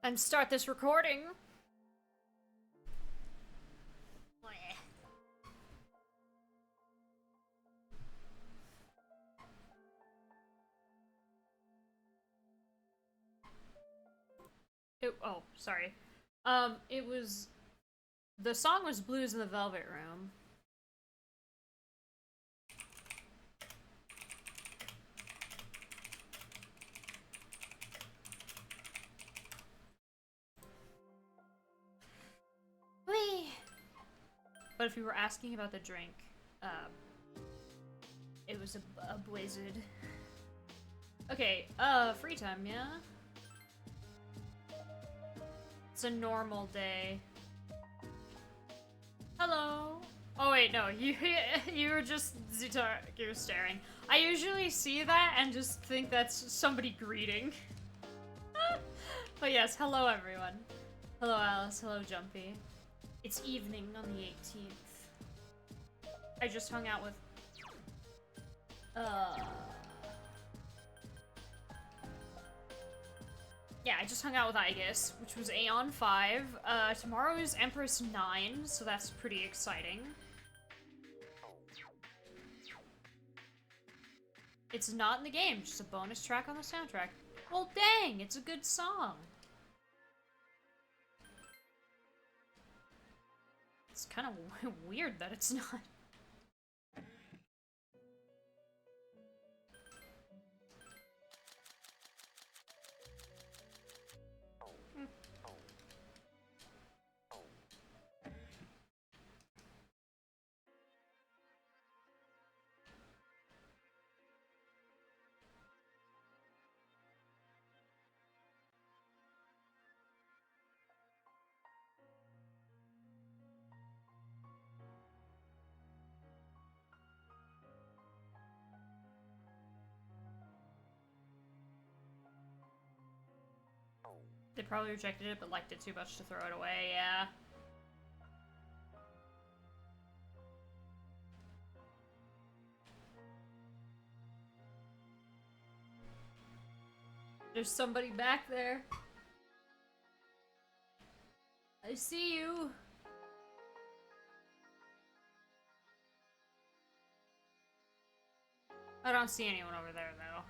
And start this recording. Oh, sorry. It was... The song was Blues in the Velvet Room. Whee! But if you were asking about the drink, it was a blizzard. Okay, free time, yeah? It's a normal day. Hello. Oh wait, no, you were just you were staring. I usually see that and just think that's somebody greeting. But yes, hello everyone. Hello Alice, hello Jumpy. It's evening on the 18th. I just hung out with yeah, I just hung out with Aegis, which was Aeon 5. Tomorrow is Empress 9, so that's pretty exciting. It's not in the game, just a bonus track on the soundtrack. Well, dang, it's a good song. It's kind of weird that it's not. They probably rejected it, but liked it too much to throw it away, yeah. There's somebody back there. I see you. I don't see anyone over there, though.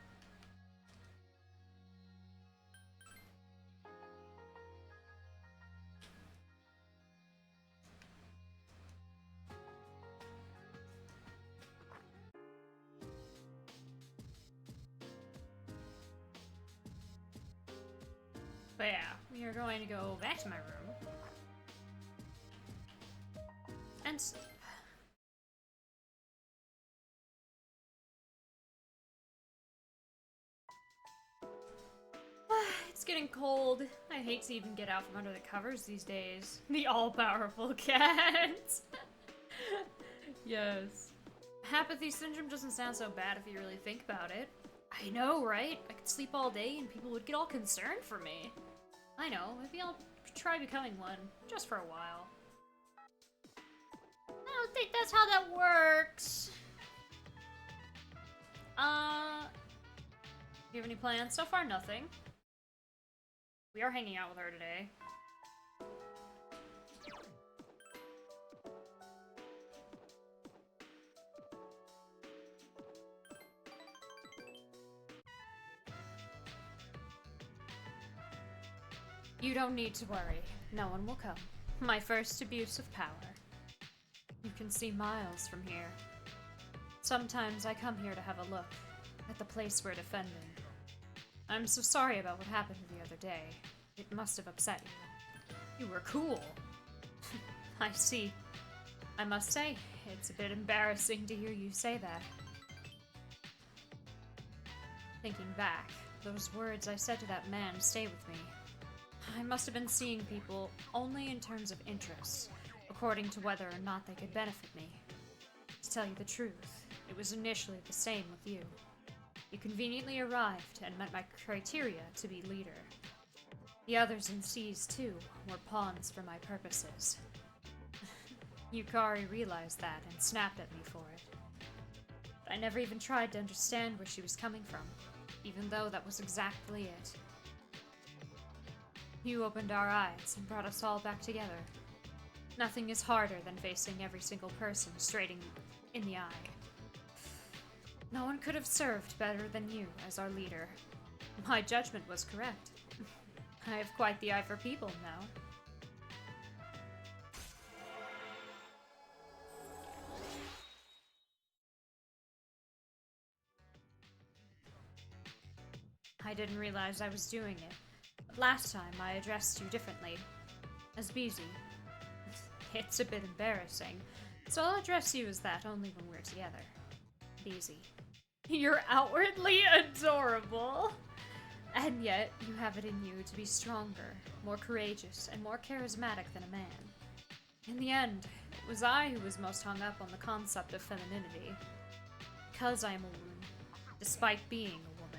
But yeah, we are going to go back to my room. And sleep. It's getting cold. I hate to even get out from under the covers these days. The all-powerful cat. Yes. Apathy syndrome doesn't sound so bad if you really think about it. I know, right? I could sleep all day and people would get all concerned for me. I know, maybe I'll try becoming one, just for a while. I don't think that's how that works. Do you have any plans? So far, nothing. We are hanging out with her today. You don't need to worry. No one will come. My first abuse of power. You can see miles from here. Sometimes I come here to have a look at the place we're defending. I'm so sorry about what happened the other day. It must have upset you. You were cool. I see. I must say, it's a bit embarrassing to hear you say that. Thinking back, those words I said to that man stay with me. I must have been seeing people only in terms of interest, according to whether or not they could benefit me. To tell you the truth, it was initially the same with you. You conveniently arrived and met my criteria to be leader. The others in Seas, too, were pawns for my purposes. Yukari realized that and snapped at me for it. But I never even tried to understand where she was coming from, even though that was exactly it. You opened our eyes and brought us all back together. Nothing is harder than facing every single person straight in the eye. No one could have served better than you as our leader. My judgment was correct. I have quite the eye for people now. I didn't realize I was doing it, but last time I addressed you differently, as Beezy. It's a bit embarrassing, so I'll address you as that only when we're together. Beezy. You're outwardly adorable! And yet, you have it in you to be stronger, more courageous, and more charismatic than a man. In the end, it was I who was most hung up on the concept of femininity. Because I am a woman, despite being a woman.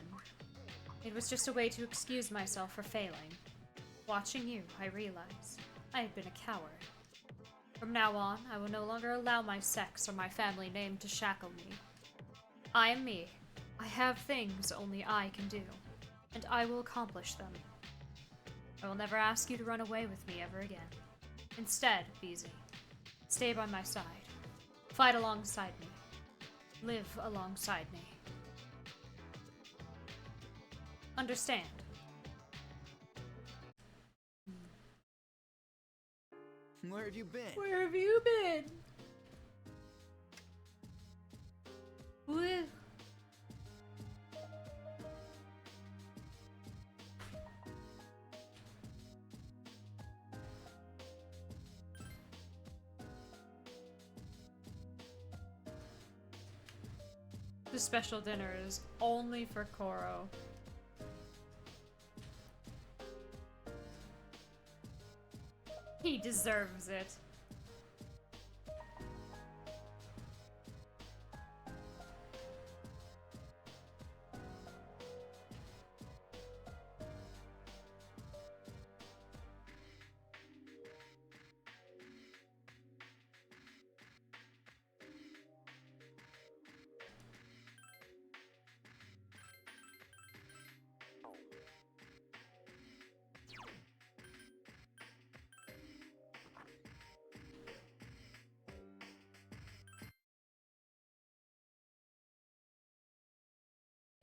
It was just a way to excuse myself for failing. Watching you, I realized I had been a coward. From now on, I will no longer allow my sex or my family name to shackle me. I am me. I have things only I can do, and I will accomplish them. I will never ask you to run away with me ever again. Instead, Beezy, stay by my side. Fight alongside me. Live alongside me. Understand? Where have you been? Where have you been? Woo. The special dinner is only for Koro. He deserves it.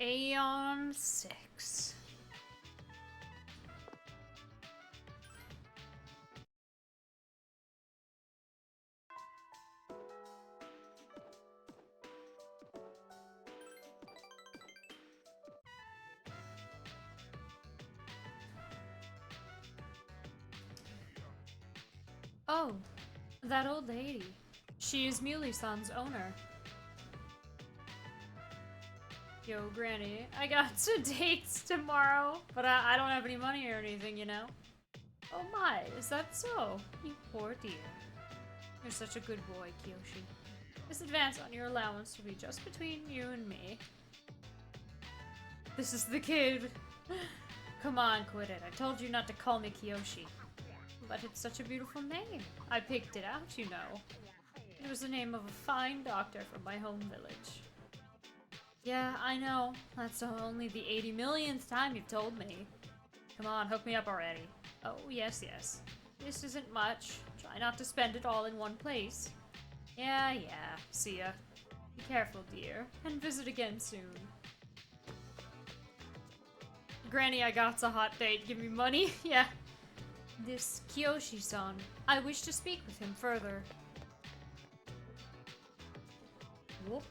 Aeon 6. Oh, that old lady. She is Muley-san's owner. Yo, Granny, I got some dates tomorrow, but I don't have any money or anything, you know? Oh my, is that so? You poor dear. You're such a good boy, Kiyoshi. This advance on your allowance will be just between you and me. This is the kid. Come on, quit it. I told you not to call me Kiyoshi. But it's such a beautiful name. I picked it out, you know. It was the name of a fine doctor from my home village. Yeah, I know. That's only the 80 millionth time you've told me. Come on, hook me up already. Oh, yes, yes. This isn't much. Try not to spend it all in one place. Yeah. See ya. Be careful, dear. And visit again soon. Granny, I got's a hot date. Give me money? Yeah. This Kiyoshi-san. I wish to speak with him further. Whoop.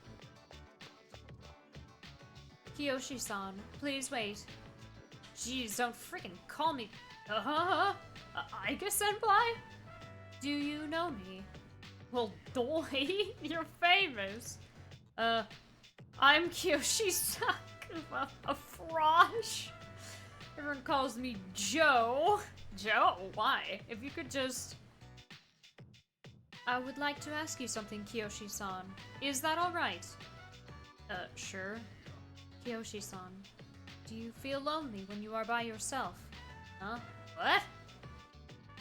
Kiyoshi-san, please wait. Jeez, don't freaking call me. Aika-senpai? Do you know me? Well, doy, you're famous. I'm Kiyoshi-san. A frosh. Everyone calls me Joe. Joe? Why? If you could just... I would like to ask you something, Kiyoshi-san. Is that alright? Sure. Kiyoshi-san, do you feel lonely when you are by yourself? Huh? What?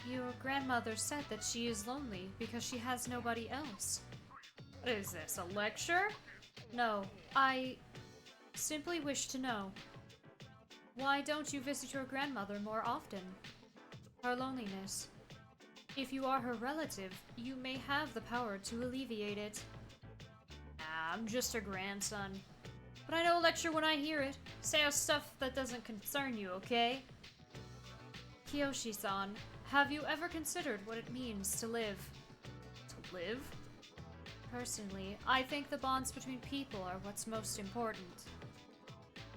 Your grandmother said that she is lonely because she has nobody else. What is this, a lecture? No, I simply wish to know. Why don't you visit your grandmother more often? our loneliness. If you are her relative, you may have the power to alleviate it. Nah, I'm just her grandson. But I know a lecture when I hear it. Say stuff that doesn't concern you, okay? Kiyoshi-san, have you ever considered what it means to live? To live? Personally, I think the bonds between people are what's most important.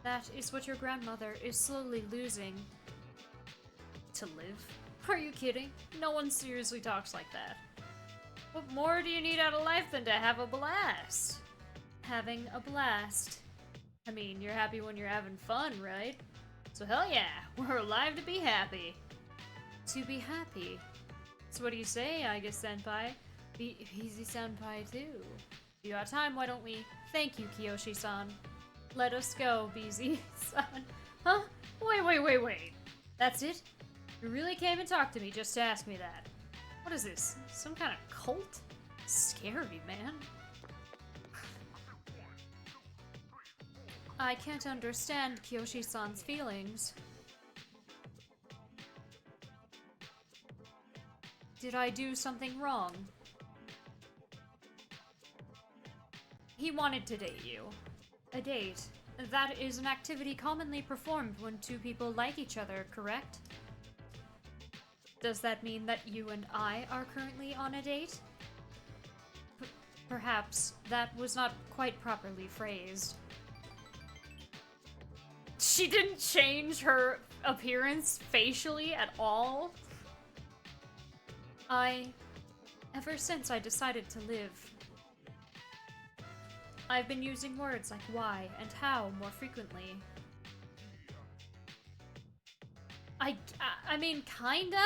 That is what your grandmother is slowly losing. To live? Are you kidding? No one seriously talks like that. What more do you need out of life than to have a blast? Having a blast. I mean, you're happy when you're having fun, right? So hell yeah, we're alive to be happy. To be happy. So what do you say, Aiga-senpai? Be easy-senpai too. If you got time, why don't we? Thank you, Kiyoshi-san. Let us go, BZ-san. Huh? Wait. That's it? You really came and talked to me just to ask me that. What is this? Some kind of cult? Scary, man. I can't understand Kiyoshi-san's feelings. Did I do something wrong? He wanted to date you. A date. That is an activity commonly performed when two people like each other, correct? Does that mean that you and I are currently on a date? Perhaps that was not quite properly phrased. She didn't change her appearance facially at all. Ever since I decided to live, I've been using words like why and how more frequently. I mean, kinda?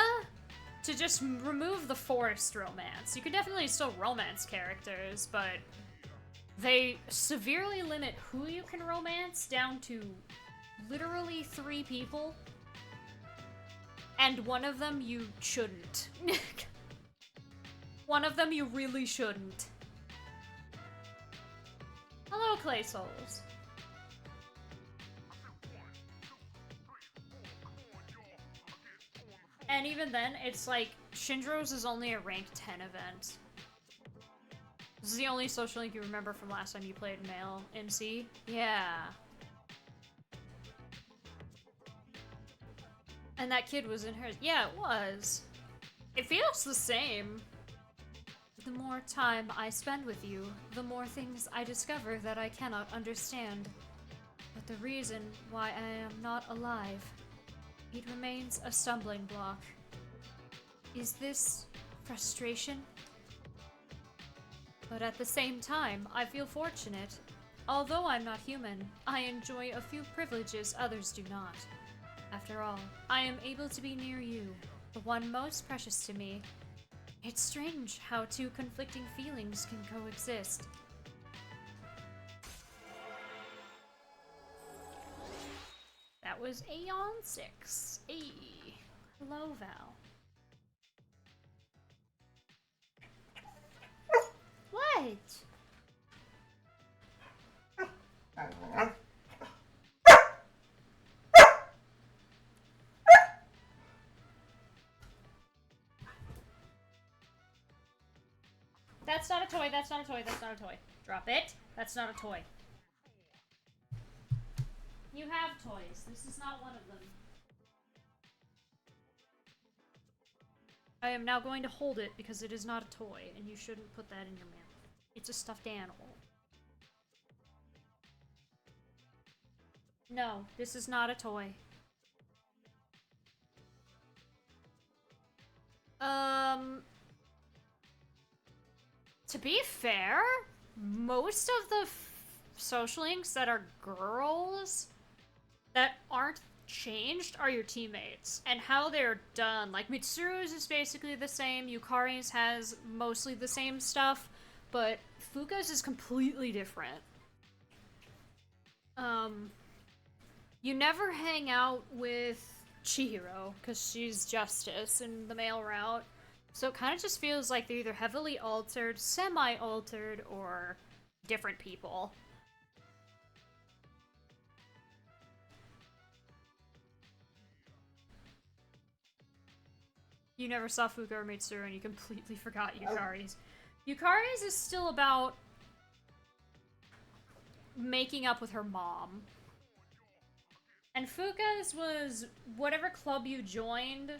To just remove the forced romance. You can definitely still romance characters, but they severely limit who you can romance down to literally 3 people. And one of them you shouldn't. One of them you really shouldn't. Hello, Clay Souls. And even then, it's like, Shinjiro's is only a rank 10 event. This is the only social link you remember from last time you played male MC? Yeah. And that kid was in hers. Yeah, it was. It feels the same. The more time I spend with you, the more things I discover that I cannot understand. But the reason why I am not alive, it remains a stumbling block. Is this frustration? But at the same time, I feel fortunate. Although I'm not human, I enjoy a few privileges others do not. After all, I am able to be near you, the one most precious to me. It's strange how 2 conflicting feelings can coexist. That was Aeon 6. Hey. Hello, Val. What? That's not a toy, that's not a toy, that's not a toy. Drop it. That's not a toy. You have toys. This is not one of them. I am now going to hold it because it is not a toy, and you shouldn't put that in your mouth. It's a stuffed animal. No, this is not a toy. To be fair, most of the social links that are girls that aren't changed are your teammates, and how they're done. Like, Mitsuru's is basically the same, Yukari's has mostly the same stuff, but Fuka's is completely different. You never hang out with Chihiro, because she's Justice in the male route. So it kind of just feels like they're either heavily altered, semi-altered, or different people. You never saw Fuka or Mitsuru and you completely forgot Yukari's. Yukari's is still about making up with her mom. And Fuka's was whatever club you joined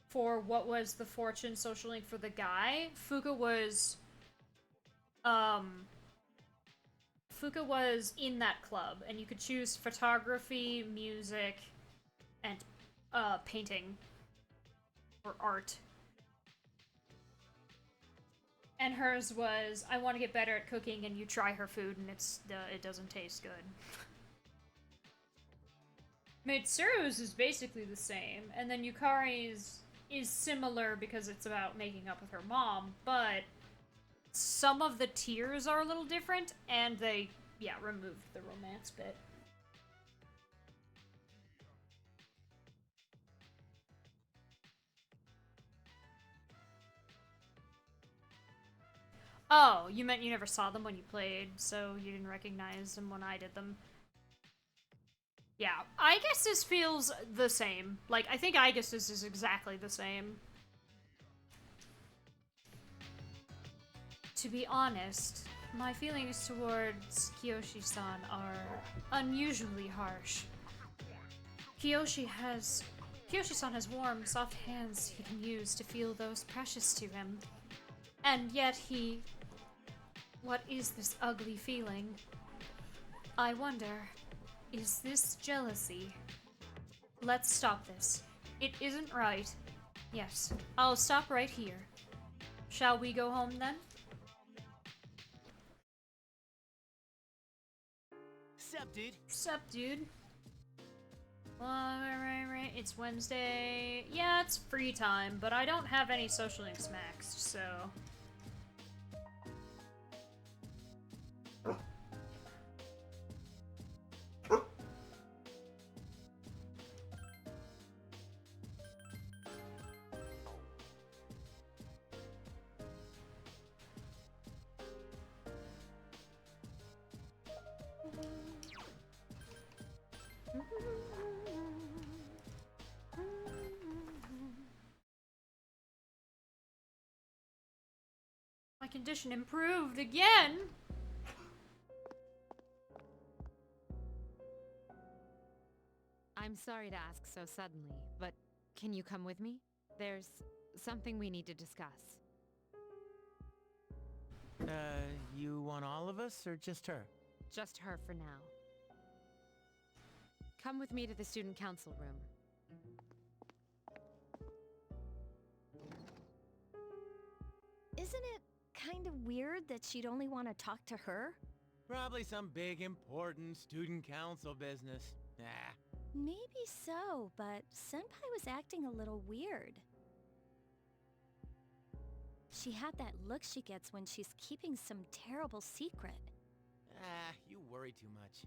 for what was the fortune social link for the guy. Fuka was in that club, and you could choose photography, music, and painting or art. And hers was, I want to get better at cooking, and you try her food, and it doesn't taste good. Mitsuru's is basically the same, and then Yukari's is similar because it's about making up with her mom, but some of the tiers are a little different, and they, yeah, removed the romance bit. Oh, you meant you never saw them when you played, so you didn't recognize them when I did them. Yeah, Aigus's feels the same. Like, I think Aigus's is exactly the same. To be honest, my feelings towards Kiyoshi-san are unusually harsh. Kiyoshi-san has warm, soft hands he can use to feel those precious to him. And yet what is this ugly feeling? I wonder, is this jealousy? Let's stop this. It isn't right. Yes, I'll stop right here. Shall we go home then? Sup, dude? Sup, dude? Right. It's Wednesday. Yeah, it's free time, but I don't have any social links maxed, so... My condition improved again! I'm sorry to ask so suddenly, but can you come with me? There's something we need to discuss. You want all of us or just her? Just her for now. Come with me to the student council room. Isn't it kind of weird that she'd only want to talk to her? Probably some big important student council business. Nah. Maybe so, but Senpai was acting a little weird. She had that look she gets when she's keeping some terrible secret. Ah, you worry too much.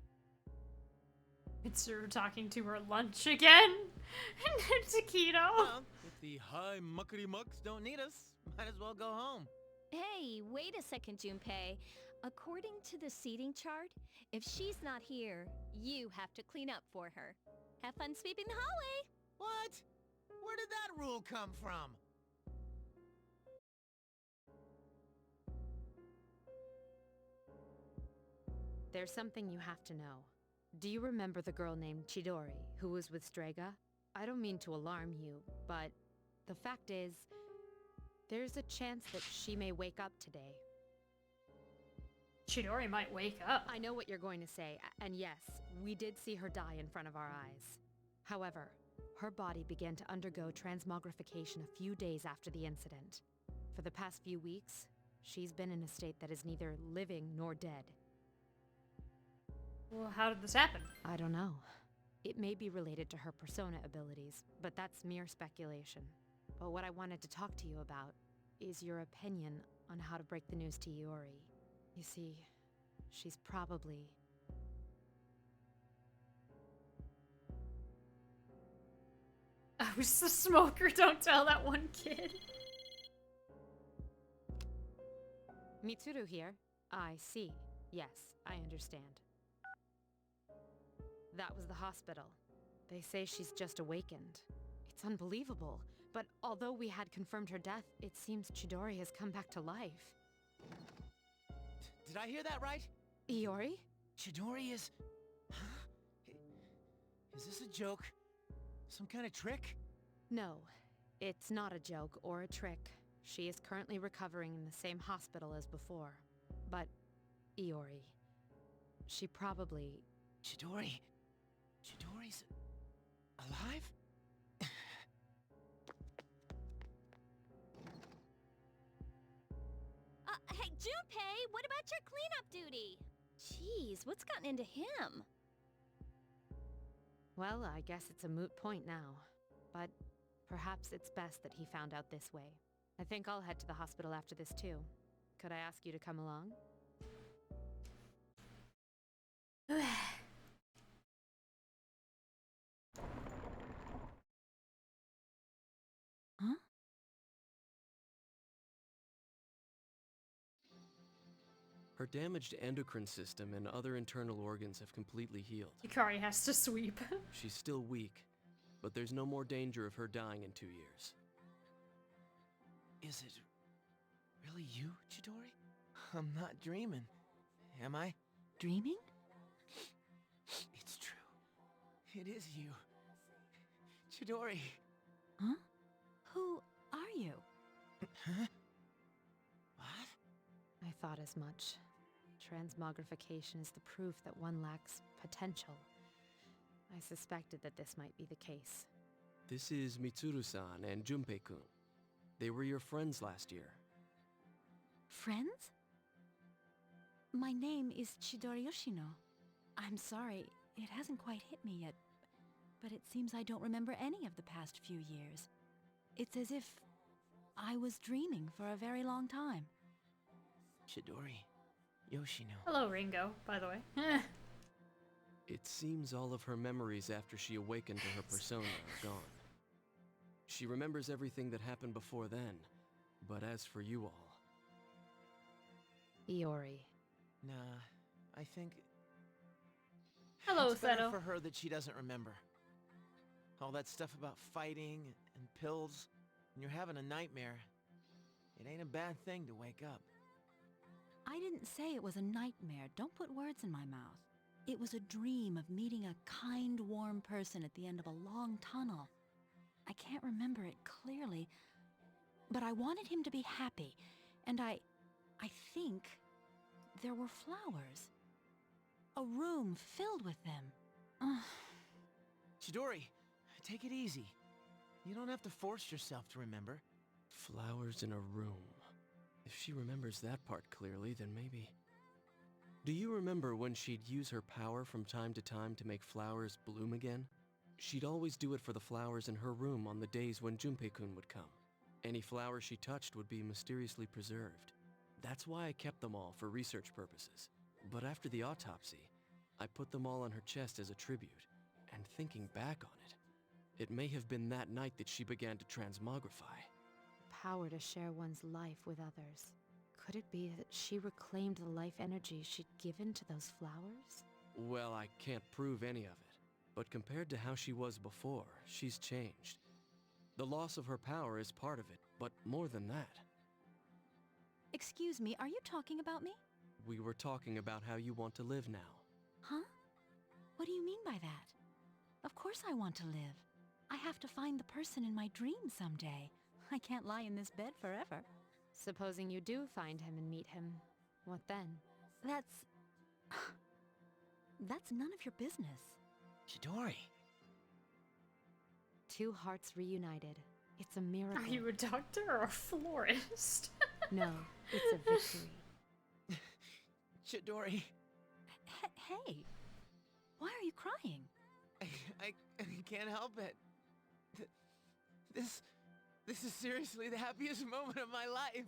Mitsuru talking to her lunch again? And then Takedo. Well, if the high muckety mucks don't need us, might as well go home. Hey, wait a second, Junpei. According to the seating chart, if she's not here, you have to clean up for her. Have fun sweeping the hallway! What? Where did that rule come from? There's something you have to know. Do you remember the girl named Chidori, who was with Strega? I don't mean to alarm you, but the fact is, there's a chance that she may wake up today. Chidori might wake up. I know what you're going to say, and yes, we did see her die in front of our eyes. However, her body began to undergo transmogrification a few days after the incident. For the past few weeks, she's been in a state that is neither living nor dead. Well, how did this happen? I don't know. It may be related to her persona abilities, but that's mere speculation. But what I wanted to talk to you about is your opinion on how to break the news to Iori. You see, she's probably... I was the smoker, don't tell that one kid. Mitsuru here. I see. Yes, I understand. That was the hospital. They say she's just awakened. It's unbelievable, But although we had confirmed her death, it seems Chidori has come back to life. Did I hear that right? Iori? Chidori is... Huh? Is this a joke? Some kind of trick? No, it's not a joke or a trick. She is currently recovering in the same hospital as before. But, Iori, she probably... Chidori... Chidori's... alive? Hey, Junpei, what about your cleanup duty? Jeez, what's gotten into him? Well, I guess it's a moot point now. But perhaps it's best that he found out this way. I think I'll head to the hospital after this too. Could I ask you to come along? Huh? Her damaged endocrine system and other internal organs have completely healed. Hikari has to sweep. She's still weak, but there's no more danger of her dying in 2 years. Is it... really you, Chidori? I'm not dreaming, am I? Dreaming? It's true. It is you. Chidori. Huh? Who are you? Huh? What? I thought as much. Transmogrification is the proof that one lacks potential. I suspected that this might be the case. This is Mitsuru-san and Junpei-kun. They were your friends last year. Friends? My name is Chidori Yoshino. I'm sorry, it hasn't quite hit me yet, but it seems I don't remember any of the past few years. It's as if I was dreaming for a very long time. Chidori. Yoshino. Hello, Ringo, by the way. It seems all of her memories after she awakened to her persona are gone. She remembers everything that happened before then, but as for you all... Iori. Nah, I think... Hello, it's better Theodore. for her that she doesn't remember. All that stuff about fighting and pills, and you're having a nightmare. It ain't a bad thing to wake up. I didn't say it was a nightmare. Don't put words in my mouth. It was a dream of meeting a kind, warm person at the end of a long tunnel. I can't remember it clearly, but I wanted him to be happy, and I think there were flowers. A room filled with them. Chidori, take it easy. You don't have to force yourself to remember. Flowers in a room. If she remembers that part clearly, then maybe... Do you remember when she'd use her power from time to time to make flowers bloom again? She'd always do it for the flowers in her room on the days when Junpei-kun would come. Any flower she touched would be mysteriously preserved. That's why I kept them all for research purposes. But after the autopsy, I put them all on her chest as a tribute. And thinking back on it, it may have been that night that she began to transmogrify. Power to share one's life with others. Could it be that she reclaimed the life energy she'd given to those flowers? Well, I can't prove any of it. But compared to how she was before, she's changed. The loss of her power is part of it, but more than that. Excuse me, are you talking about me? We were talking about how you want to live now. Huh? What do you mean by that? Of course I want to live. I have to find the person in my dream someday. I can't lie in this bed forever. Supposing you do find him and meet him, what then? That's none of your business. Chidori. Two hearts reunited. It's a miracle. Are you a doctor or a florist? No, it's a victory. Chidori. Hey, why are you crying? I can't help it. This is seriously the happiest moment of my life.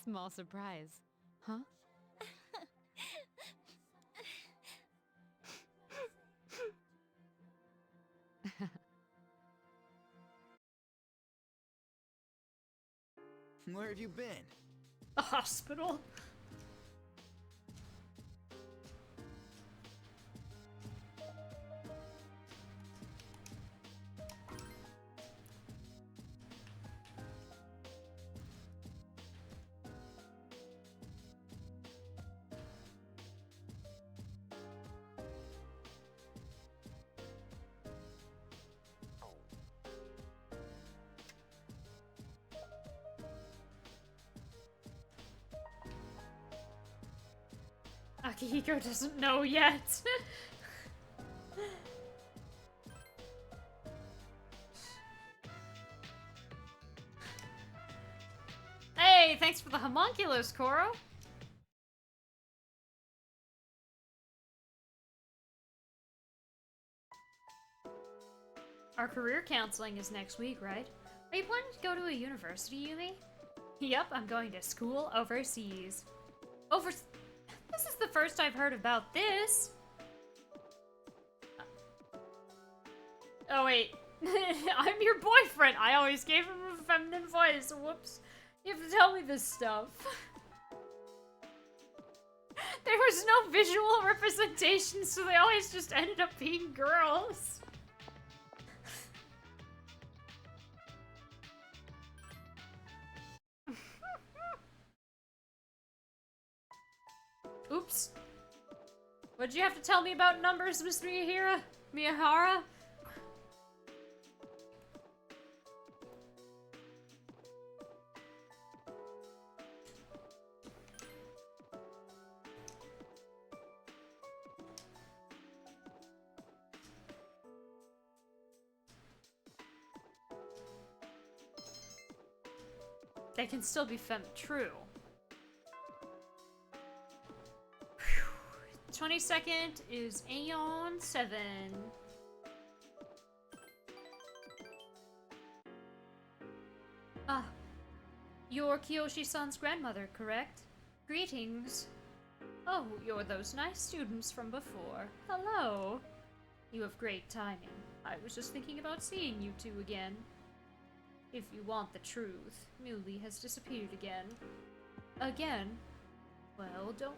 Small surprise, huh? Where have you been? The hospital? Akihiko doesn't know yet. Hey, thanks for the homunculus, Koro. Our career counseling is next week, right? Are you planning to go to a university, Yumi? Yep, I'm going to school overseas. This is the first I've heard about this. Oh wait, I'm your boyfriend. I always gave him a feminine voice. Whoops. You have to tell me this stuff. There was no visual representation, so they always just ended up being girls. Oops. What'd you have to tell me about numbers, Miss Miyahara? They can still be true. 22nd is Aeon 7. Ah, you're Kiyoshi-san's grandmother, correct? Greetings. Oh, you're those nice students from before. Hello. You have great timing. I was just thinking about seeing you two again. If you want the truth, Muley has disappeared again. Again? Well, don't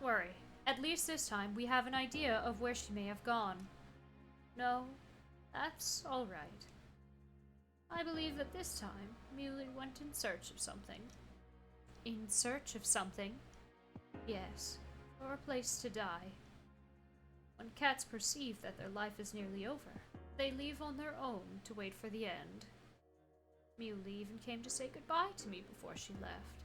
worry. At least this time, we have an idea of where she may have gone. No, that's alright. I believe that this time, Muley went in search of something. In search of something? Yes, for a place to die. When cats perceive that their life is nearly over, they leave on their own to wait for the end. Muley even came to say goodbye to me before she left.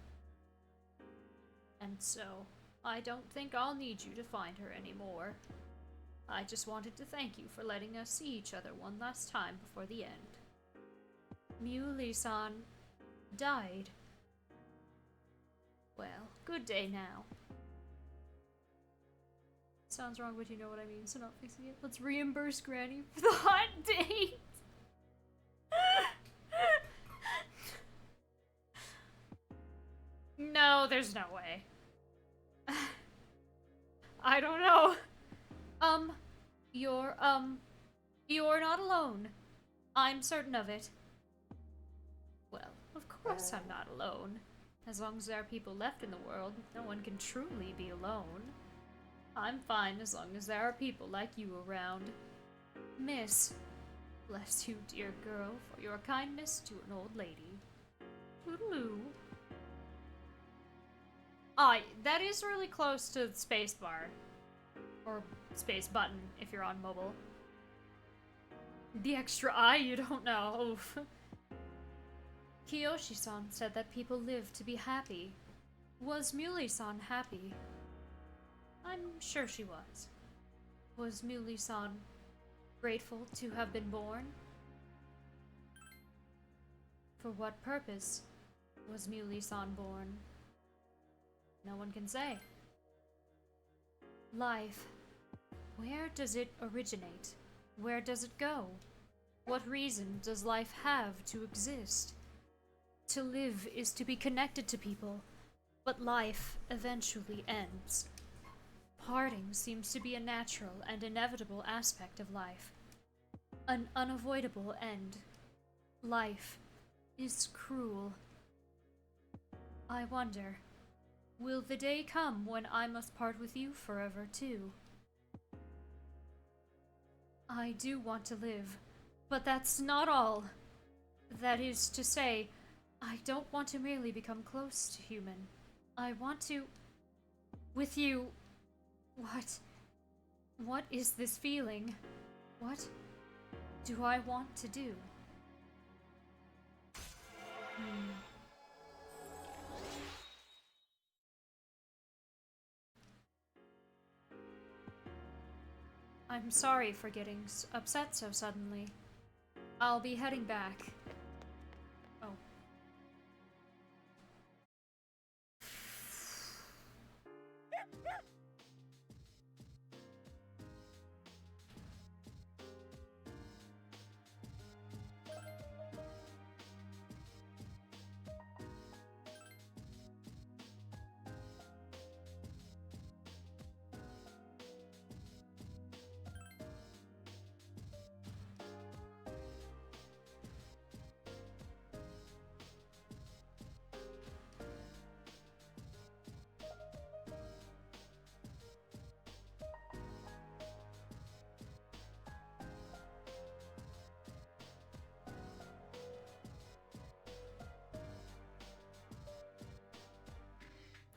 And so, I don't think I'll need you to find her anymore. I just wanted to thank you for letting us see each other one last time before the end. Muley-san died. Well, good day now. Sounds wrong, but you know what I mean, so not fixing it. Let's reimburse Granny for the hot date! No, there's no way. I don't know. You're not alone. I'm certain of it. Well, of course I'm not alone. As long as there are people left in the world, no one can truly be alone. I'm fine as long as there are people like you around. Miss, bless you, dear girl, for your kindness to an old lady. Toodaloo. That is really close to spacebar. Or space button, if you're on mobile. The extra I, you don't know. Oof. Kiyoshi-san said that people live to be happy. Was Muley-san happy? I'm sure she was. Was Muley-san grateful to have been born? For what purpose was Muley-san born? No one can say. Life. Where does it originate? Where does it go? What reason does life have to exist? To live is to be connected to people, but life eventually ends. Parting seems to be a natural and inevitable aspect of life. An unavoidable end. Life is cruel. I wonder, will the day come when I must part with you forever too? I do want to live, but that's not all. That is to say, I don't want to merely become close to human. I want to... with you... What is this feeling? What do I want to do? I'm sorry for getting upset so suddenly. I'll be heading back. Oh.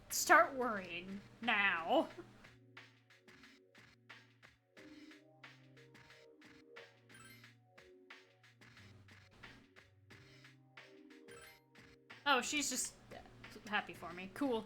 Start worrying now. Oh, she's just happy for me. Cool.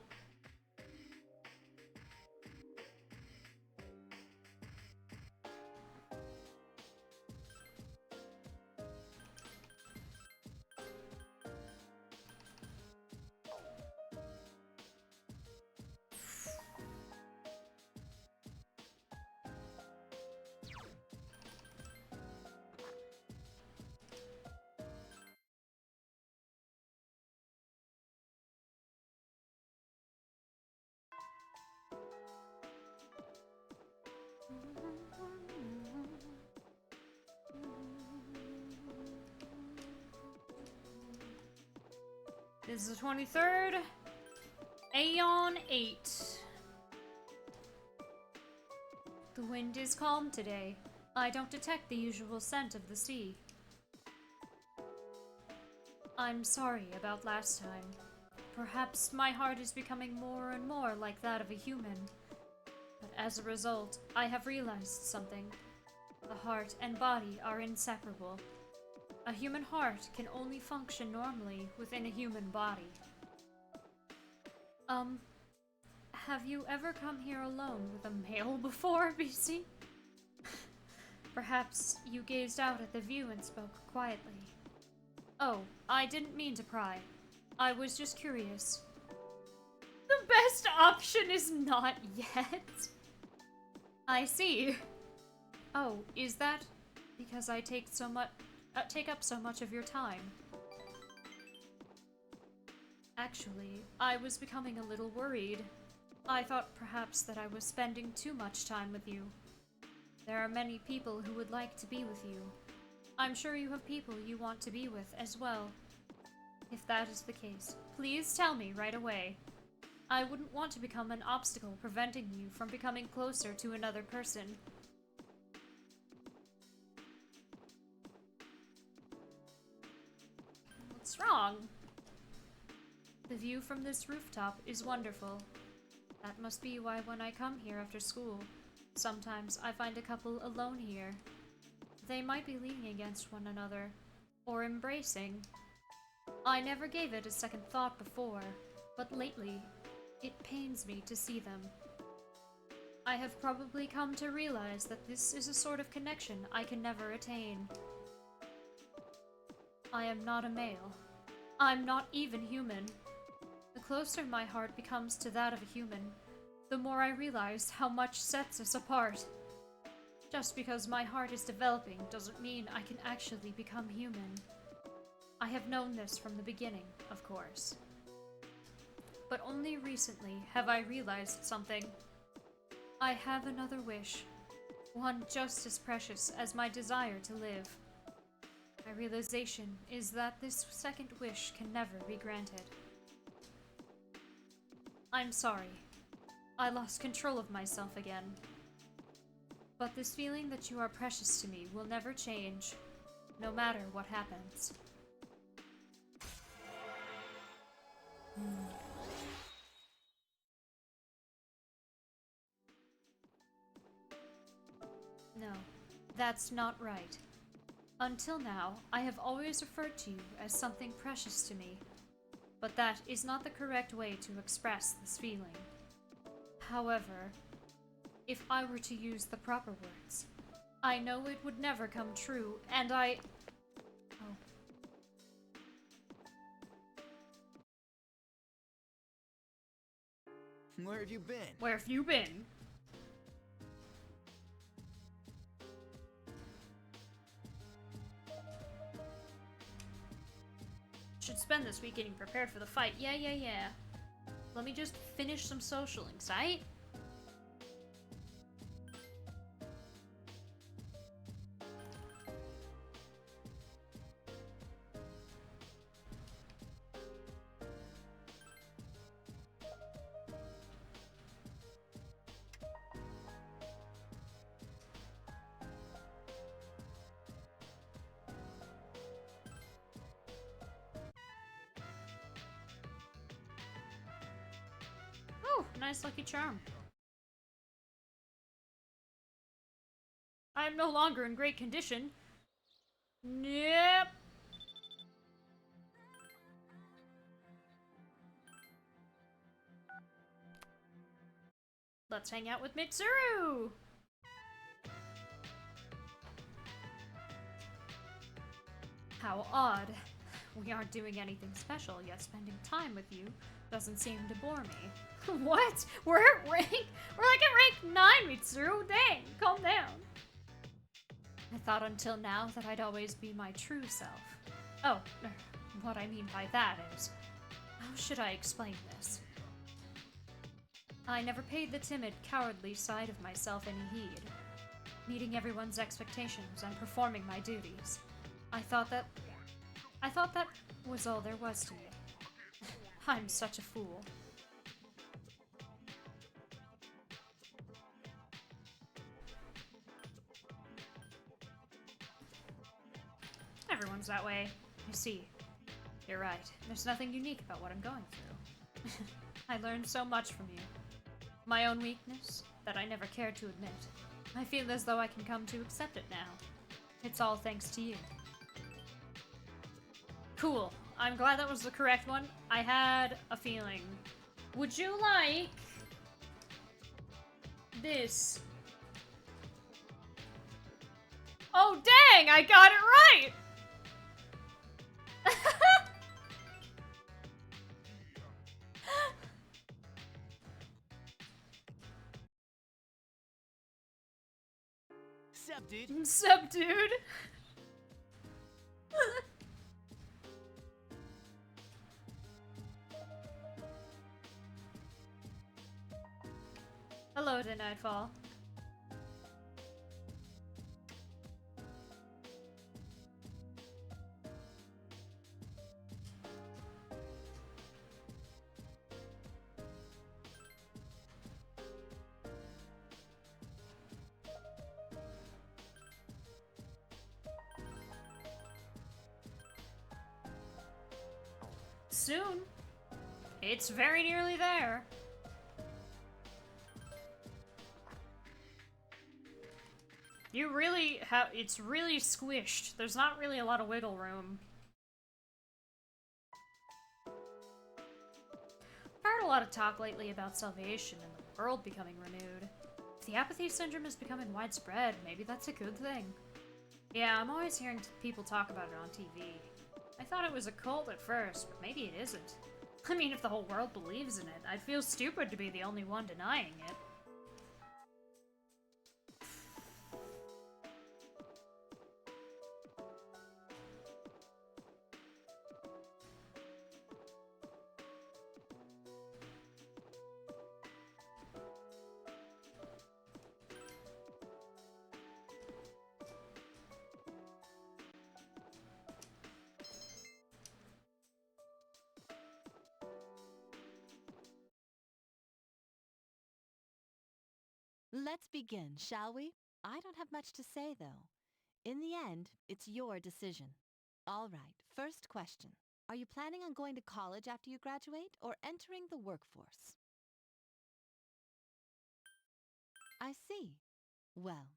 This is the 23rd. Aeon 8. The wind is calm today. I don't detect the usual scent of the sea. I'm sorry about last time. Perhaps my heart is becoming more and more like that of a human. But as a result, I have realized something. The heart and body are inseparable. A human heart can only function normally within a human body. Have you ever come here alone with a male before, BC? Perhaps you gazed out at the view and spoke quietly. Oh, I didn't mean to pry. I was just curious. The best option is not yet. I see. Oh, is that because I take up so much of your time? Actually, I was becoming a little worried. I thought perhaps that I was spending too much time with you. There are many people who would like to be with you. I'm sure you have people you want to be with as well. If that is the case, please tell me right away. I wouldn't want to become an obstacle preventing you from becoming closer to another person. What's wrong? The view from this rooftop is wonderful. That must be why when I come here after school, sometimes I find a couple alone here. They might be leaning against one another, or embracing. I never gave it a second thought before, but lately, it pains me to see them. I have probably come to realize that this is a sort of connection I can never attain. I am not a male. I'm not even human. The closer my heart becomes to that of a human, the more I realize how much sets us apart. Just because my heart is developing doesn't mean I can actually become human. I have known this from the beginning, of course. But only recently have I realized something. I have another wish, one just as precious as my desire to live. My realization is that this second wish can never be granted. I'm sorry. I lost control of myself again. But this feeling that you are precious to me will never change, no matter what happens. No, that's not right. Until now, I have always referred to you as something precious to me, but that is not the correct way to express this feeling. However, if I were to use the proper words, I know it would never come true, and I... Oh. Where have you been? Where have you been? Should spend this week getting prepared for the fight. Yeah. Let me just finish some socialings, right? Oh, nice lucky charm. I am no longer in great condition. Yep. Let's hang out with Mitsuru! How odd. We aren't doing anything special, yet spending time with you doesn't seem to bore me. What? We're at rank? We're like at rank 9, Mitsuru! Dang, calm down. I thought until now that I'd always be my true self. Oh, what I mean by that is, how should I explain this? I never paid the timid, cowardly side of myself any heed, meeting everyone's expectations and performing my duties. I thought that was all there was to me. I'm such a fool. Everyone's that way. I see. You're right. There's nothing unique about what I'm going through. I learned so much from you. My own weakness that I never cared to admit. I feel as though I can come to accept it now. It's all thanks to you. Cool. I'm glad that was the correct one. I had a feeling. Would you like this? Oh, dang! I got it right! Sup, dude? Sup, dude? Hello to Nightfall. Soon. It's very nearly there. You really have, it's really squished. There's not really a lot of wiggle room. I've heard a lot of talk lately about salvation and the world becoming renewed. If the apathy syndrome is becoming widespread, maybe that's a good thing. Yeah, I'm always hearing people talk about it on TV. I thought it was a cult at first, but maybe it isn't. I mean, if the whole world believes in it, I'd feel stupid to be the only one denying it. Let's begin, shall we? I don't have much to say, though. In the end, it's your decision. All right, first question. Are you planning on going to college after you graduate or entering the workforce? I see. Well,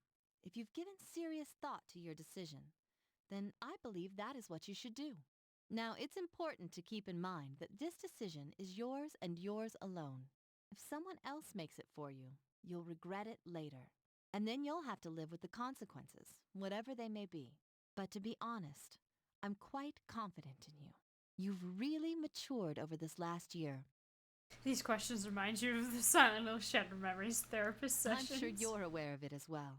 if you've given serious thought to your decision, then I believe that is what you should do. Now, it's important to keep in mind that this decision is yours and yours alone. If someone else makes it for you, you'll regret it later. And then you'll have to live with the consequences, whatever they may be. But to be honest, I'm quite confident in you. You've really matured over this last year. These questions remind you of the Silent Hill Shattered Memories therapist sessions. I'm sure you're aware of it as well.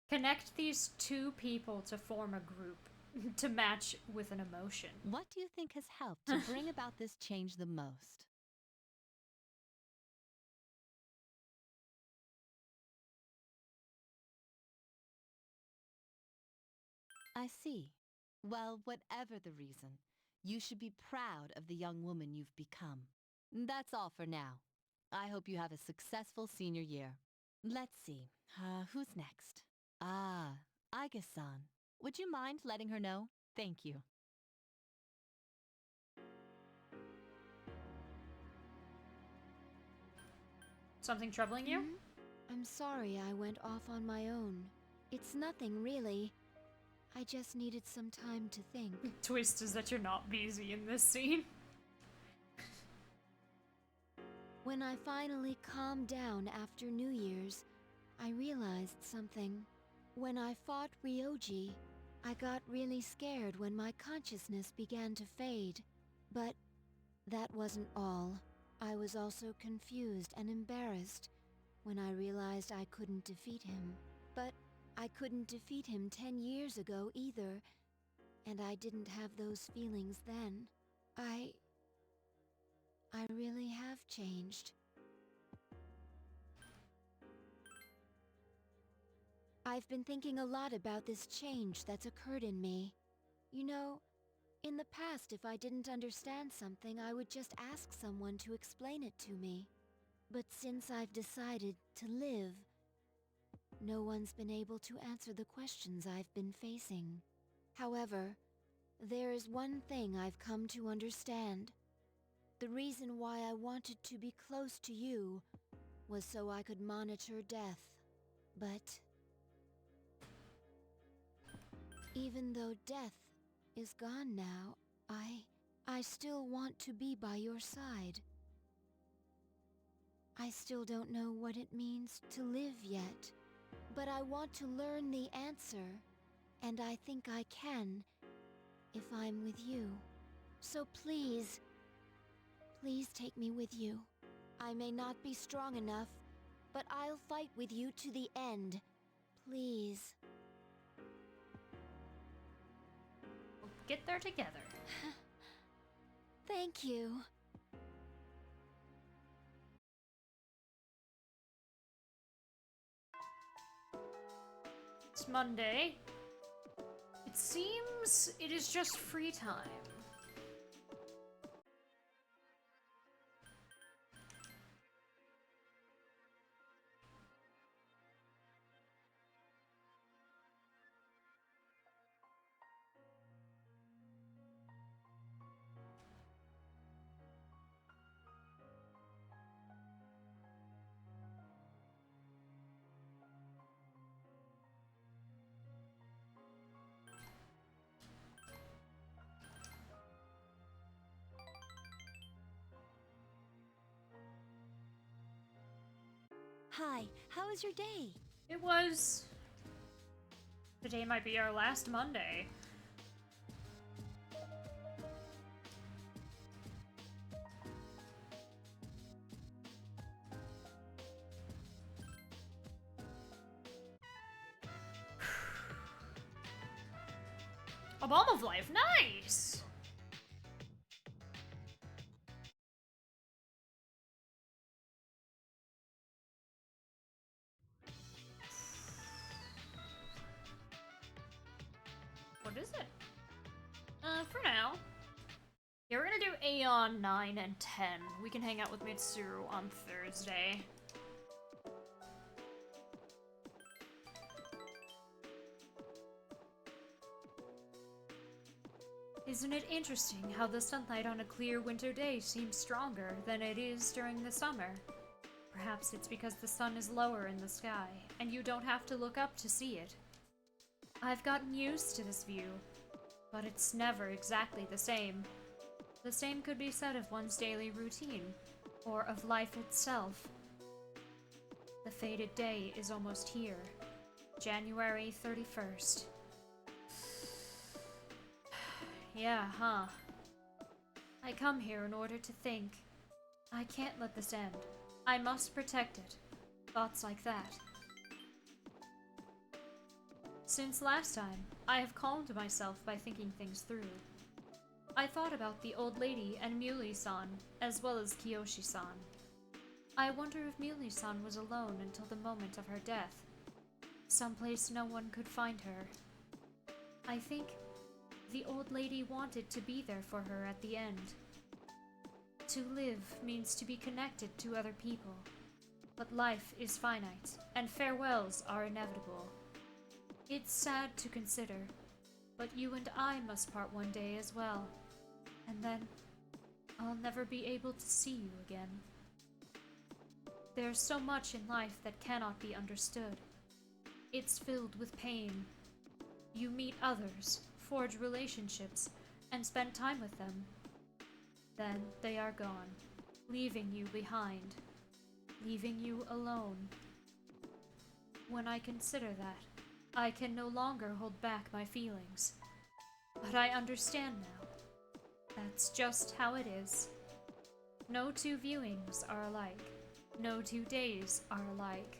Connect these two people to form a group to match with an emotion. What do you think has helped to bring about this change the most? I see. Well, whatever the reason, you should be proud of the young woman you've become. That's all for now. I hope you have a successful senior year. Let's see, who's next? Ah, Aige-san. Would you mind letting her know? Thank you. Something troubling you? I'm sorry I went off on my own. It's nothing, really. I just needed some time to think. Twist is that you're not busy in this scene. When I finally calmed down after New Year's, I realized something. When I fought Ryoji, I got really scared when my consciousness began to fade. But that wasn't all. I was also confused and embarrassed when I realized I couldn't defeat him. But I couldn't defeat him 10 years ago either, and I didn't have those feelings then. I really have changed. I've been thinking a lot about this change that's occurred in me. You know, in the past, if I didn't understand something, I would just ask someone to explain it to me. But since I've decided to live, no one's been able to answer the questions I've been facing. However, there is one thing I've come to understand. The reason why I wanted to be close to you was so I could monitor death. But even though death is gone now, I still want to be by your side. I still don't know what it means to live yet, but I want to learn the answer, and I think I can if I'm with you. So please take me with you. I may not be strong enough, but I'll fight with you to the end. Please. We'll get there together. Thank you. It's Monday. It seems it is just free time. Hi, how was your day? It was... Today might be our last Monday. A Balm of Life, nice! What is it? For now. Yeah, we're gonna do Aeon 9 and 10. We can hang out with Mitsuru on Thursday. Isn't it interesting how the sunlight on a clear winter day seems stronger than it is during the summer? Perhaps it's because the sun is lower in the sky, and you don't have to look up to see it. I've gotten used to this view, but it's never exactly the same. The same could be said of one's daily routine, or of life itself. The fated day is almost here. January 31st. Yeah, huh? I come here in order to think. I can't let this end. I must protect it. Thoughts like that. Since last time, I have calmed myself by thinking things through. I thought about the old lady and Muley-san, as well as Kiyoshi-san. I wonder if Muley-san was alone until the moment of her death. Someplace no one could find her. I think the old lady wanted to be there for her at the end. To live means to be connected to other people. But life is finite, and farewells are inevitable. It's sad to consider, but you and I must part one day as well. And then, I'll never be able to see you again. There's so much in life that cannot be understood. It's filled with pain. You meet others, forge relationships, and spend time with them. Then they are gone, leaving you behind, leaving you alone. When I consider that, I can no longer hold back my feelings. But I understand now. That's just how it is. No two viewings are alike. No 2 days are alike.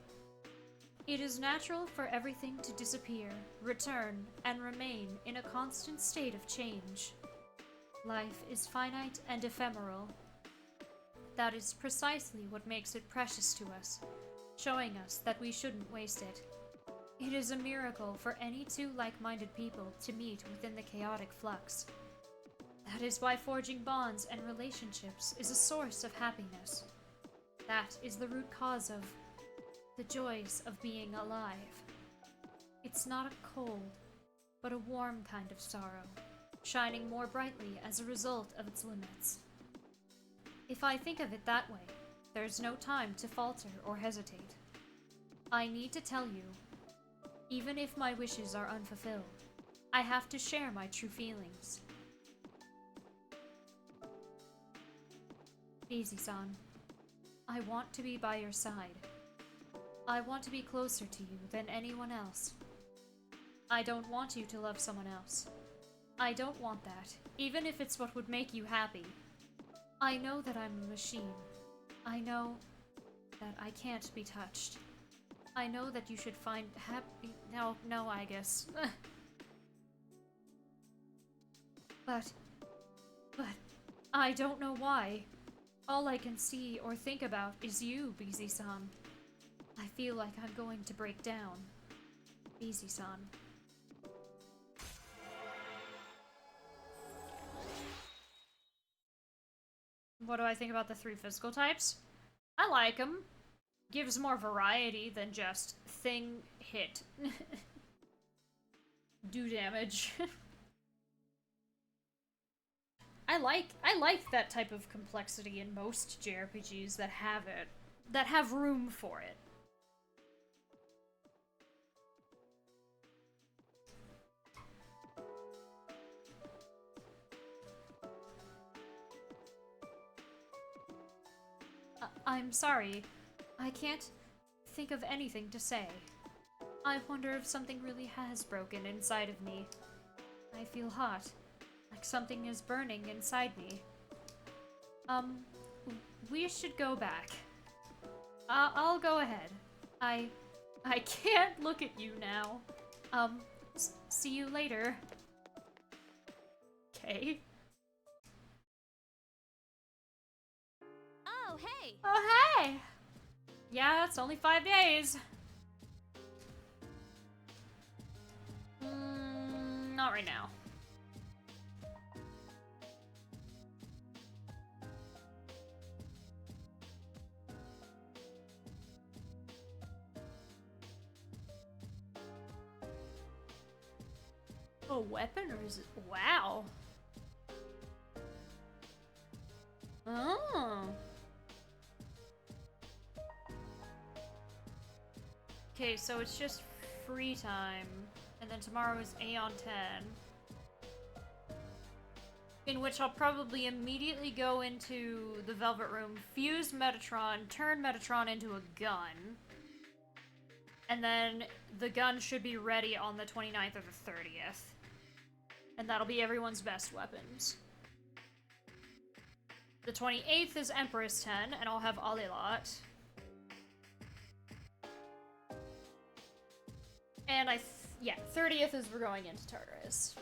It is natural for everything to disappear, return, and remain in a constant state of change. Life is finite and ephemeral. That is precisely what makes it precious to us, showing us that we shouldn't waste it. It is a miracle for any two like-minded people to meet within the chaotic flux. That is why forging bonds and relationships is a source of happiness. That is the root cause of the joys of being alive. It's not a cold, but a warm kind of sorrow, shining more brightly as a result of its limits. If I think of it that way, there's no time to falter or hesitate. I need to tell you, even if my wishes are unfulfilled, I have to share my true feelings. Easy-san, I want to be by your side. I want to be closer to you than anyone else. I don't want you to love someone else. I don't want that, even if it's what would make you happy. I know that I'm a machine. I know that I can't be touched. I know that you should find happy— No, I guess. But I don't know why. All I can see or think about is you, Bizi-san. I feel like I'm going to break down. Bizi-san. What do I think about the 3 physical types? I like them. Gives more variety than just thing, hit, do damage. I like that type of complexity in most JRPGs that have it, that have room for it. I'm sorry. I can't think of anything to say. I wonder if something really has broken inside of me. I feel hot, like something is burning inside me. We should go back. I'll go ahead. I can't look at you now. See you later. Okay. Oh, hey! Oh, hey! Yeah, it's only 5 days. Not right now. A weapon, or is it— wow. Oh. Okay, so it's just free time, and then tomorrow is Aeon 10. In which I'll probably immediately go into the Velvet Room, fuse Metatron, turn Metatron into a gun, And then the gun should be ready on the 29th or the 30th. And that'll be everyone's best weapons. The 28th is Empress 10, and I'll have Alilot. And yeah, 30th is we're going into Tartarus.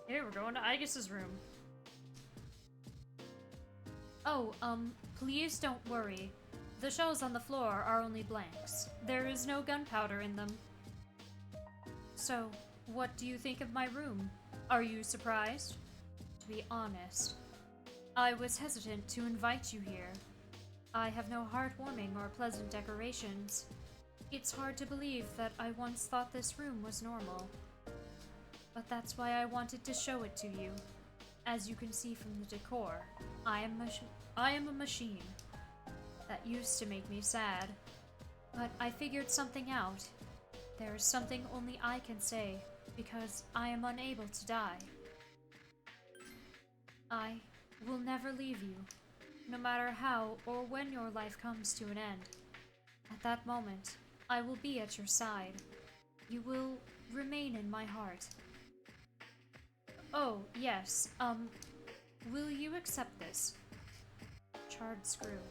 Hey, we're going to Aegis's room. Oh, please don't worry. The shells on the floor are only blanks. There is no gunpowder in them. So, what do you think of my room? Are you surprised? To be honest, I was hesitant to invite you here. I have no heartwarming or pleasant decorations. It's hard to believe that I once thought this room was normal. But that's why I wanted to show it to you. As you can see from the decor, I am a machine. That used to make me sad. But I figured something out. There is something only I can say, because I am unable to die. I will never leave you, no matter how or when your life comes to an end. At that moment, I will be at your side. You will remain in my heart. Oh, yes, will you accept this? Charred screw.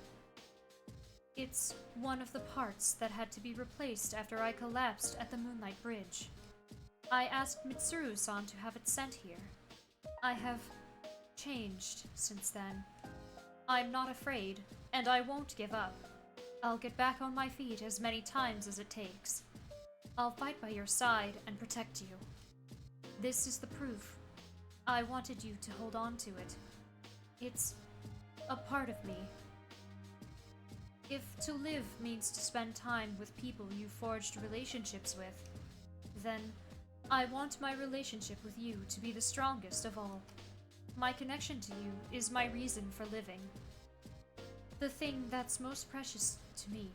It's one of the parts that had to be replaced after I collapsed at the Moonlight Bridge. I asked Mitsuru-san to have it sent here. I have changed since then. I'm not afraid, and I won't give up. I'll get back on my feet as many times as it takes. I'll fight by your side and protect you. This is the proof. I wanted you to hold on to it. It's a part of me. If to live means to spend time with people you forged relationships with, then I want my relationship with you to be the strongest of all. My connection to you is my reason for living. The thing that's most precious to me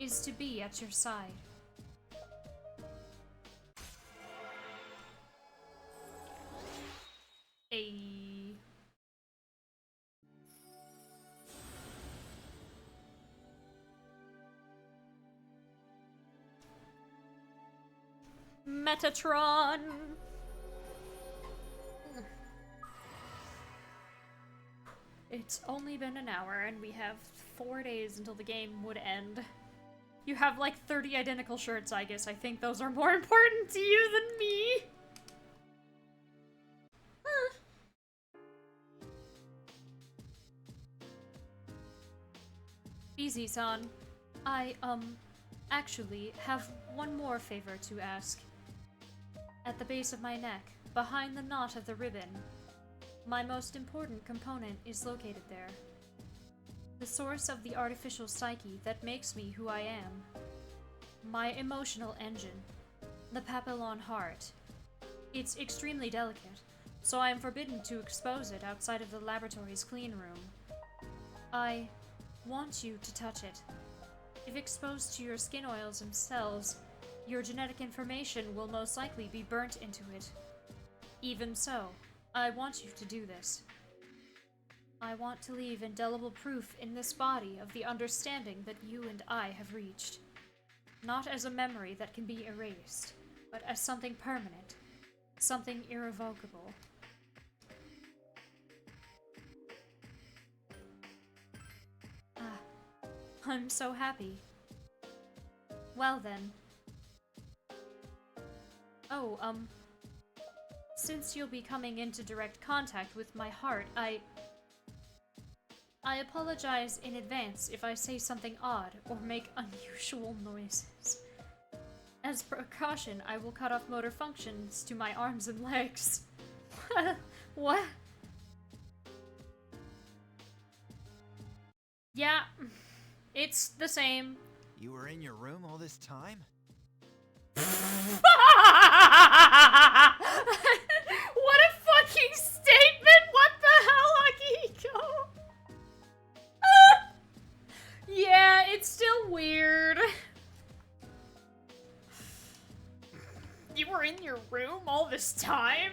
is to be at your side. Metatron! It's only been an hour and we have 4 days until the game would end. You have like 30 identical shirts, I guess. I think those are more important to you than me. Easy-san. I, actually have one more favor to ask. At the base of my neck, behind the knot of the ribbon, my most important component is located there. The source of the artificial psyche that makes me who I am. My emotional engine. The Papillon heart. It's extremely delicate, so I am forbidden to expose it outside of the laboratory's clean room. I want you to touch it. If exposed to your skin oils and cells, your genetic information will most likely be burnt into it. Even so, I want you to do this. I want to leave indelible proof in this body of the understanding that you and I have reached. Not as a memory that can be erased, but as something permanent, something irrevocable. I'm so happy. Well then. Oh, since you'll be coming into direct contact with my heart, I apologize in advance if I say something odd or make unusual noises. As precaution, I will cut off motor functions to my arms and legs. What? Yeah, it's the same. You were in your room all this time? What a fucking statement! What the hell, Akiko? Yeah, it's still weird. You were in your room all this time?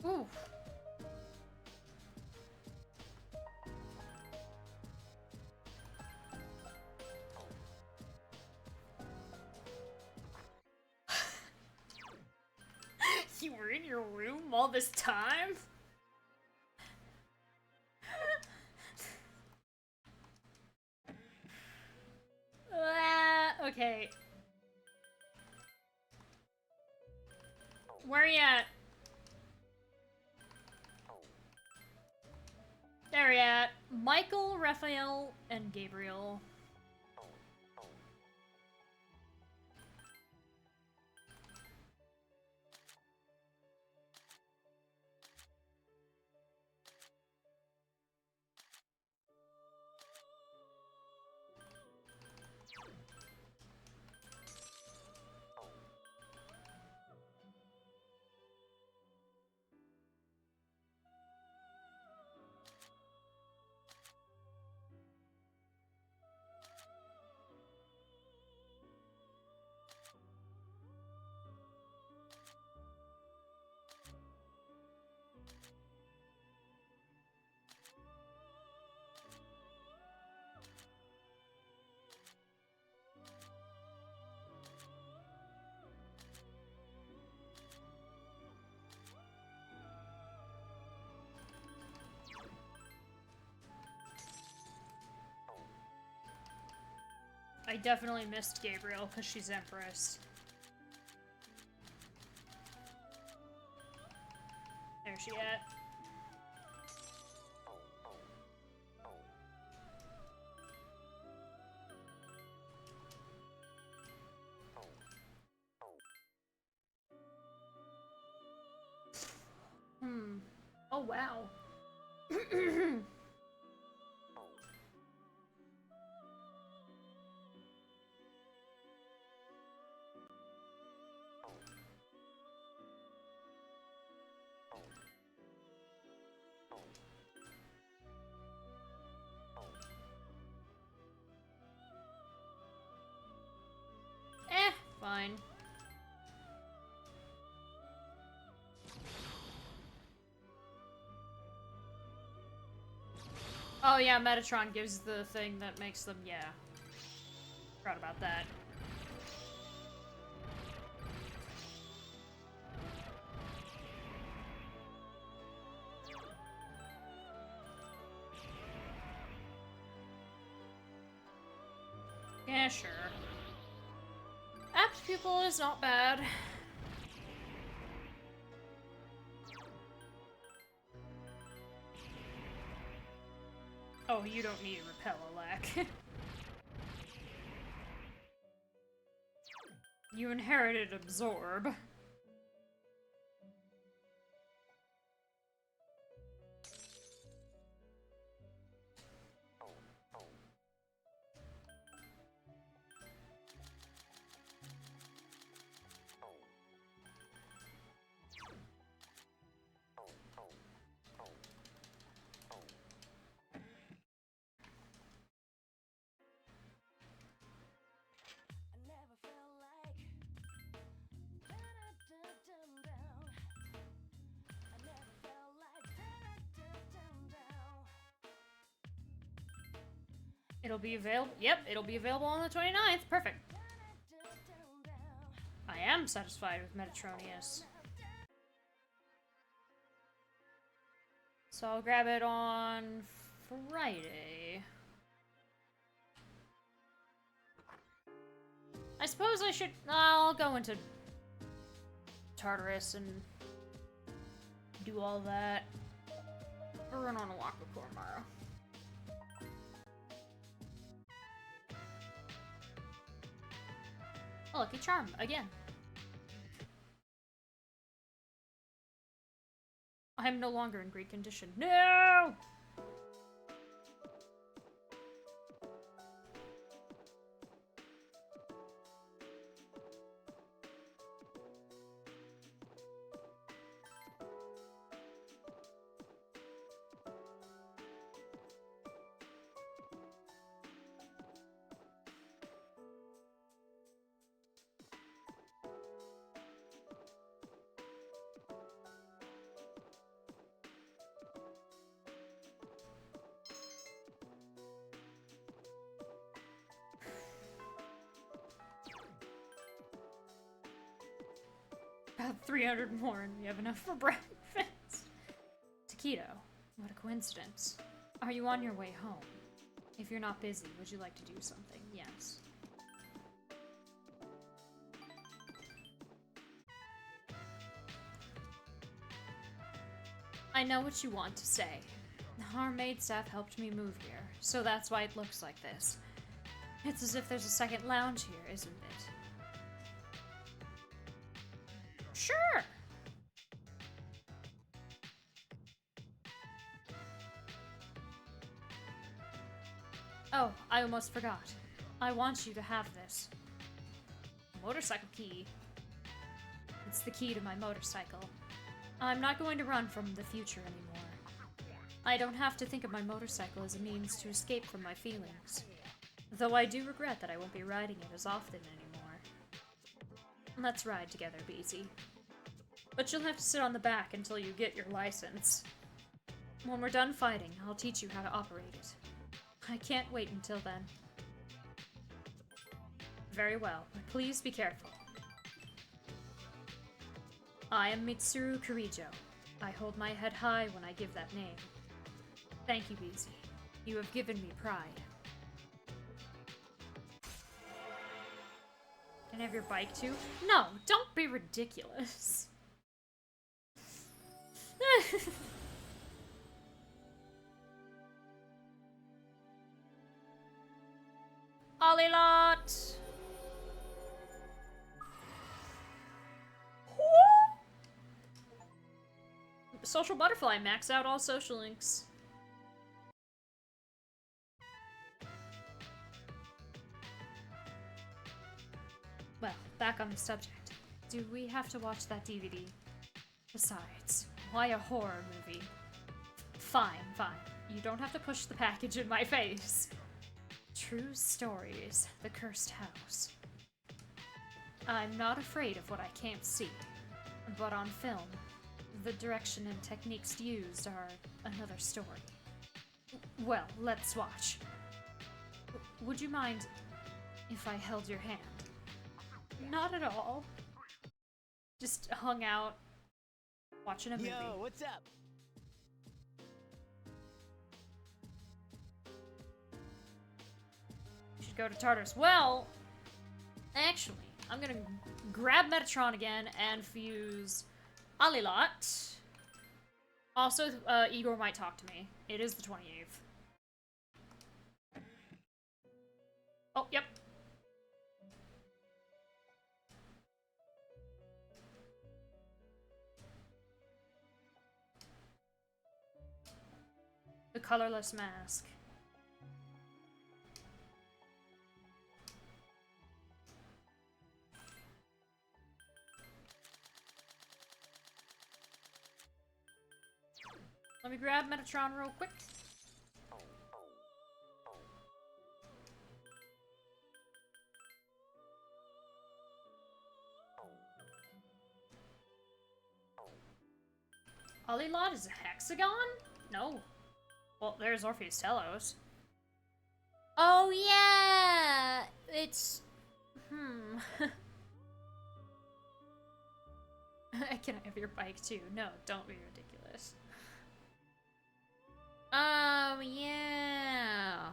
Ooh. You were in your room all this time? Okay. Where are you at? There you at. Michael, Raphael, and Gabriel. I definitely missed Gabriel because she's Empress. There she at. Oh wow. Fine. Oh yeah, Metatron gives the thing that makes them, yeah. Forgot about that. Yeah, sure. Apt pupil is not bad. Oh, you don't need repel, Alak. You inherited absorb. It'll be available. Yep, it'll be available on the 29th. Perfect. I am satisfied with Metatronius. So I'll grab it on Friday. I suppose I should... I'll go into Tartarus and do all that. Or run on a walk with tomorrow. Oh, Lucky Charm, again. I'm no longer in great condition. No! About 300 more and we have enough for breakfast. Taquito, what a coincidence. Are you on your way home? If you're not busy, would you like to do something? Yes. I know what you want to say. Our maid staff helped me move here, so that's why it looks like this. It's as if there's a second lounge here, isn't it? Sure! Oh, I almost forgot. I want you to have this. Motorcycle key. It's the key to my motorcycle. I'm not going to run from the future anymore. I don't have to think of my motorcycle as a means to escape from my feelings. Though I do regret that I won't be riding it as often anymore. Let's ride together, Beezy. But you'll have to sit on the back until you get your license. When we're done fighting, I'll teach you how to operate it. I can't wait until then. Very well, but please be careful. I am Mitsuru Kirijo. I hold my head high when I give that name. Thank you, Beezy. You have given me pride. Can I have your bike too? No, don't be ridiculous. Olilot! Social Butterfly, max out all social links. Well, back on the subject. Do we have to watch that DVD? Besides, why a horror movie? Fine, fine. You don't have to push the package in my face. True Stories, The Cursed House. I'm not afraid of what I can't see, but on film, the direction and techniques used are another story. Well, let's watch. Would you mind if I held your hand? Not at all. Just hung out, watching a movie. Yo, what's up? We should go to Tartarus. Well, actually, I'm gonna grab Metatron again and fuse Alilot. Also, Igor might talk to me. It is the 28th. Oh, yep. The colorless mask. Let me grab Metatron real quick. Olilot is a hexagon? No. Well, there's Orpheus Telos. Oh yeah! It's... Can I have your bike too? No, don't be ridiculous. Oh yeah!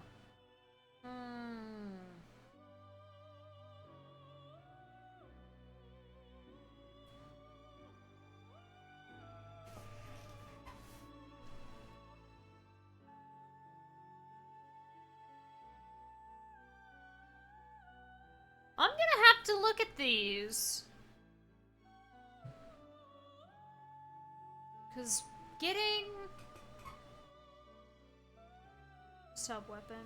I'm gonna have to look at these. Because getting... sub-weapon...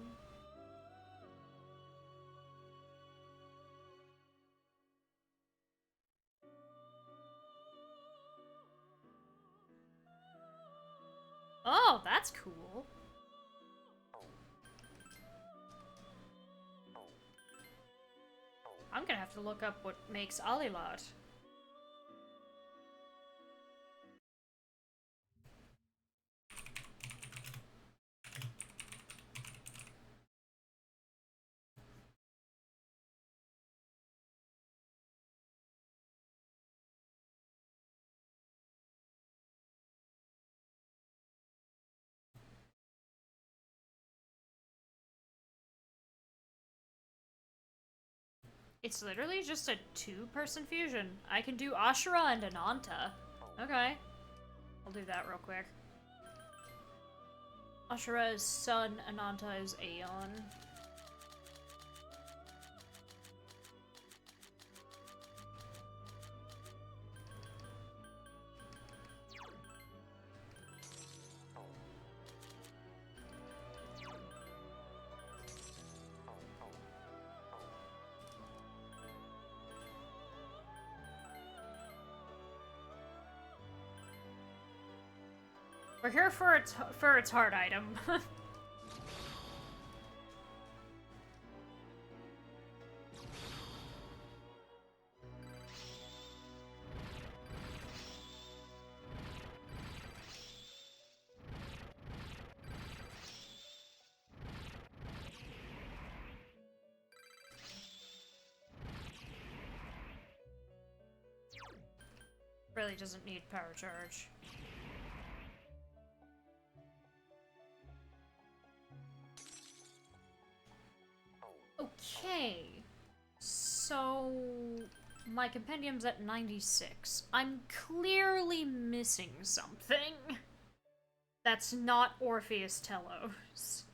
Oh, that's cool. I'm gonna have to look up what makes Alilot. It's literally just a two-person fusion. I can do Ashura and Ananta. Okay. I'll do that real quick. Ashura is Sun, Ananta is Aeon. We're here for its heart item. Really doesn't need power charge. Okay, so my compendium's at 96. I'm clearly missing something. That's not Orpheus Telos.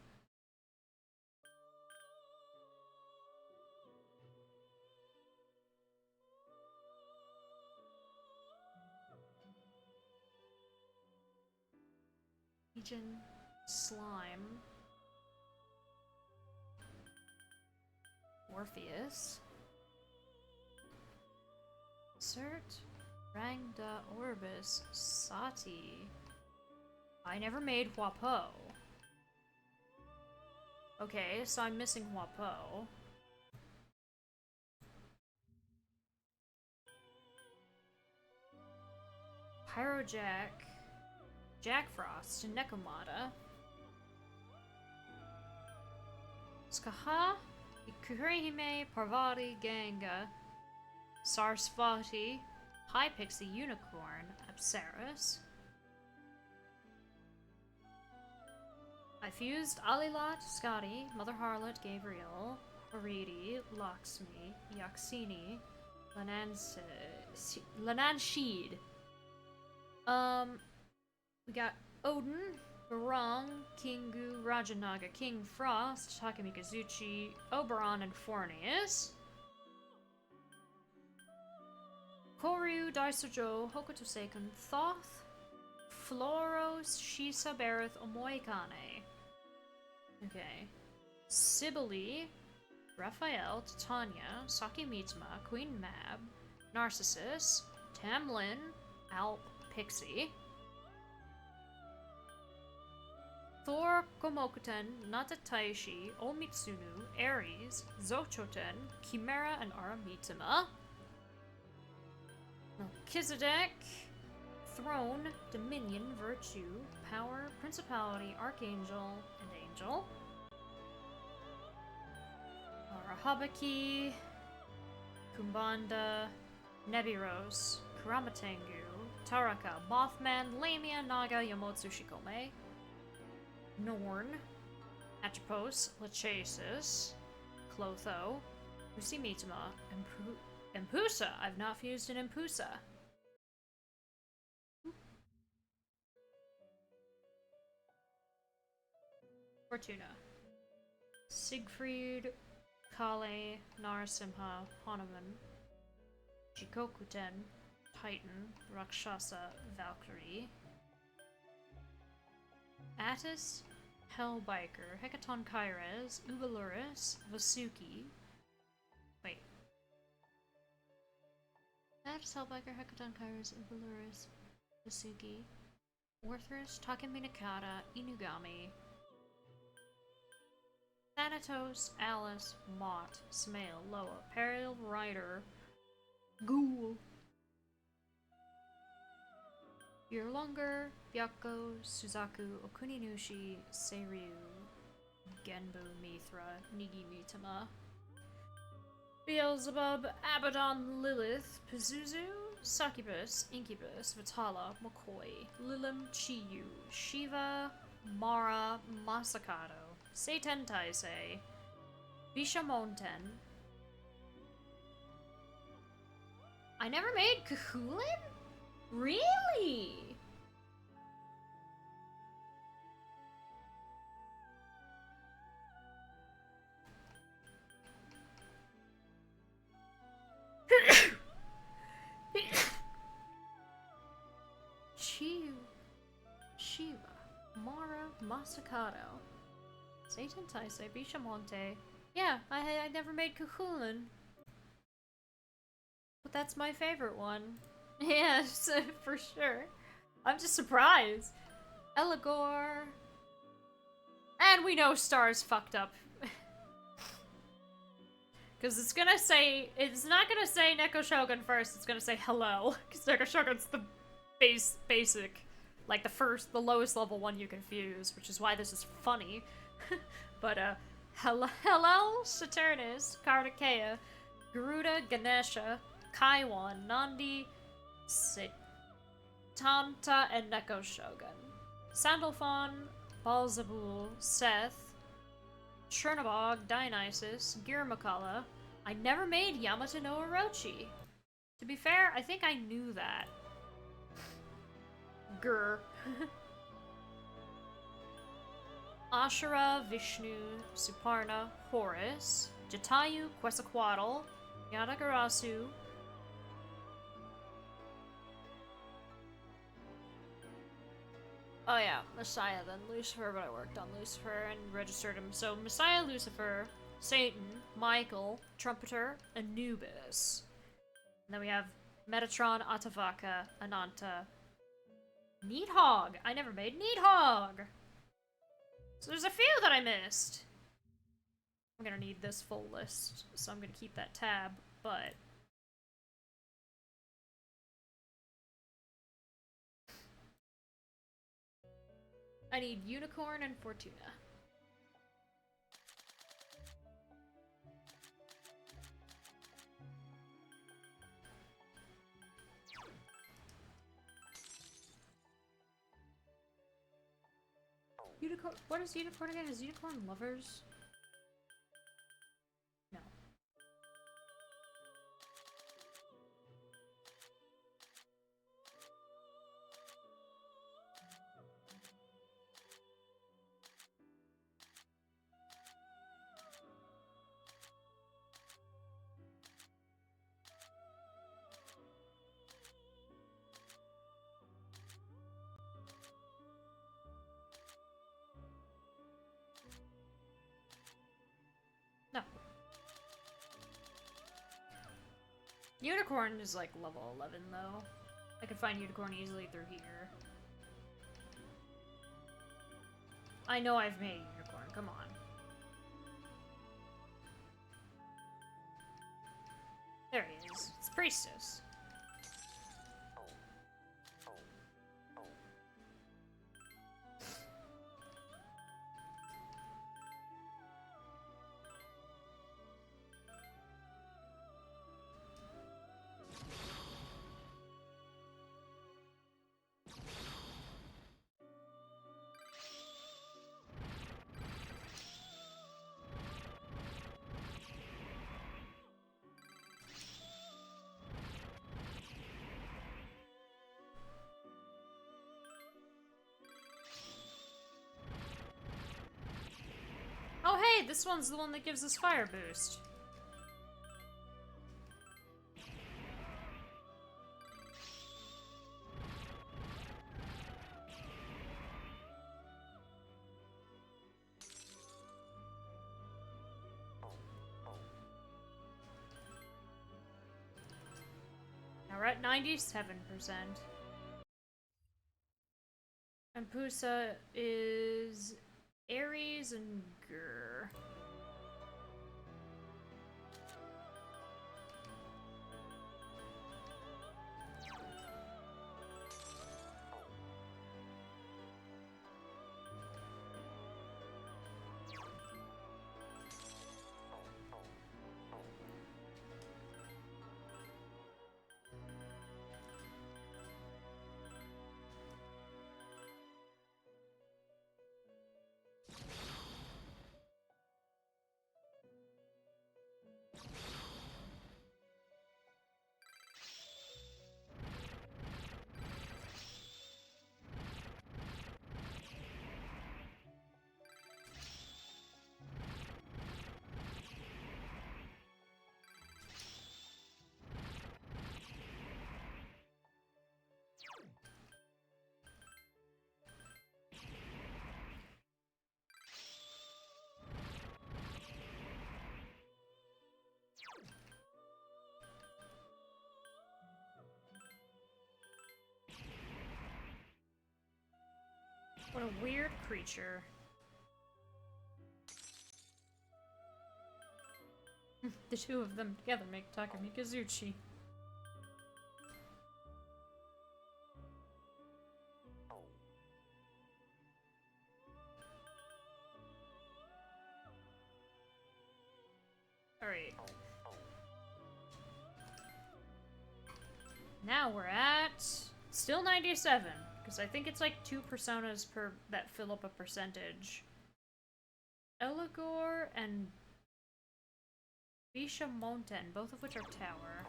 Legion, Slime, Orpheus, Cert, Rangda Orbis, Sati. I never made Huapo. Okay, so I'm missing Huapo. Pyrojack, Jack Frost, Nekomata, Skaha, Ikurihime, Parvati, Ganga, Sarasvati, High Pixie Unicorn, Apsaris. I fused Alilot, Scotty, Mother Harlot, Gabriel, Aridi, Lakshmi, Yaxini, Lananshid. We got Odin, Barong, Kingu, Rajanaga, King Frost, Takemi Kazuchi, Oberon, and Fornius. Koryu, Daisojo, Hokuto Seiken, Thoth, Floros, Shisa, Bareth, Omoikane. Okay. Sibylle, Raphael, Titania, Saki Mitama, Queen Mab, Narcissus, Tamlin, Alp, Pixie. Thor, Komokuten, Natataishi, Omitsunu, Ares, Zochoten, Chimera, and Aramitama. Melchizedek, Throne, Dominion, Virtue, Power, Principality, Archangel, and Angel. Arahabaki, Kumbanda, Nebiros, Kuramatengu, Taraka, Mothman, Lamia, Naga, Yamotsu Shikome, Norn, Atropos, Lachesis, Clotho, Usimitama, Impusa. I've not fused an Impusa. Fortuna. Siegfried, Kale, Narasimha, Hanuman, Jikokuten, Titan, Rakshasa, Valkyrie, Attis, Hellbiker, Hecaton Kyres, Uvaluris, Vasuki. Wait. Attis, Hellbiker, Hecaton Kyres, Uvaluris, Vasuki, Orthrus, Takemi Nakata, Inugami, Thanatos, Alice, Mott, Smail, Loa, Peril, Rider, Ghoul, Yearlonger, Byakko, Suzaku, Okuninushi, Seiryu, Genbu, Mithra, Nigi Mitama, Beelzebub, Abaddon, Lilith, Pazuzu, Succubus, Incubus, Vitala, McCoy, Lilim, Chiyu, Shiva, Mara, Masakato, Satan Taisei, Bishamonten. I never made Kahulin? Really? Chiyu, Shiva, Mara, Masakato, Satan Taisei, Bishamonte. Yeah, I never made Kahulin. But that's my favorite one. Yes, for sure. I'm just surprised. Eligor. And we know Star's fucked up. Because it's not gonna say Neko Shogun first, it's gonna say hello. Because Neko Shogun's the basic, like the lowest level one you can fuse, which is why this is funny. But, hello, Saturnus, Kartikeya, Garuda, Ganesha, Kaiwan, Nandi, Tanta, and Neko Shogun. Sandalphon, Balzabul, Seth, Chernabog, Dionysus, Giramakala. I never made Yamata no Orochi. To be fair, I think I knew that. Grr. Ashura, Vishnu, Suparna, Horus, Jatayu, Quetzalcoatl, Yadagarasu, oh yeah, Messiah, then Lucifer, but I worked on Lucifer and registered him. So Messiah, Lucifer, Satan, Michael, Trumpeter, Anubis. And then we have Metatron, Atavaka, Ananta, Needhog. I never made Needhog. So there's a few that I missed. I'm gonna need this full list, so I'm gonna keep that tab, but I need Unicorn and Fortuna. Unicorn. What is Unicorn again? Is Unicorn Lovers? No. No. Unicorn is like level 11 though. I could find Unicorn easily through here. I know I've made Unicorn, come on. There he is. It's Priestess. hey, this one's the one that gives us fire boost. Now we're at 97%. And Pusa is Aries and Gur. What a weird creature. The two of them together make Takamikazuchi. Alright. Now we're at still 97. Because I think it's like 2 personas per that fill up a percentage. Eligor and Bisha Monten, both of which are tower.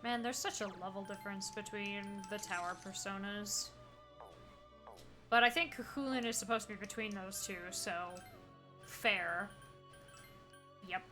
Man, there's such a level difference between the tower personas. But I think Cuchulainn is supposed to be between those two, so fair. Yep.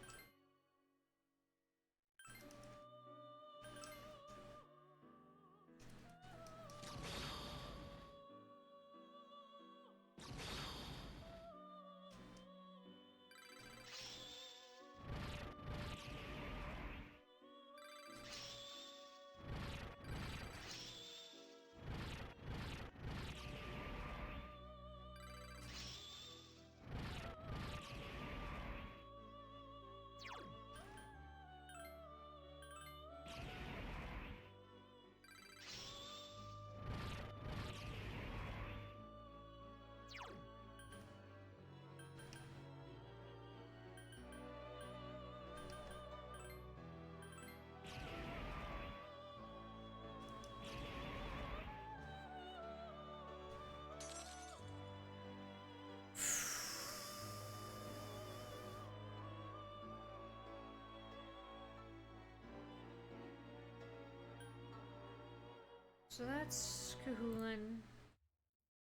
So that's Cuchulainn.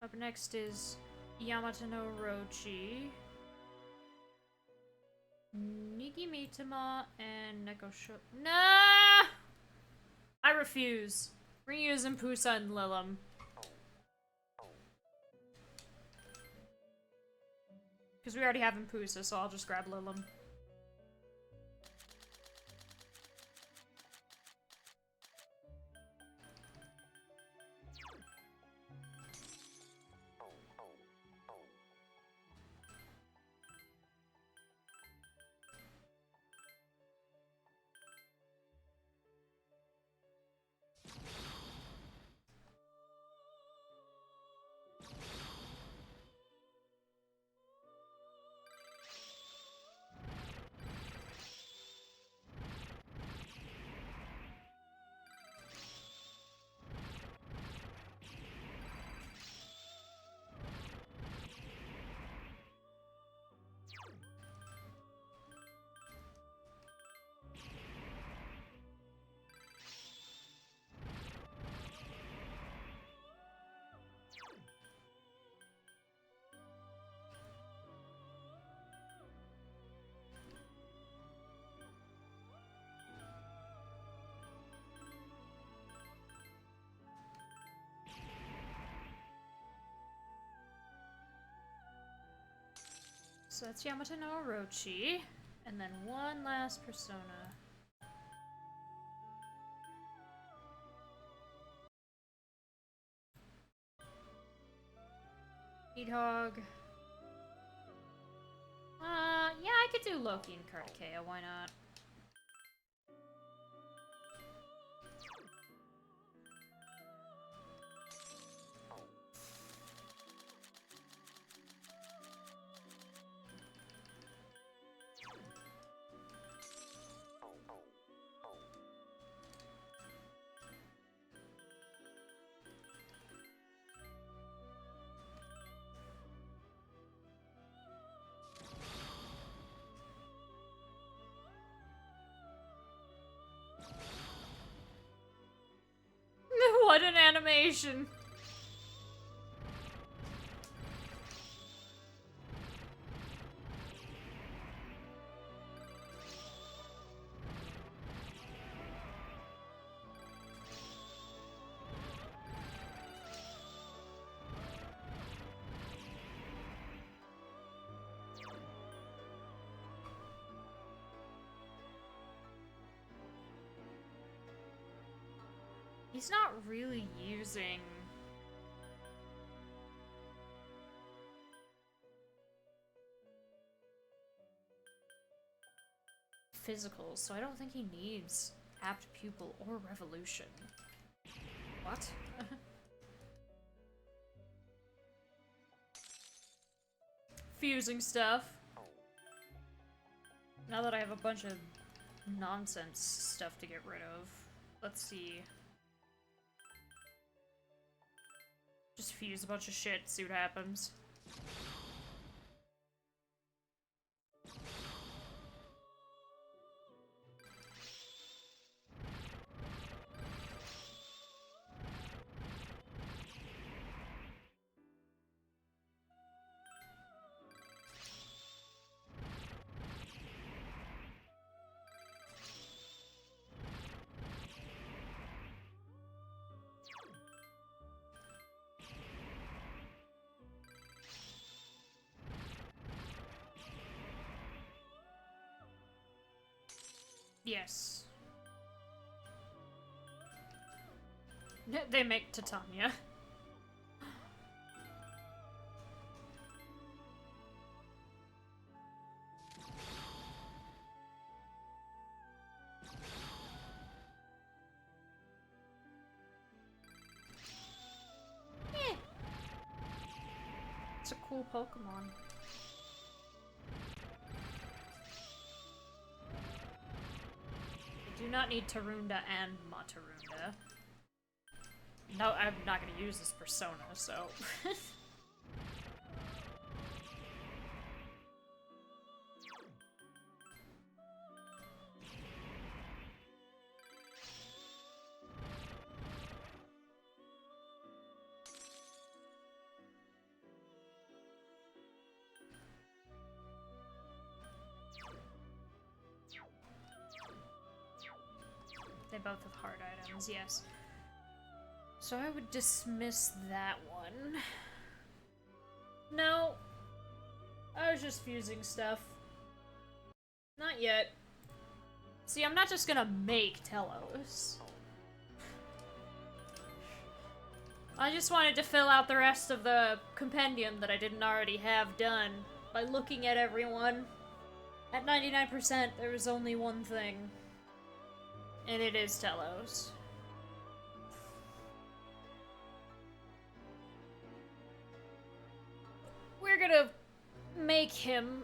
Up next is Yamato no Orochi, Nigi Mitama, and Neko Nah! I refuse. Reuse and Pusa and Lilim. Because we already have Pusa, so I'll just grab Lilim. So that's Yamato no Orochi. And then one last persona. Hedgehog. Yeah, I could do Loki and Kartikeya, why not? What an animation! He's not really using physicals, so I don't think he needs apt pupil or revolution. What? Fusing stuff. Now that I have a bunch of nonsense stuff to get rid of, let's see. Just fuse a bunch of shit, see what happens. Yes. They make Titania. It's a cool Pokemon. Do not need Tarunda and Matarunda. No, I'm not gonna use this persona, so... They both have hard items, yes. So I would dismiss that one. No. I was just fusing stuff. Not yet. See, I'm not just gonna make Telos. I just wanted to fill out the rest of the compendium that I didn't already have done by looking at everyone. At 99%, there was only one thing. And it is Telos. We're gonna make him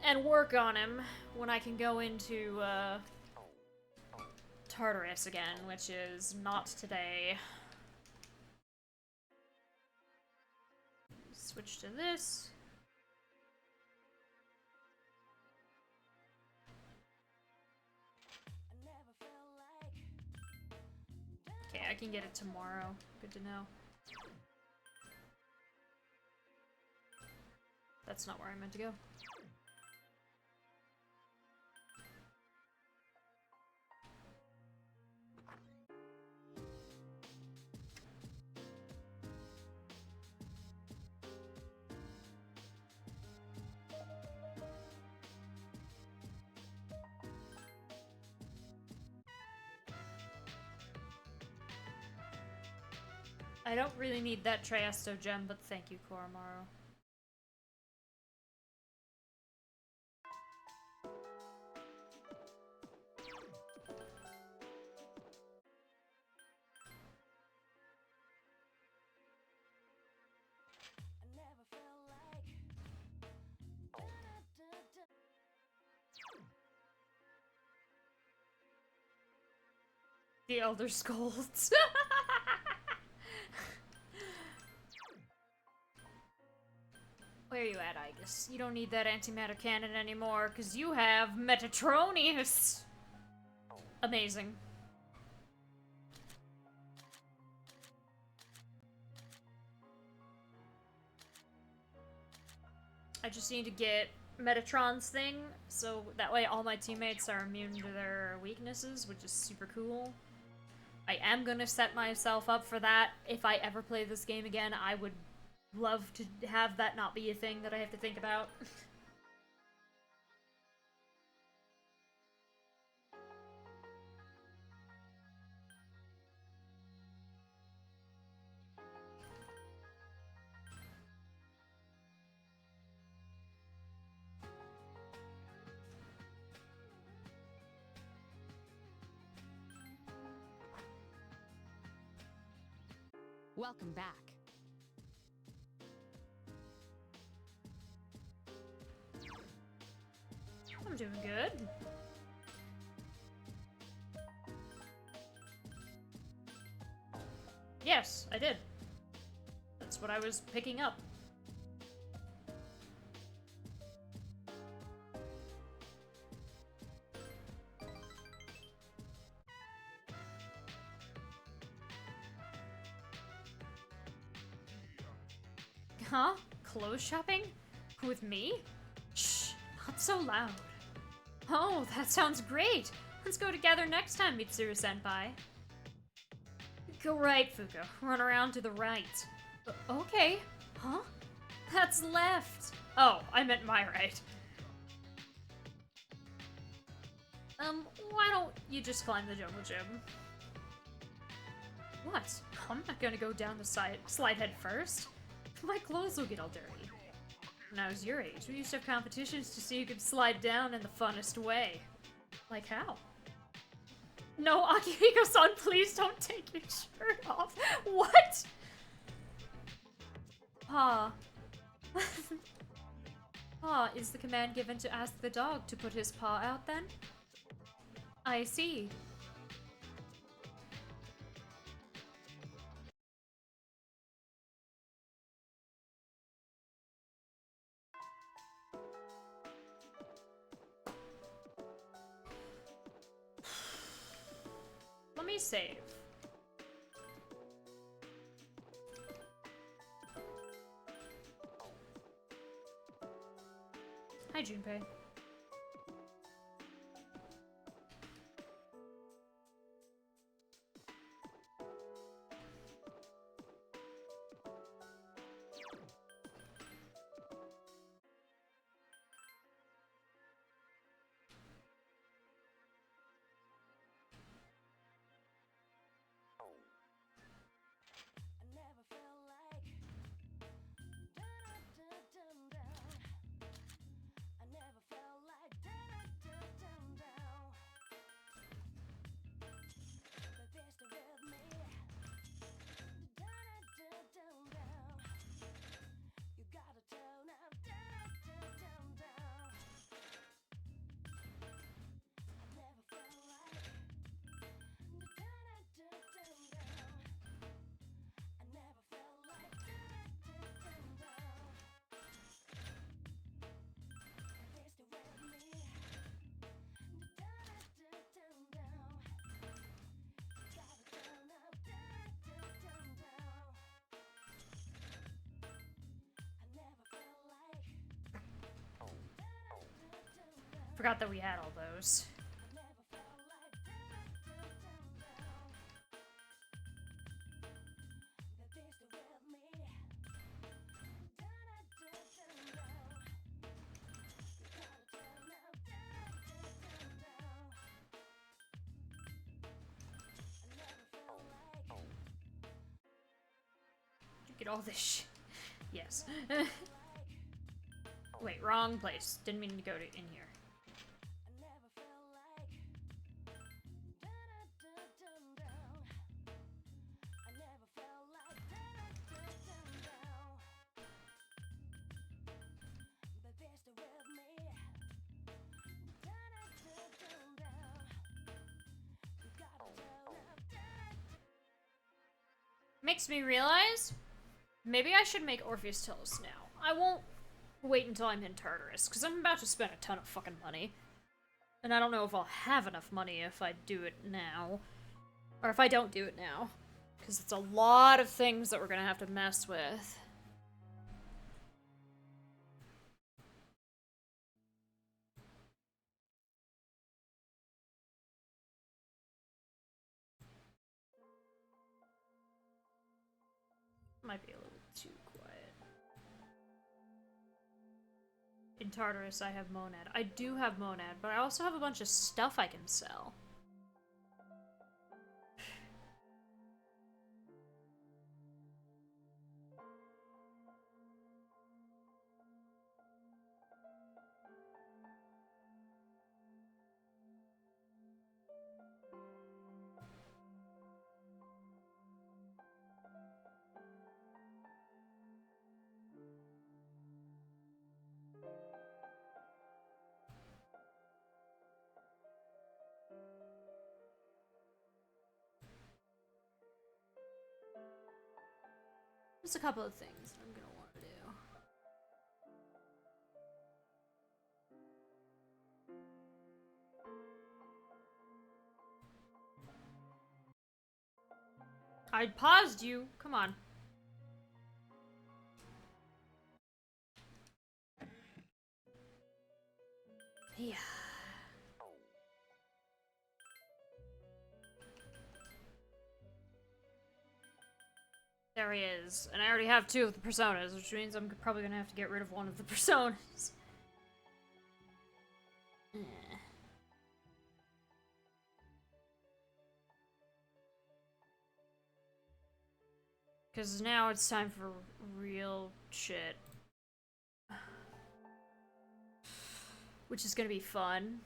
and work on him when I can go into Tartarus again, which is not today. Switch to this. Okay, I can get it tomorrow. Good to know. That's not where I meant to go. I don't really need that Triasto gem, but thank you, Koromaru. The Elder Scolds. Where are you at, Igus? You don't need that antimatter cannon anymore, because you have Metatronius! Amazing. I just need to get Metatron's thing, so that way all my teammates are immune to their weaknesses, which is super cool. I am gonna set myself up for that. If I ever play this game again, I would love to have that not be a thing that I have to think about. Welcome back. I'm doing good. Yes, I did. That's what I was picking up. Huh? Clothes shopping? With me? Shh, not so loud. Oh, that sounds great! Let's go together next time, Mitsuru-senpai. Go right, Fuka. Run around to the right. Okay. Huh? That's left. Oh, I meant my right. Why don't you just climb the jungle gym? What? I'm not gonna go down the slide head first. My clothes will get all dirty. When I was your age, we used to have competitions to see who could slide down in the funnest way. Like how? No, Akihiko-san, please don't take your shirt off. What? Paw. Paw, is the command given to ask the dog to put his paw out then? I see. Let me save. Hi, Junpei. Forgot that we had all those. Get all this shit. Yes. Wait, wrong place. Didn't mean to go to in here. Makes me realize maybe I should make Orpheus Telos now. I won't wait until I'm in Tartarus, because I'm about to spend a ton of fucking money. And I don't know if I'll have enough money if I do it now. Or if I don't do it now. Because it's a lot of things that we're gonna have to mess with. Might be a little too quiet. In Tartarus, I have Monad. I do have Monad, but I also have a bunch of stuff I can sell. There's a couple of things that I'm gonna want to do. I paused you. Come on. Yeah. There he is. And I already have 2 of the personas, which means I'm probably gonna have to get rid of 1 of the personas. Because now it's time for real shit. Which is gonna be fun.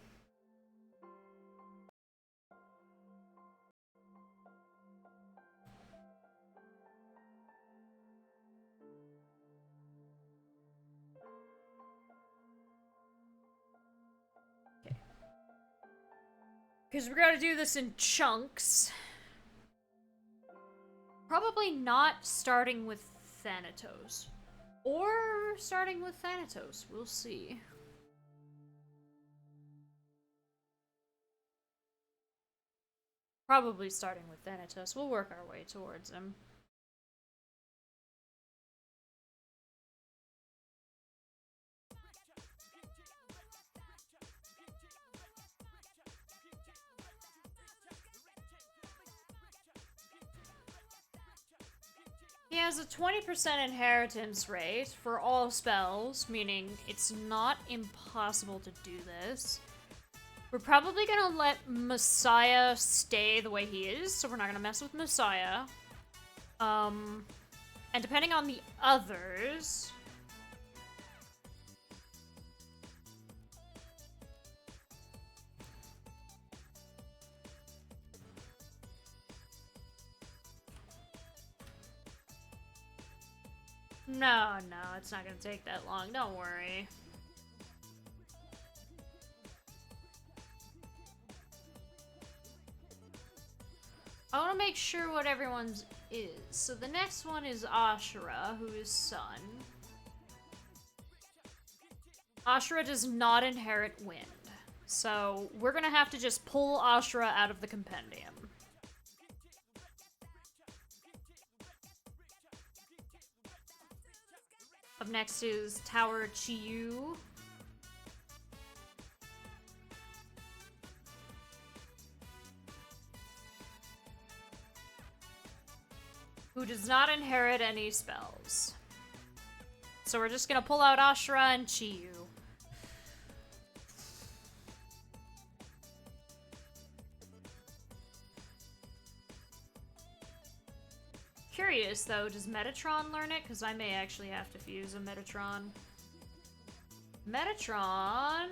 Because we're gonna do this in chunks. Probably not starting with Thanatos. Or starting with Thanatos. We'll see. Probably starting with Thanatos. We'll work our way towards him. He has a 20% inheritance rate for all spells, meaning it's not impossible to do this. We're probably gonna let Messiah stay the way he is, so we're not gonna mess with Messiah. And depending on the others... No, it's not gonna take that long, don't worry. I want to make sure what everyone's is. So the next one is Ashura, who is Sun. Ashura does not inherit wind. So we're gonna have to just pull Ashura out of the compendium. Up next is Tower Chiyu. Who does not inherit any spells. So we're just gonna pull out Ashura and Chiyu. Curious curious, though, does Metatron learn it? Because I may actually have to fuse a Metatron. Metatron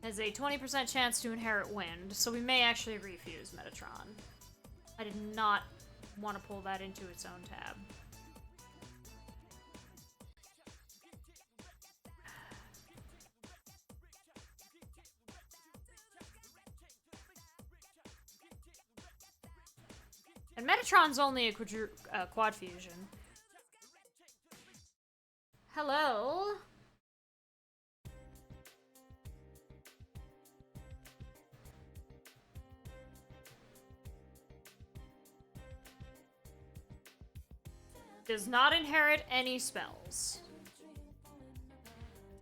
has a 20% chance to inherit wind, so we may actually refuse Metatron. I did not want to pull that into its own tab. And Metatron's only a quad fusion. Hello? Does not inherit any spells.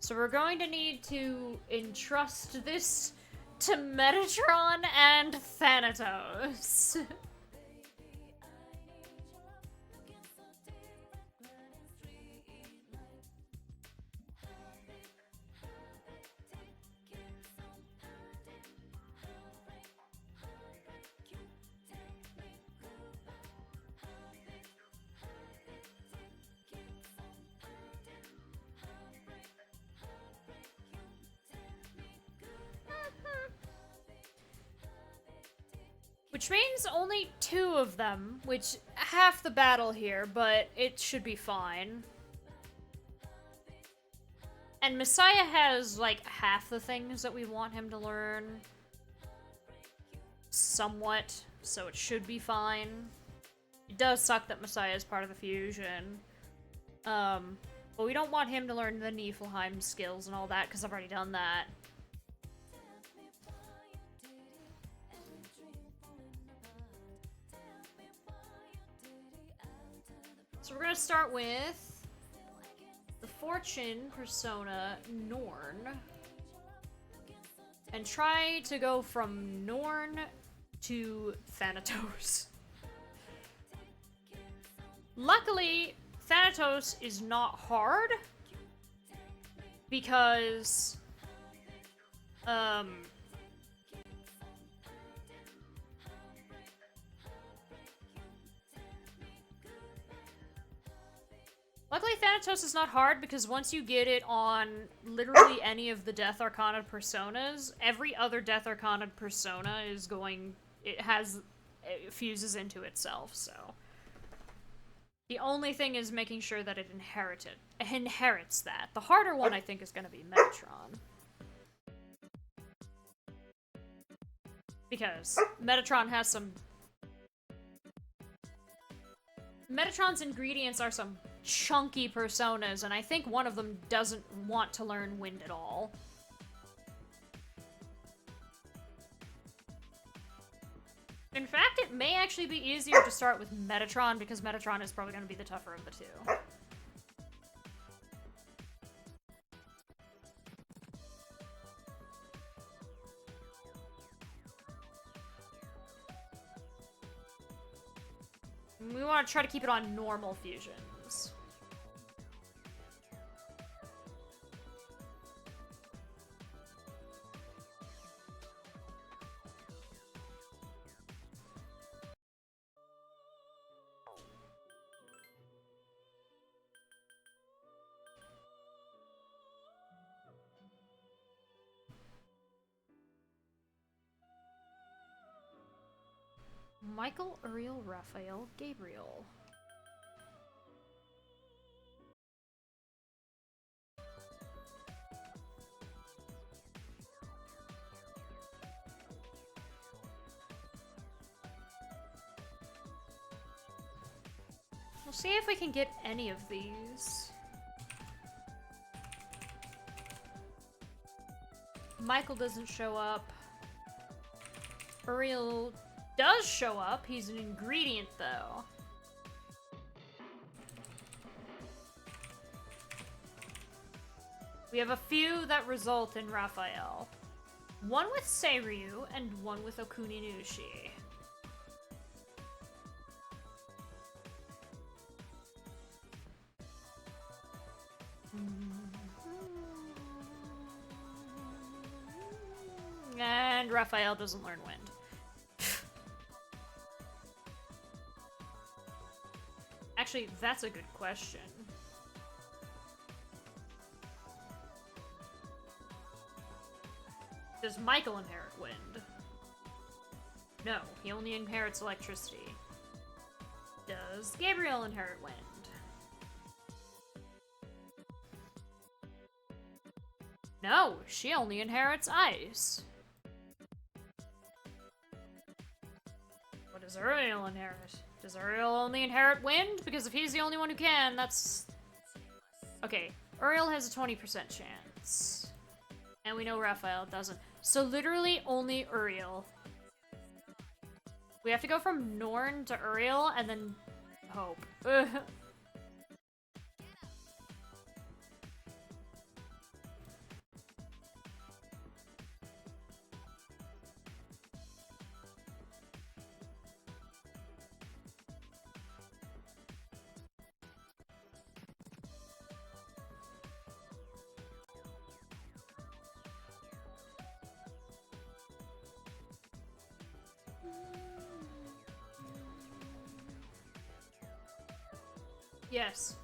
So we're going to need to entrust this to Metatron and Thanatos. Which means only 2 of them, which half the battle here, but it should be fine. And Messiah has, like, half the things that we want him to learn. Somewhat, so it should be fine. It does suck that Messiah is part of the fusion. But we don't want him to learn the Niflheim skills and all that, because I've already done that. So we're gonna start with the Fortune persona, Norn. And try to go from Norn to Thanatos. Luckily, Thanatos is not hard. Because... Luckily, Thanatos is not hard because once you get it on literally any of the Death Arcana personas, every other Death Arcana persona is going... it fuses into itself, so... The only thing is making sure that it inherits that. The harder one, I think, is going to be Metatron. Because Metatron has some... Metatron's ingredients are some chunky personas, and I think one of them doesn't want to learn wind at all. In fact, it may actually be easier to start with Metatron, because Metatron is probably going to be the tougher of the two. We want to try to keep it on normal fusions. Michael, Uriel, Raphael, Gabriel. We'll see if we can get any of these. Michael doesn't show up. Uriel does show up. He's an ingredient, though. We have a few that result in Raphael. One with Seiryu and one with Okuninushi. And Raphael doesn't learn wind. Actually, that's a good question. Does Michael inherit wind? No, he only inherits electricity. Does Gabriel inherit wind? No, she only inherits ice. What does Uriel inherit? Does Uriel only inherit wind? Because if he's the only one who can, that's... Okay, Uriel has a 20% chance. And we know Raphael doesn't. So literally only Uriel. We have to go from Norn to Uriel and then hope. Yes.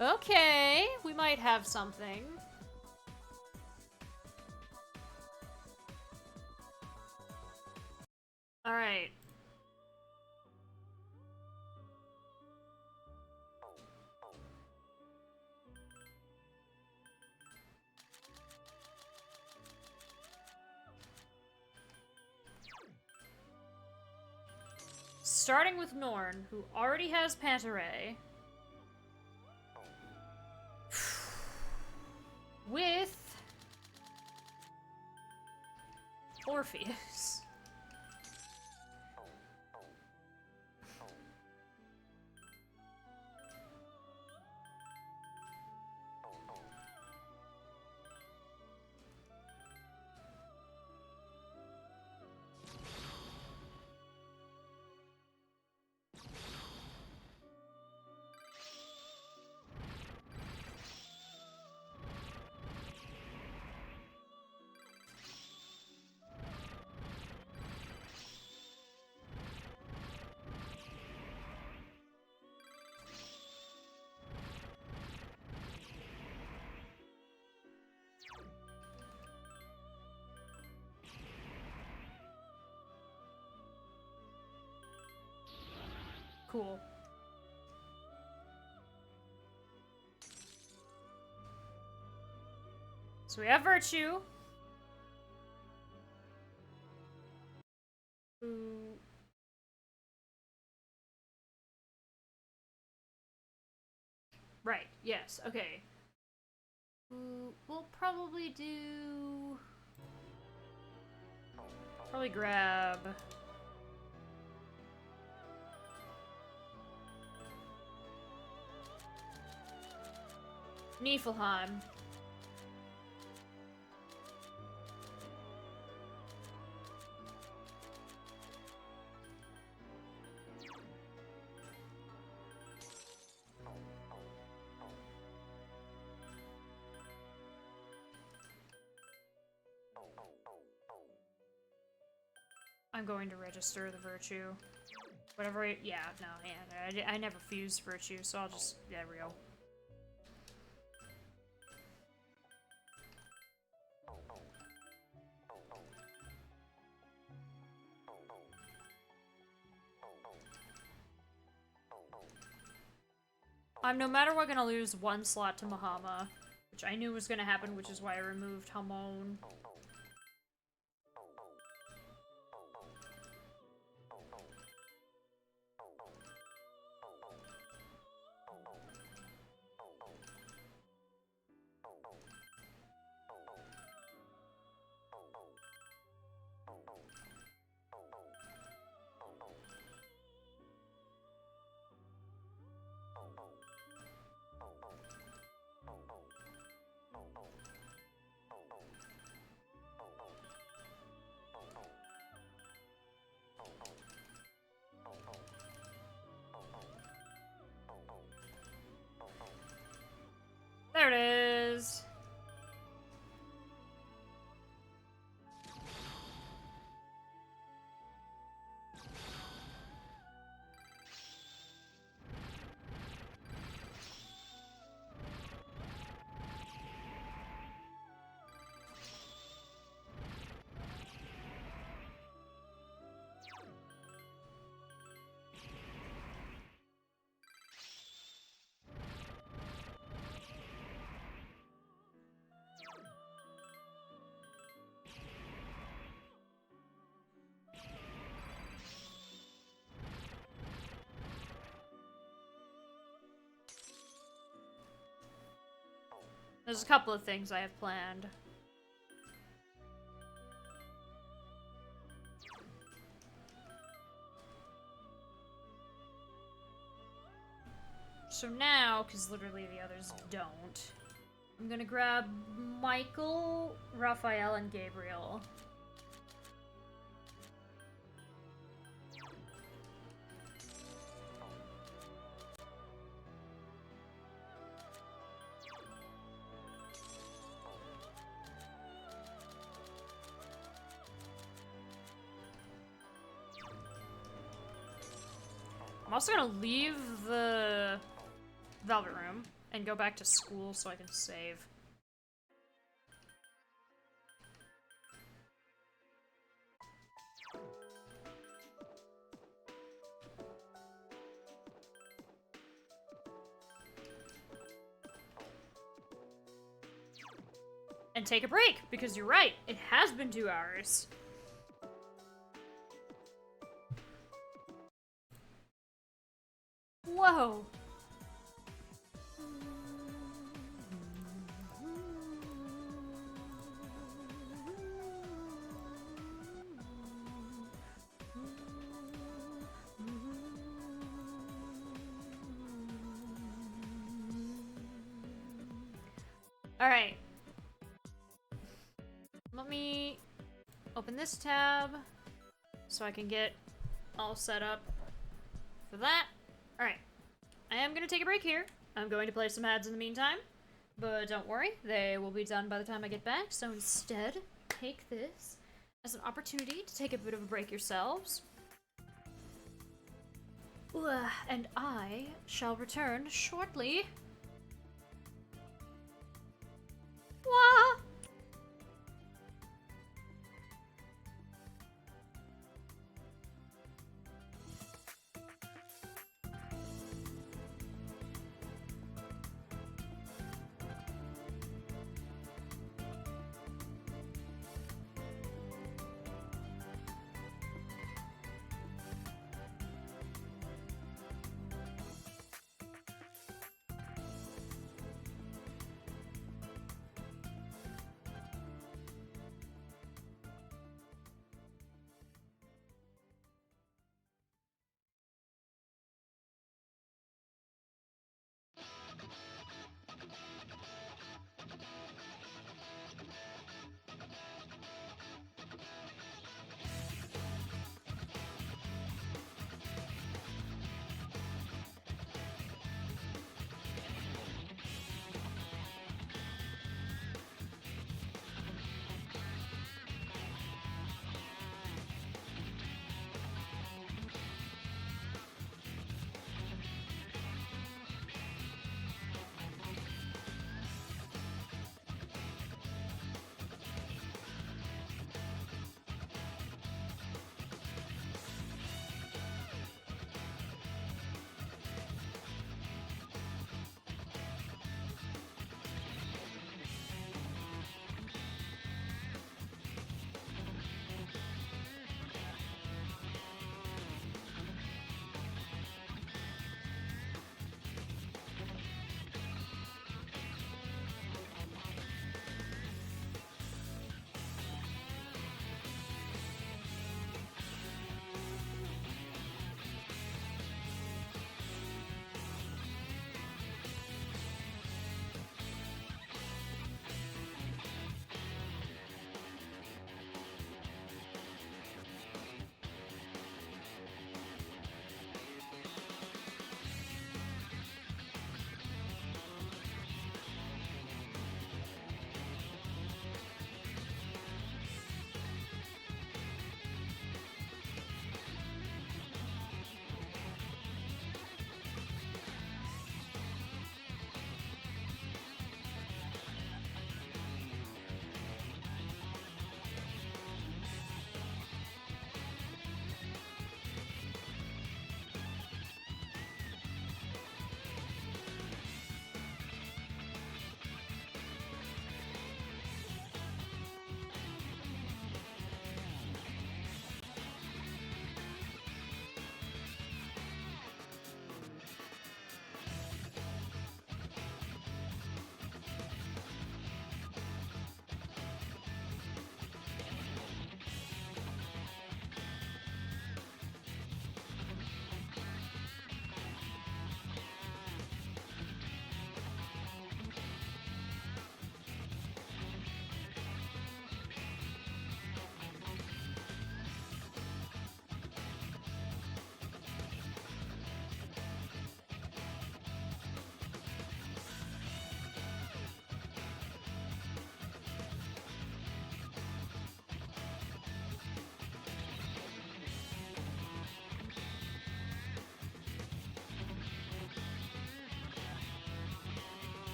Okay, we might have something. All right. Starting with Norn, who already has Pantaray. With Orpheus. Cool. So we have Virtue. Who... Right, yes, okay. We'll probably do... Probably grab... Niflheim. I'm going to register the Virtue. Whatever, yeah, no, yeah, I never fused Virtue, so I'll just, there we go. I'm no matter what gonna lose one slot to Mahama, Which I knew was gonna happen, which is why I removed Hamon. There it is. There's a couple of things I have planned. So now, because literally the others don't, I'm gonna grab Michael, Raphael, and Gabriel. I'm also gonna leave the Velvet Room and go back to school so I can save. And take a break, because you're right, it has been 2 hours. Whoa! Alright. Let me open this tab so I can get all set up for that. Alright. I am going to take a break here. I'm going to play some ads in the meantime. But don't worry, they will be done by the time I get back. So instead, take this as an opportunity to take a bit of a break yourselves. And I shall return shortly. Wah!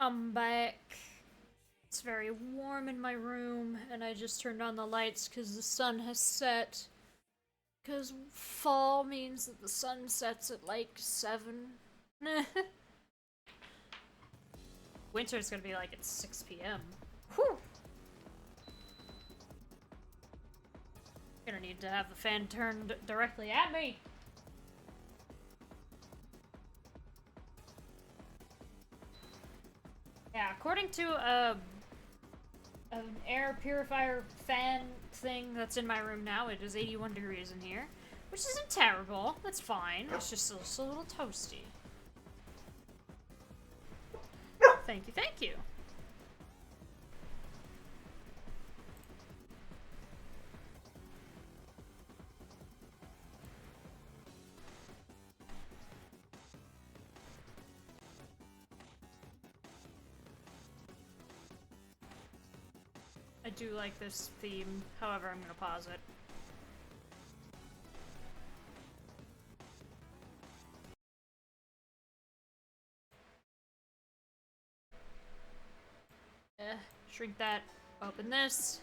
I'm back. It's very warm in my room, and I just turned on the lights because the sun has set. Because fall means that the sun sets at like 7. Winter's gonna be like at 6 p.m. Whew! Gonna need to have the fan turned directly at me. Yeah, according to an air purifier fan thing that's in my room now, it is 81 degrees in here, which isn't terrible. That's fine. It's just a little toasty. Thank you, thank you. I do like this theme, however, I'm gonna pause it. Shrink that. Open this.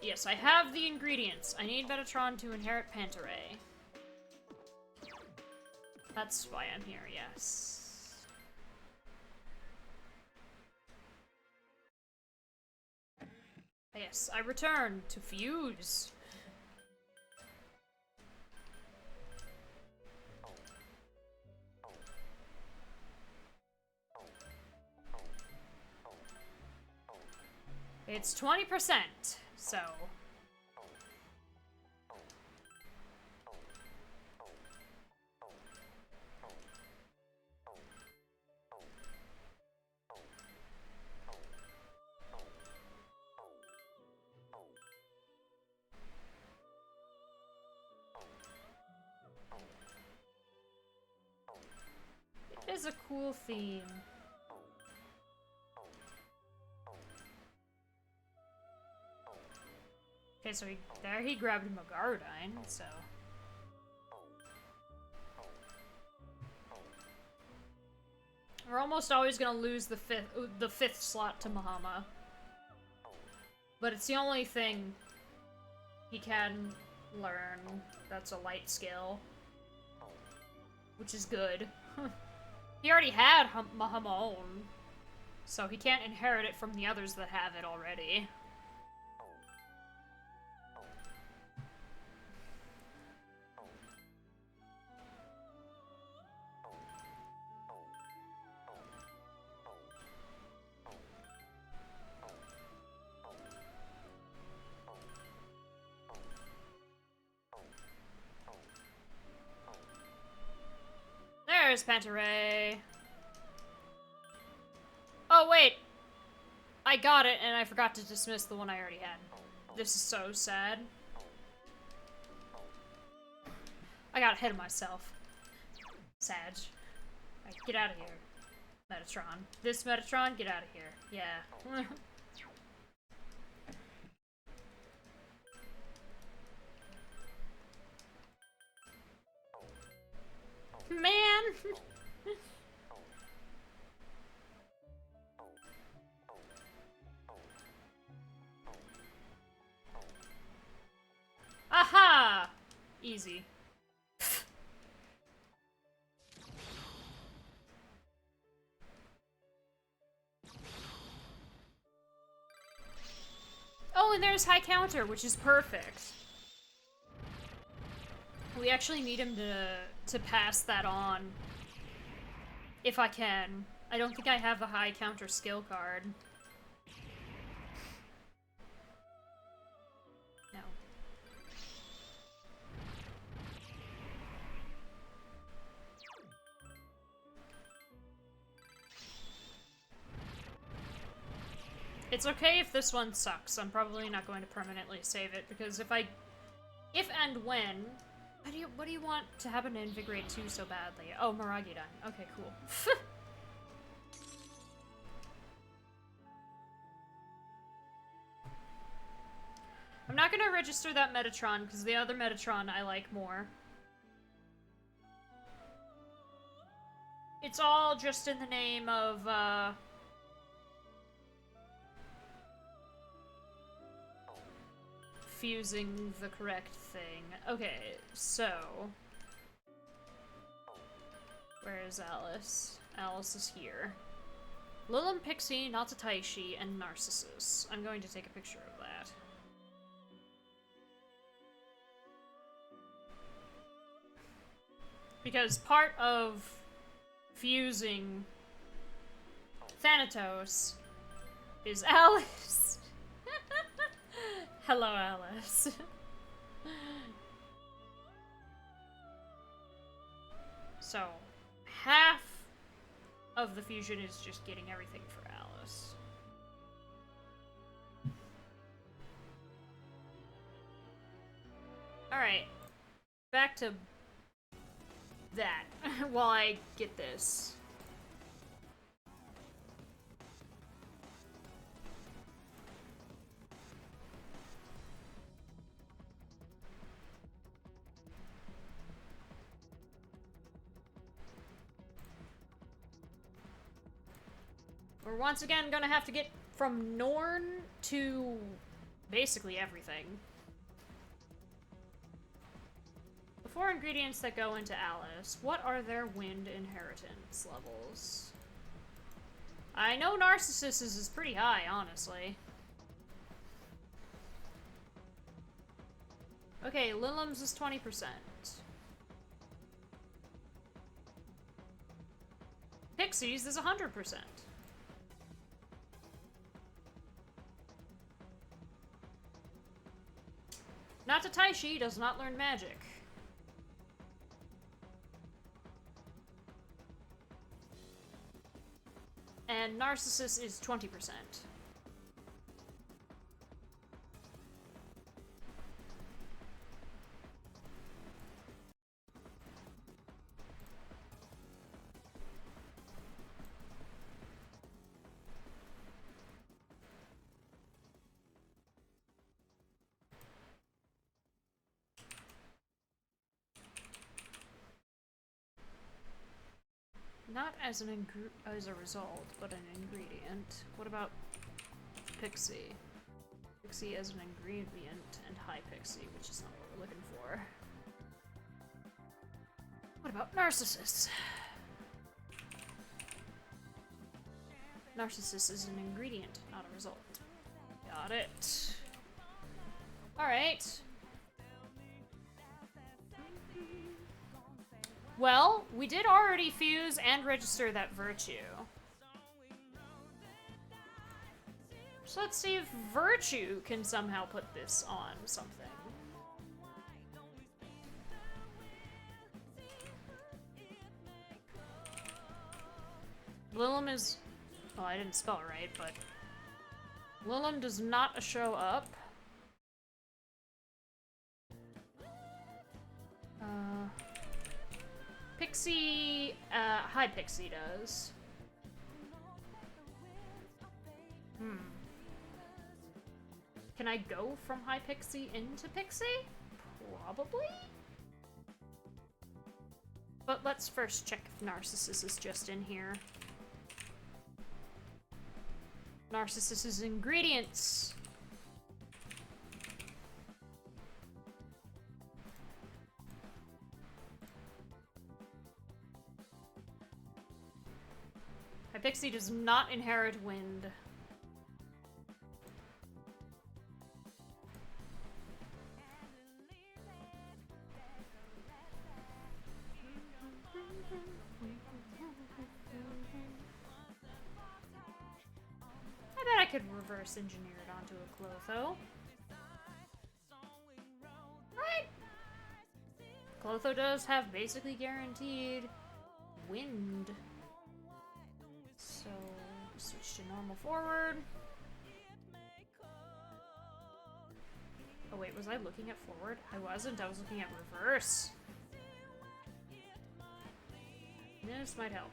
Yes, I have the ingredients. I need Metatron to inherit Pantaray. That's why I'm here, yes. Yes, I return to fuse. It's 20%, so... It is a cool theme. Okay, so he grabbed Magardine, so... We're almost always gonna lose the fifth slot to Mahama. But it's the only thing he can learn that's a light skill. Which is good. He already had Mahamon, so he can't inherit it from the others that have it already. There's Pantaray. Oh, wait. I got it, and I forgot to dismiss the one I already had. This is so sad. I got ahead of myself. Sag. Right, get out of here. Metatron. This Metatron, get out of here. Yeah. Man! Aha! Easy. Oh, and there's high counter, which is perfect. We actually need him to pass that on. If I can. I don't think I have a high counter skill card. No. It's okay if this one sucks. I'm probably not going to permanently save it, because if and when... What do you want to happen to Invigorate 2 so badly? Oh, Margaret. Okay, cool. I'm not gonna register that Metatron, because the other Metatron I like more. It's all just in the name of, fusing the correct thing. Okay, so... Where is Alice? Alice is here. Lilim, Pixie, Natsutaishi, and Narcissus. I'm going to take a picture of that. Because part of fusing Thanatos is Alice. Hello, Alice. So, half of the fusion is just getting everything for Alice. Alright. Back to that while I get this. We're once again gonna have to get from Norn to basically everything. The 4 ingredients that go into Alice, what are their wind inheritance levels? I know Narcissus's is pretty high, honestly. Okay, Lilim's is 20%. Pixie's is 100%. Natsutaishi does not learn magic. And Narcissus is 20%. Not as an as a result, but an ingredient. What about Pixie? Pixie as an ingredient and high Pixie, which is not what we're looking for. What about Narcissus? Narcissus is an ingredient, not a result. Got it. Alright. Well, we did already fuse and register that virtue. So let's see if virtue can somehow put this on something. Lilim is... Well, I didn't spell it right, but... Lilim does not show up. Pixie, High Pixie does. Can I go from High Pixie into Pixie? Probably? But let's first check if Narcissus is just in here. Narcissus's ingredients. Pixie does not inherit wind. I bet I could reverse engineer it onto a Clotho. Right? Clotho does have basically guaranteed wind. So, switch to normal forward. Oh wait, was I looking at forward? I wasn't, I was looking at reverse. This might help.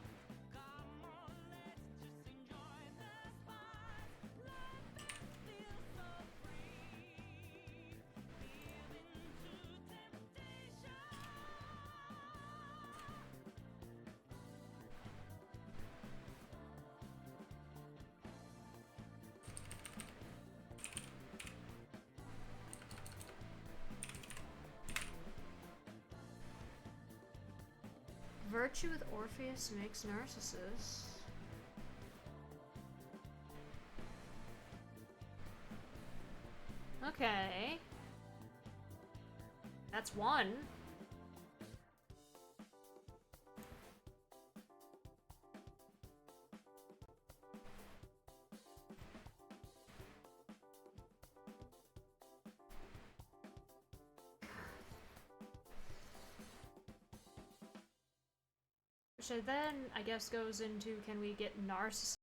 virtue with Orpheus makes Narcissus. Okay. That's one. Which then, I guess, goes into, can we get Narcissus?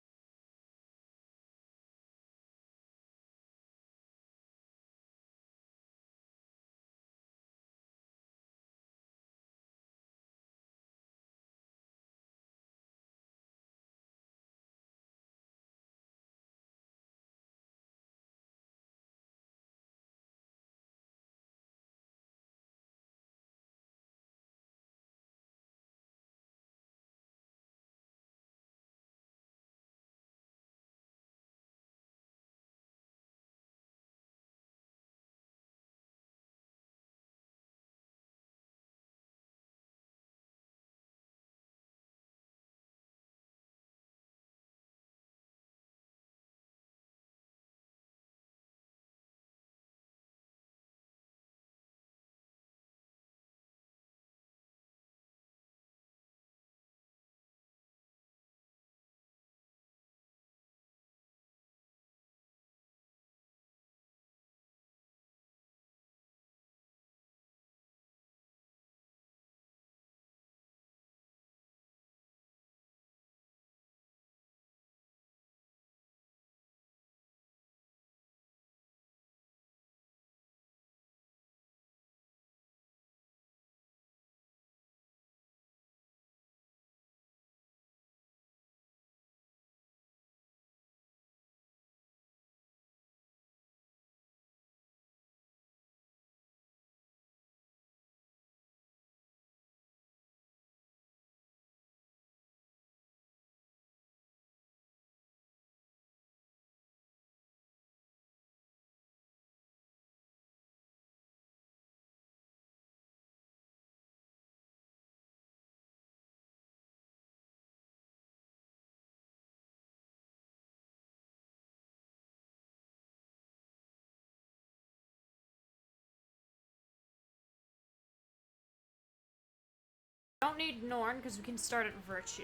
Don't need Norn because we can start at Virtue.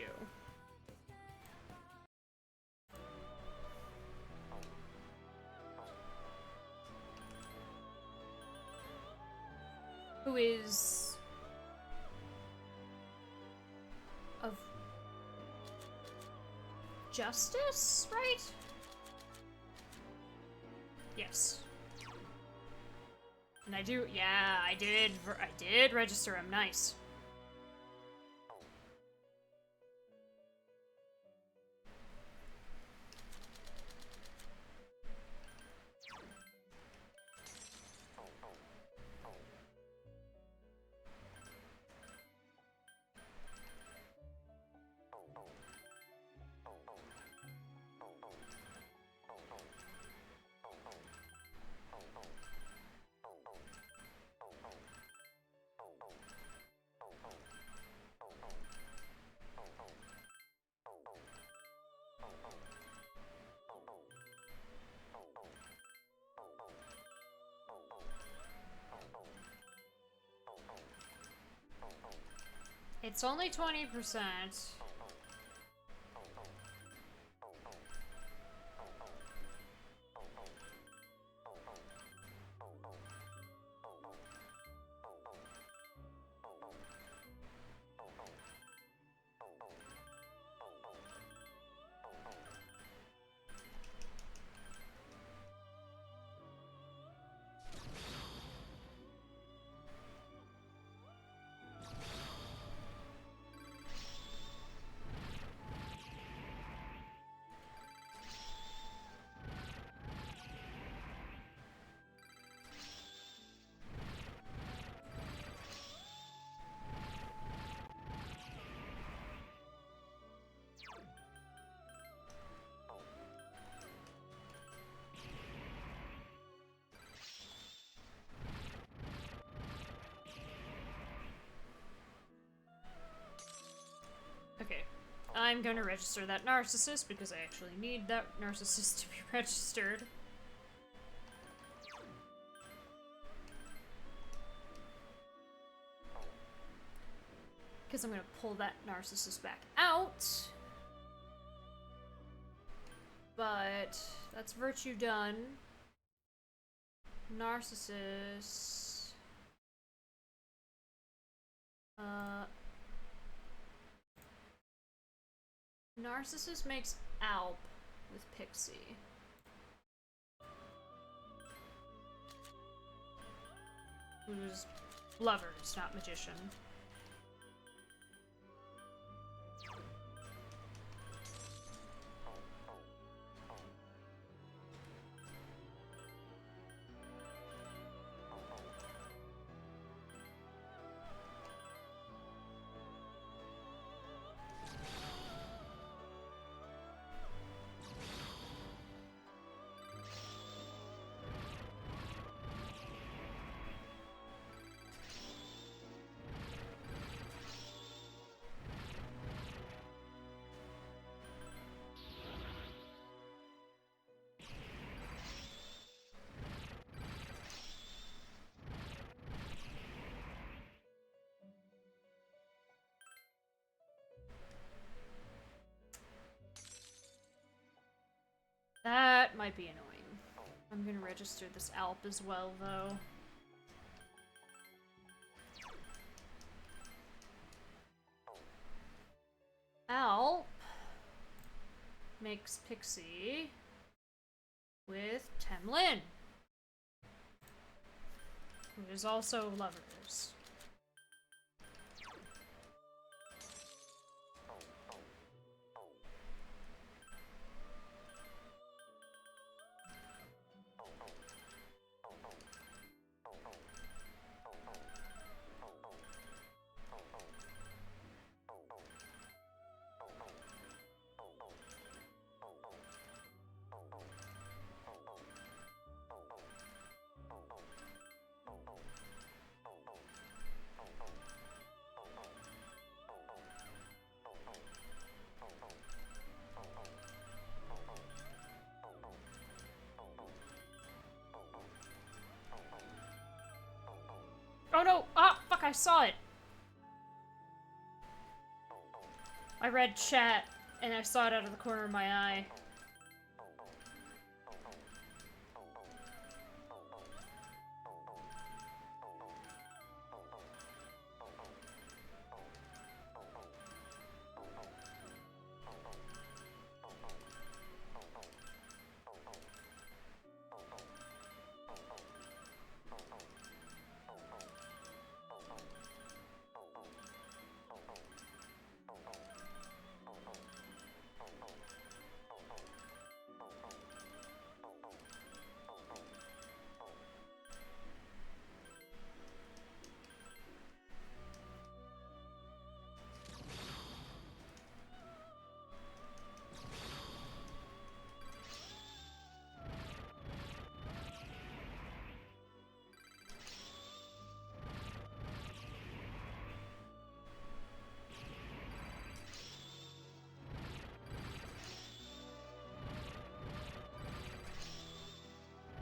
Who is of justice, right? Yes. And I do, yeah, I did register him, nice. It's only 20%. I'm gonna register that narcissist because I actually need that narcissist to be registered. Because I'm gonna pull that narcissist back out. But that's virtue done. Narcissist. Narcissist makes Alp with Pixie. Who's lovers, not magician. That might be annoying. I'm gonna register this Alp as well, though. Alp makes Pixie with Temlin, who is also lovers. Oh no! Ah, fuck, I saw it! I read chat, and I saw it out of the corner of my eye.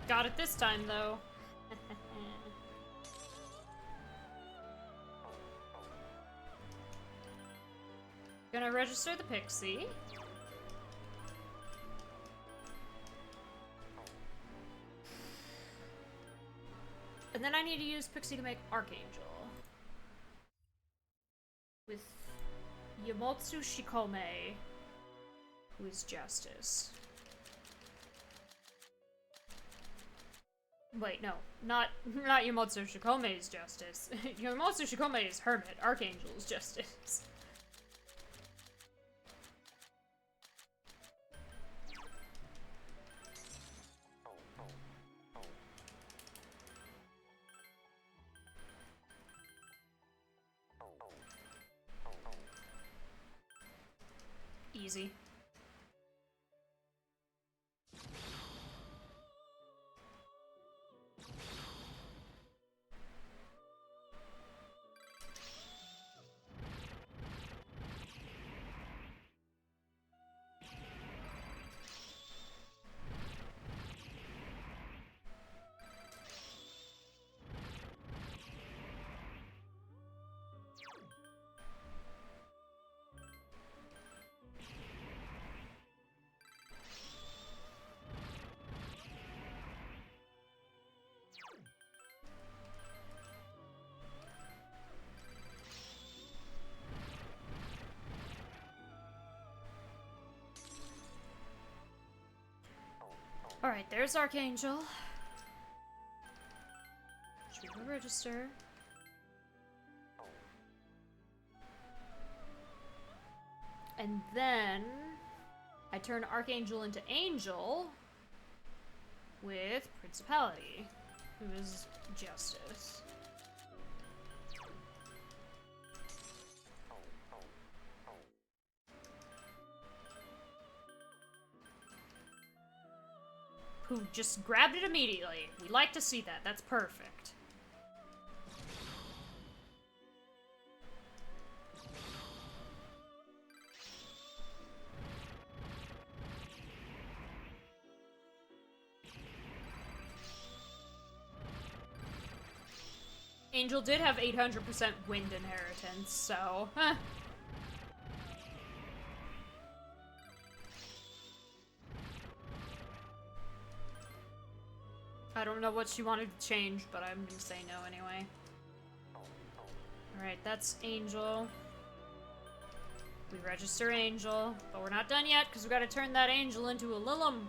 Got it this time, though. Gonna register the Pixie. And then I need to use Pixie to make Archangel. With Yamotsu Shikome, who is Justice. Wait, no. Not Yamotsu Shikome's Justice. Yamotsu Shikome is Hermit. Archangel's Justice. Easy. Alright, there's Archangel. Should we go register? And then I turn Archangel into Angel with Principality, who is Justice. Who just grabbed it immediately. We like to see that. That's perfect. Angel did have 800% wind inheritance, so... I don't know what she wanted to change, but I'm gonna say no anyway. Alright, that's Angel. We register Angel, but we're not done yet, because we gotta turn that Angel into a Lilum.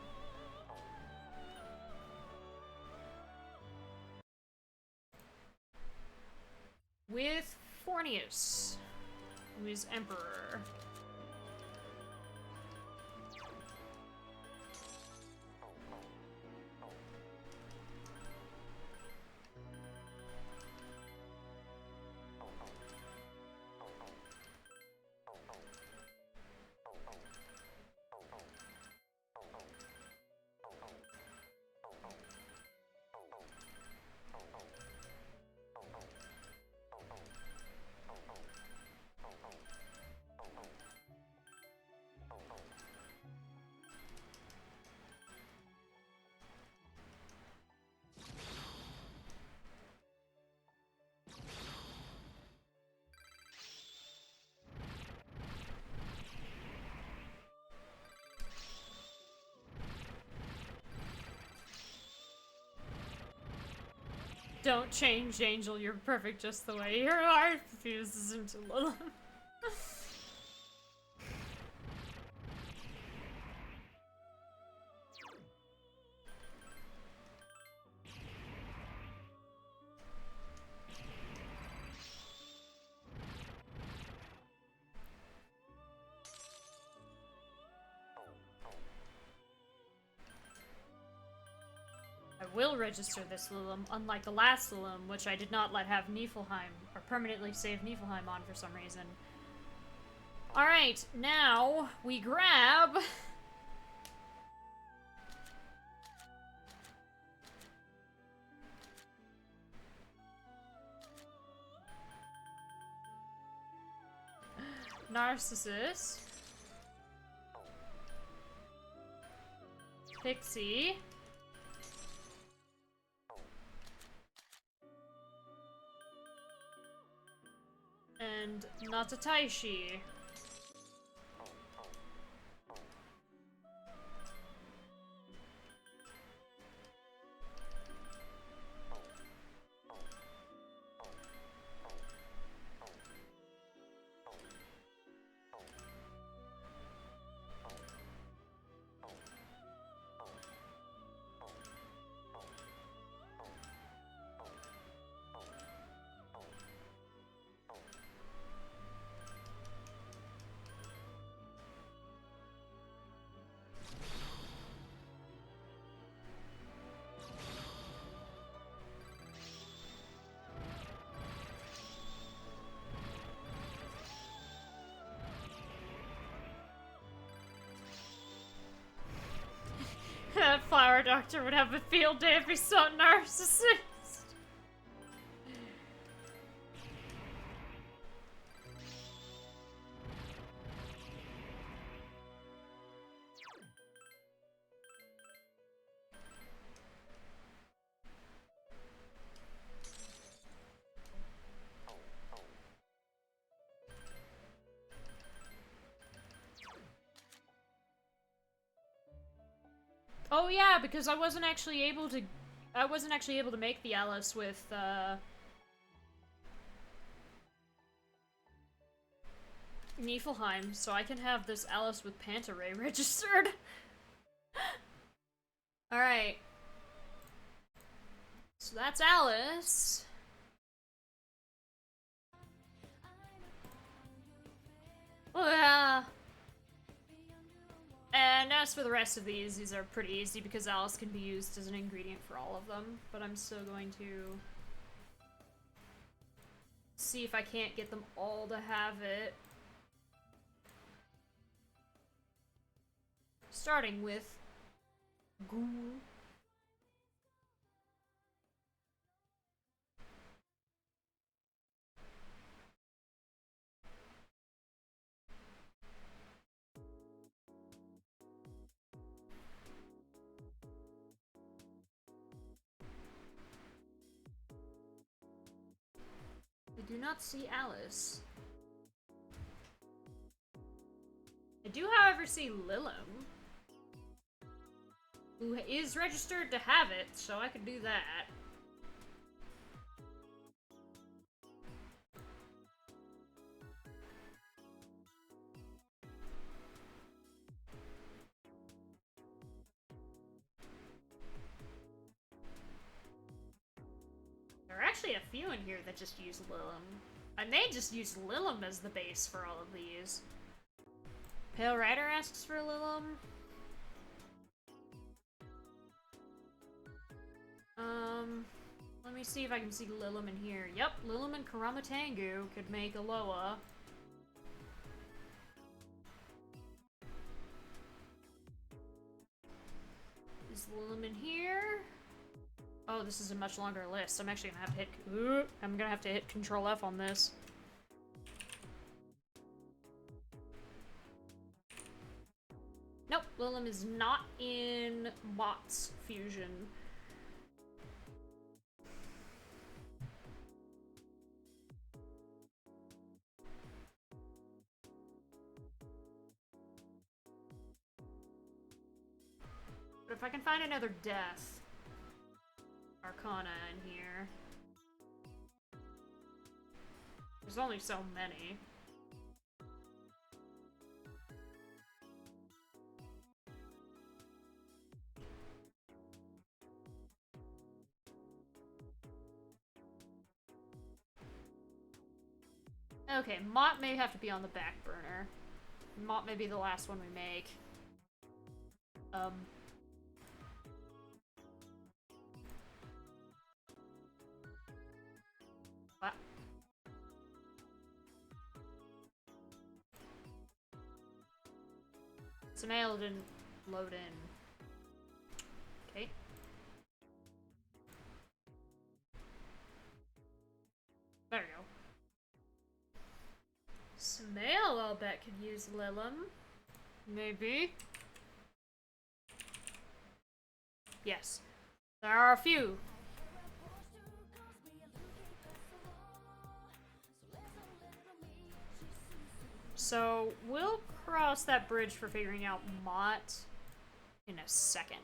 With Fornius, who is Emperor. Don't change, Angel. You're perfect just the way you are. Fuses into Lilum. I will register this Lilum, unlike the last Lilum, which I did not let have Niflheim, or permanently save Niflheim on for some reason. Alright, now we grab... Narcissus. Pixie. And Natataishi. That flower doctor would have a field day if he saw Narcissist. Oh yeah, because I wasn't actually able to make the Atlus with Niflheim, so I can have this Atlus with Pantaray registered. Alright. So that's Alice. Oh yeah. And as for the rest of these are pretty easy because Alice can be used as an ingredient for all of them. But I'm still going to see if I can't get them all to have it. Starting with Ghoul. I do not see Alice. I do, however, see Lilum, who is registered to have it, so I could do that. There are actually a few in here that just use Lilum. I may just use Lilum as the base for all of these. Pale Rider asks for Lilum. Let me see if I can see Lilum in here. Yep, Lilum and Karamatangu could make a Loa. Is Lilum in here? Oh, this is a much longer list. I'm actually gonna have to hit. I'm gonna have to hit Control F on this. Nope, Lilum is not in Bots Fusion. But if I can find another Death Arcana in here. There's only so many. Okay, Mott may have to be on the back burner. Mott may be the last one we make. What? Samael didn't load in. Okay. There we go. Samael, I'll bet, could use Lilum. Maybe. Yes. There are a few. So, we'll cross that bridge for figuring out Mott in a second.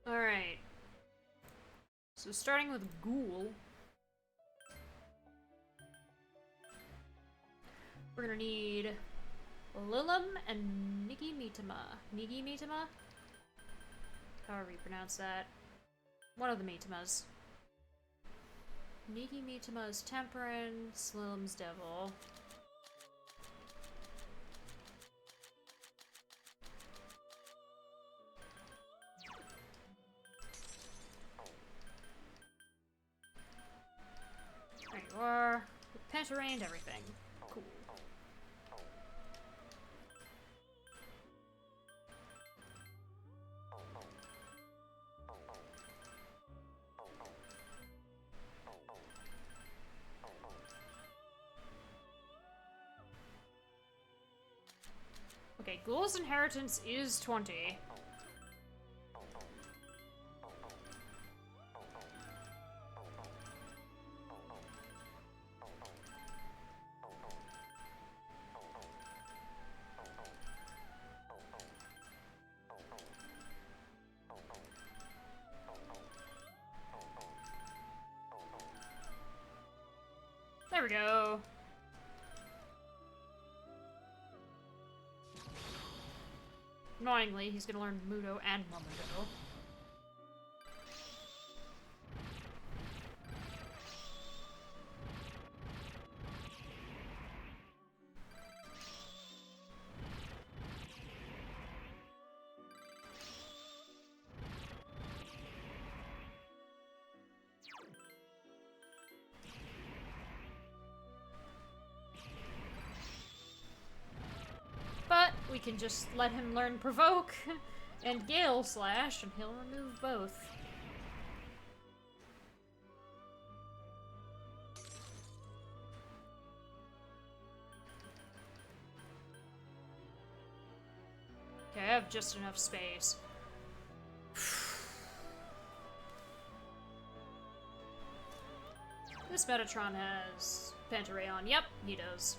Alright. So starting with Ghoul. We're gonna need Lilum and Nigimitama. Nigimitama? However you pronounce that. One of the Mitamas. Nigimitama's Temperance, Lilum's Devil. There you are. Penta and everything. Cool. Okay, Ghoul's inheritance is 20. There we go. Annoyingly, he's gonna learn Mudo and Momento. But we can just let him learn Provoke and Gale Slash, and he'll remove both. Okay, I have just enough space. This Metatron has Panteraon. Yep, he does.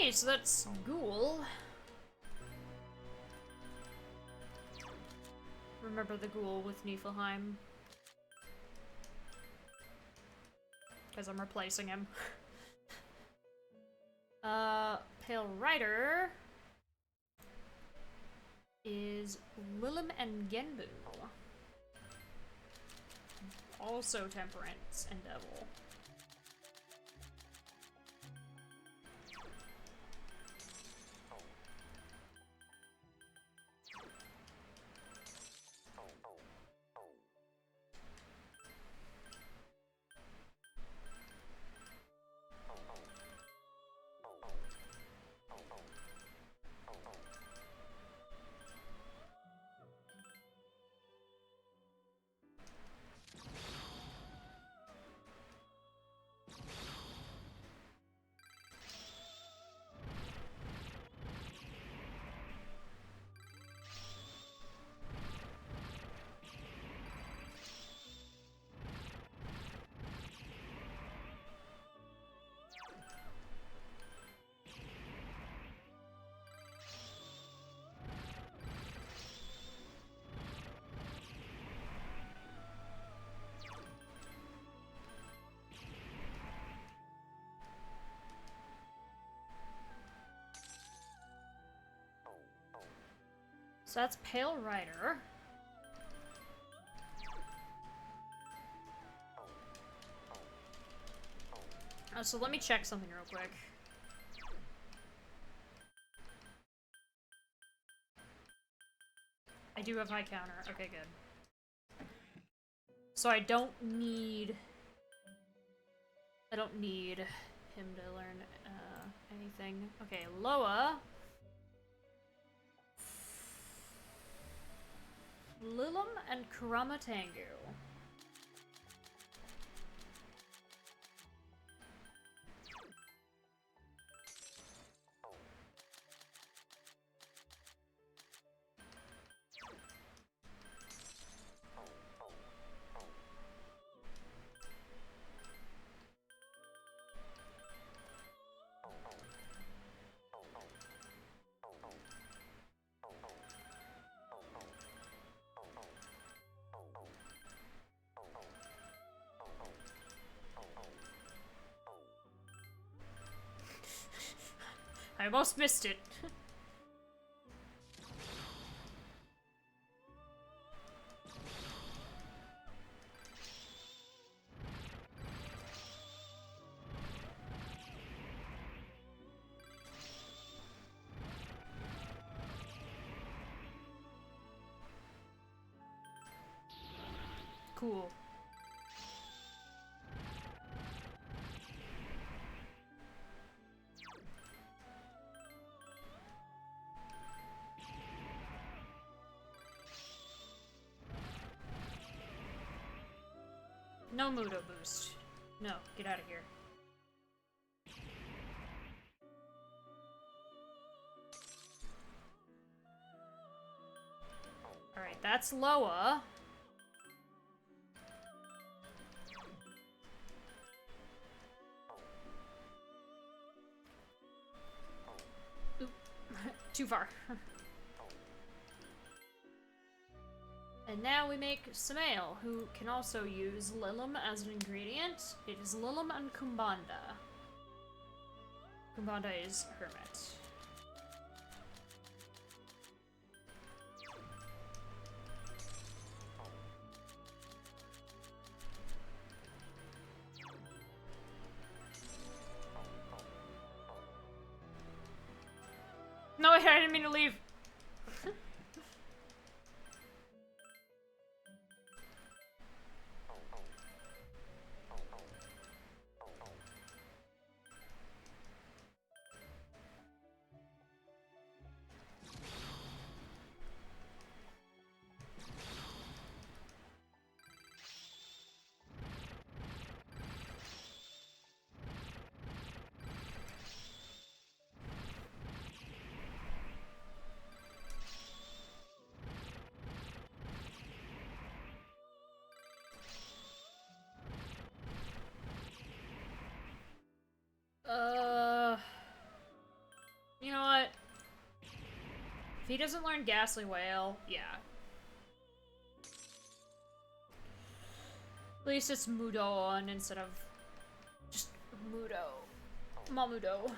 Okay, so that's Ghoul. Remember the Ghoul with Niflheim. Because I'm replacing him. Pale Rider is Lilim and Genbu. Also Temperance and Devil. So that's Pale Rider. So let me check something real quick. I do have high counter. Okay, good. So I don't need him to learn anything. Okay, Loa. Lilim and Kurama Tengu. I almost missed it. Cool. No Mudo boost. No, get out of here. Alright, that's Loa. Oop. Too far. And now we make Samael, who can also use Lilim as an ingredient. It is Lilim and Kumbanda. Kumbanda is Hermit. No, I didn't mean to leave. You know what? If he doesn't learn Ghastly Whale, yeah. At least it's Mudo on instead of just Mudo. Mamudo.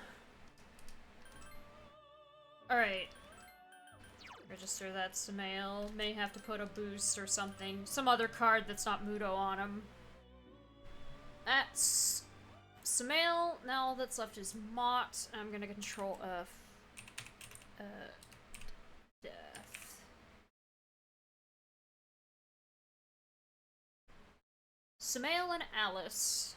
Alright. Register that Samael. May have to put a boost or something. Some other card that's not Mudo on him. That's Samael. Now all that's left is Mott. I'm gonna control death. Samael and Alice.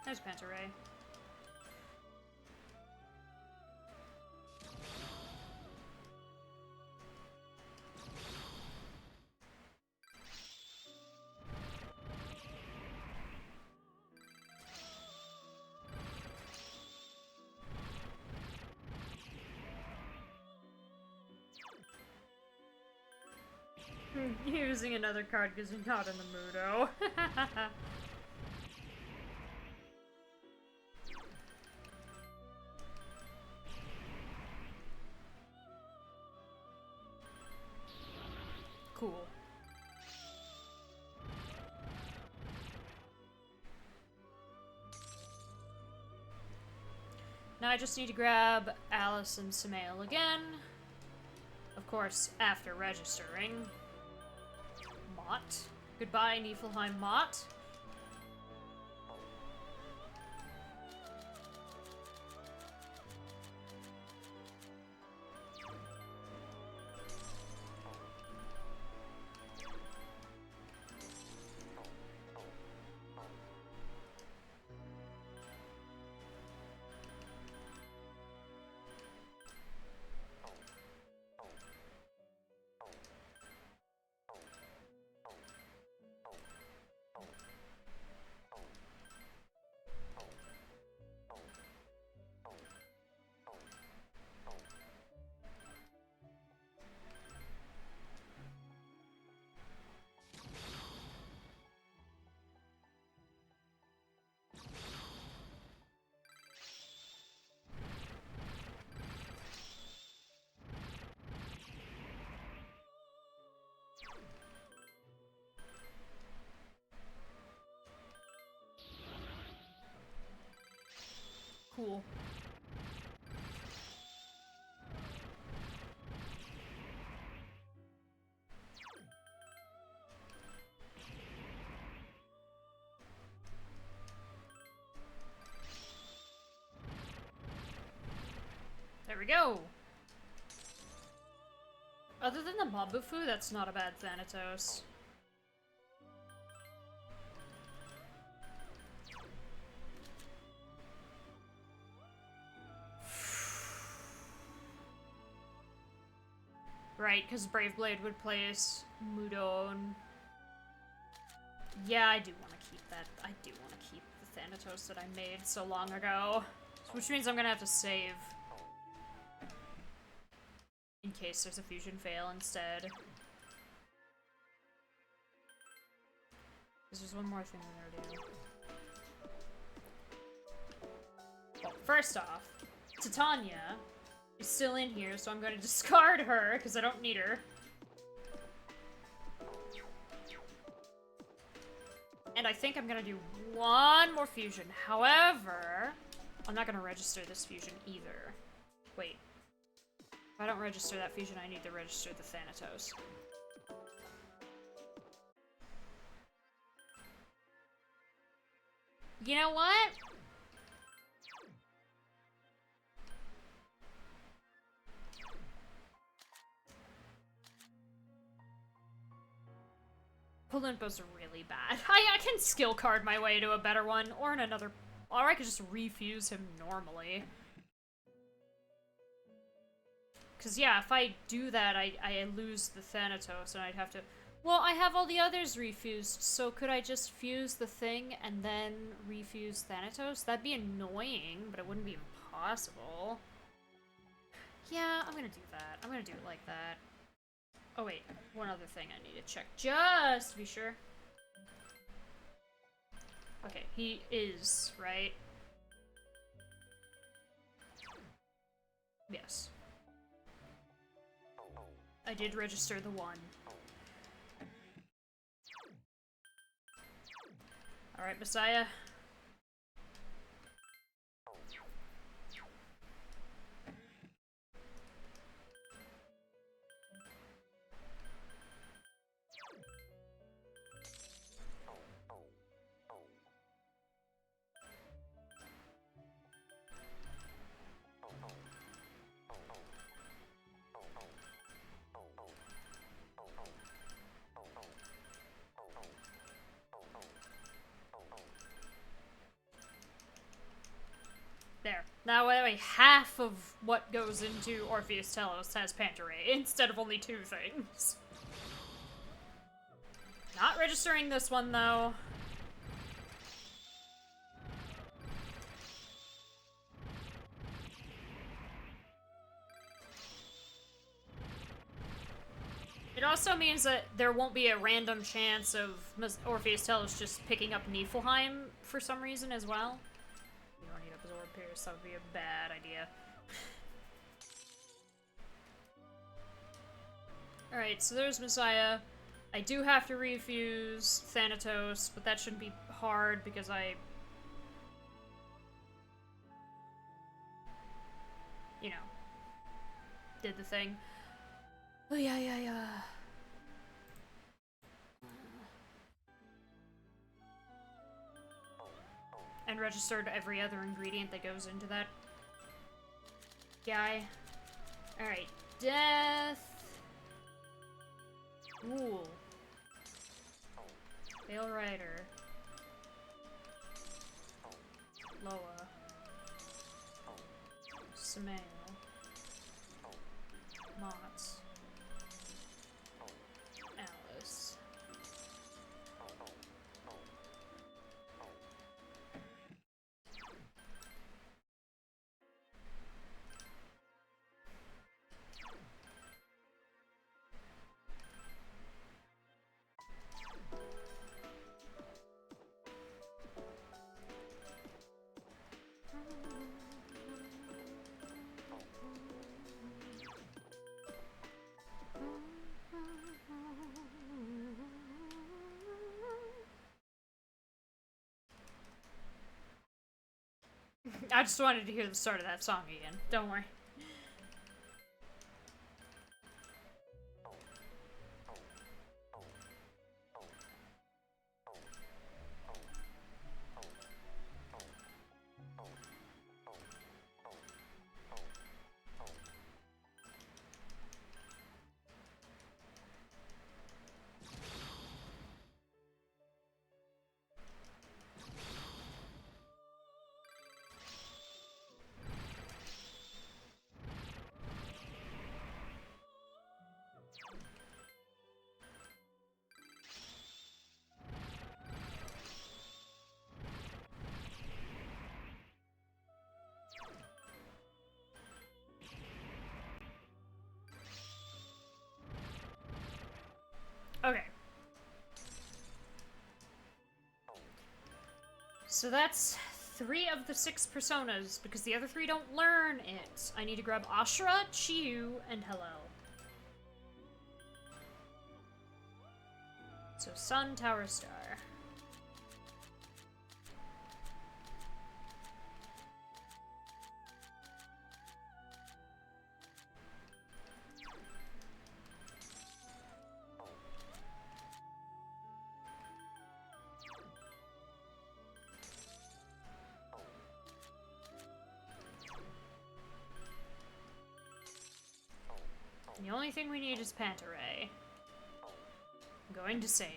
There's Pantaray. Using another card because you're not in the Mudo. Cool. Now I just need to grab Alice and Samael again. Of course, after registering. Mott. Goodbye, Niflheim Mott. Cool. There we go. Other than the Mabufu, that's not a bad Thanatos. Right, because Brave Blade would place Mudon. Yeah, I do want to keep that. I do want to keep the Thanatos that I made so long ago. Which means I'm gonna have to save. In case there's a fusion fail instead. There's one more thing we're gonna do. Well, first off, Titania is still in here, so I'm gonna discard her, because I don't need her. And I think I'm gonna do one more fusion. However, I'm not gonna register this fusion either. Wait. If I don't register that fusion, I need to register the Thanatos. You know what? Palimpa's really bad. I can skill card my way to a better one, or in another... Or I could just refuse him normally. Because, yeah, if I do that, I lose the Thanatos, and I'd have to... Well, I have all the others refused, so could I just fuse the thing and then refuse Thanatos? That'd be annoying, but it wouldn't be impossible. Yeah, I'm gonna do that. I'm gonna do it like that. Oh wait, one other thing I need to check, just to be sure. Okay, he is, right? Yes. I did register the one. Alright, Messiah. There. Now, way, half of what goes into Orpheus Telos has Pantaray, instead of only 2 things. Not registering this one, though. It also means that there won't be a random chance of Orpheus Telos just picking up Niflheim for some reason as well. You don't need Absorb Pierce, that would be a bad idea. Alright, so there's Messiah. I do have to refuse Thanatos, but that shouldn't be hard because I... You know, did the thing. Oh, yeah. And registered every other ingredient that goes into that guy. Alright, Death. Ghoul. Pale Rider. Loa. Samael. Mott's. Alice. I just wanted to hear the start of that song again. Don't worry. so that's 3 of the 6 personas, because the other 3 don't learn it. I need to grab Ashura, Chiyu, and Hello. So Sun, Tower, Star. The only thing we need is Pantaray. I'm going to save.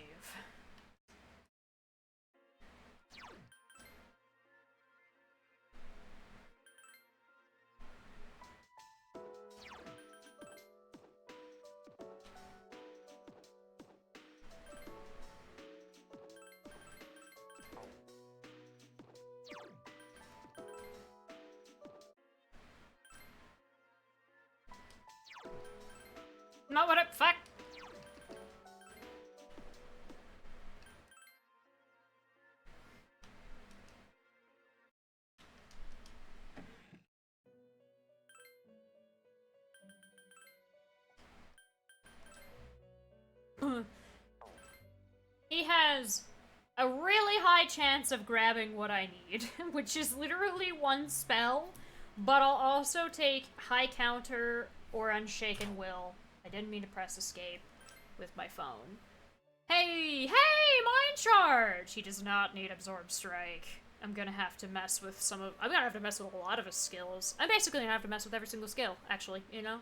Not what I- fuck! He has a really high chance of grabbing what I need, which is literally 1 spell, but I'll also take High Counter or Unshaken Will. I didn't mean to press escape with my phone. Hey, Mind Charge! He does not need Absorb Strike. I'm gonna have to mess with I'm gonna have to mess with a lot of his skills. I'm basically gonna have to mess with every single skill, actually, you know?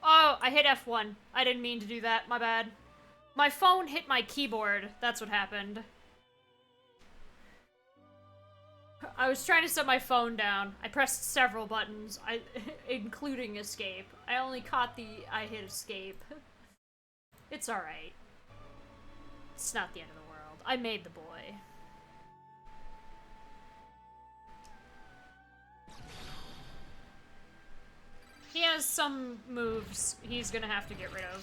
Oh, I hit F1. I didn't mean to do that, my bad. My phone hit my keyboard, that's what happened. I was trying to set my phone down. I pressed several buttons, including escape. I only caught I hit escape. It's alright. It's not the end of the world. I made the boy. He has some moves he's gonna have to get rid of.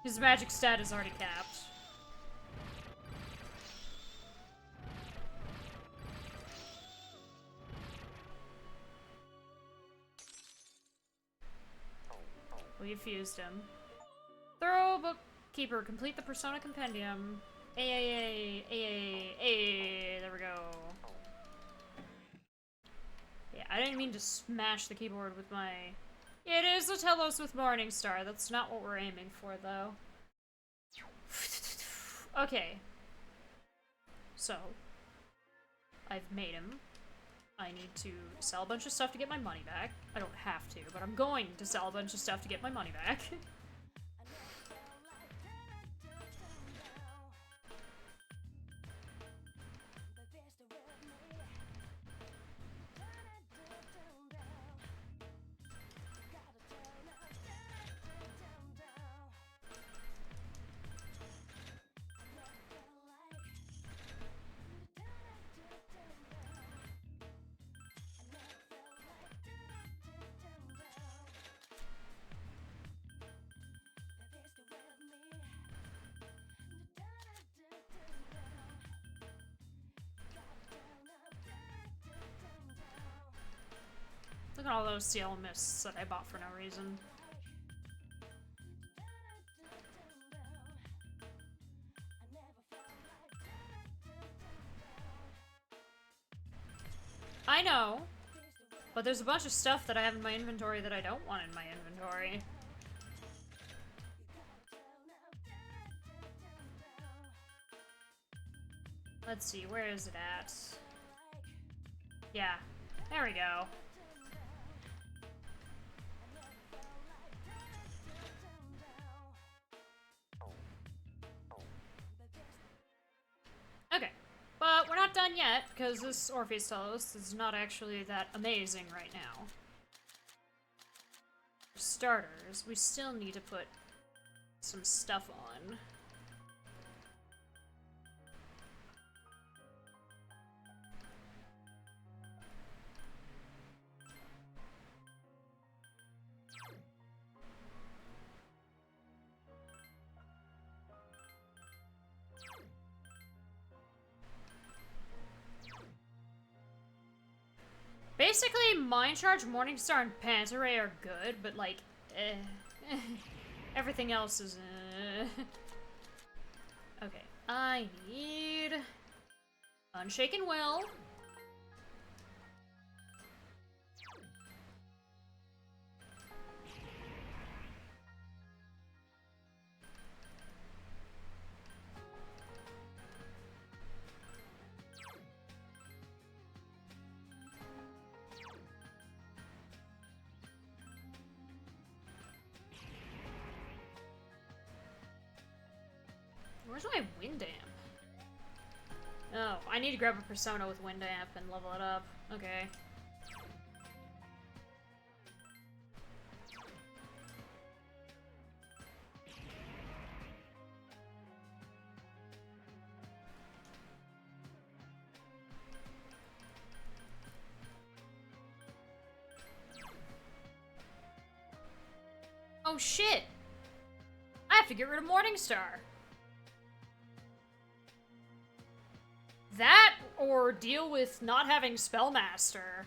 His magic stat is already capped. We fused him. Thorough Bookkeeper, complete the Persona Compendium. There we go. Yeah, I didn't mean to smash the keyboard with my... It is a Telos with Morningstar. That's not what we're aiming for, though. Okay. So, I've made him. I need to sell a bunch of stuff to get my money back. I don't have to, but I'm going to sell a bunch of stuff to get my money back. Look at all those Ciel Mists that I bought for no reason. I know, but there's a bunch of stuff that I have in my inventory that I don't want in my inventory. Let's see, where is it at? Yeah, there we go. Okay, but we're not done yet, because this Orpheus Telos is not actually that amazing right now. For starters, we still need to put some stuff on. Basically, Mind Charge, Morningstar, and Panta Ray are good, but like, everything else is, Okay, I need Unshaken Will. Where's my Wind Amp? Oh, I need to grab a Persona with Wind Amp and level it up. Okay. Oh shit! I have to get rid of Morningstar. That, or deal with not having Spellmaster.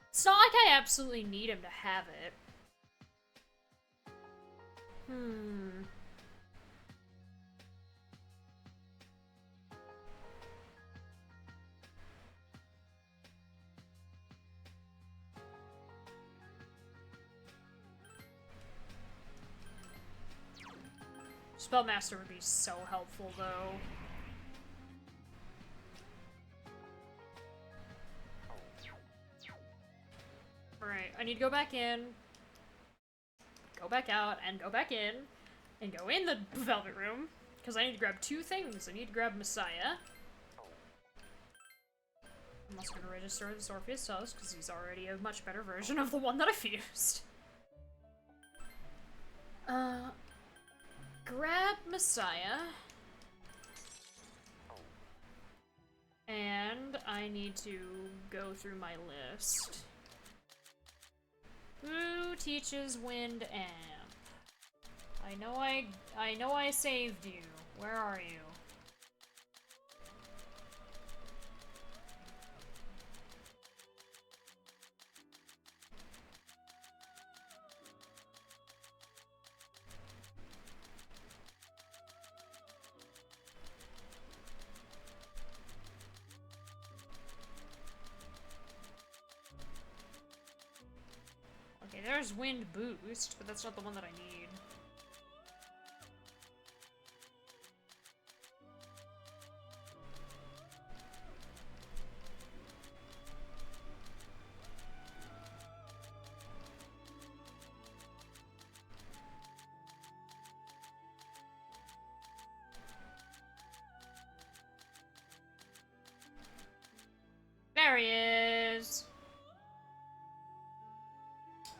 It's not like I absolutely need him to have it. Spellmaster would be so helpful, though. Alright, I need to go back in, go back out, and go back in, and go in the Velvet Room, because I need to grab two things. I need to grab Messiah. I'm also going to register this Orpheus Toast, because he's already a much better version of the one that I fused. Grab Messiah. And I need to go through my list. Who teaches Wind Amp? I know I saved you. Where are you? Okay, there's Wind Boost, but that's not the one that I need. There he is!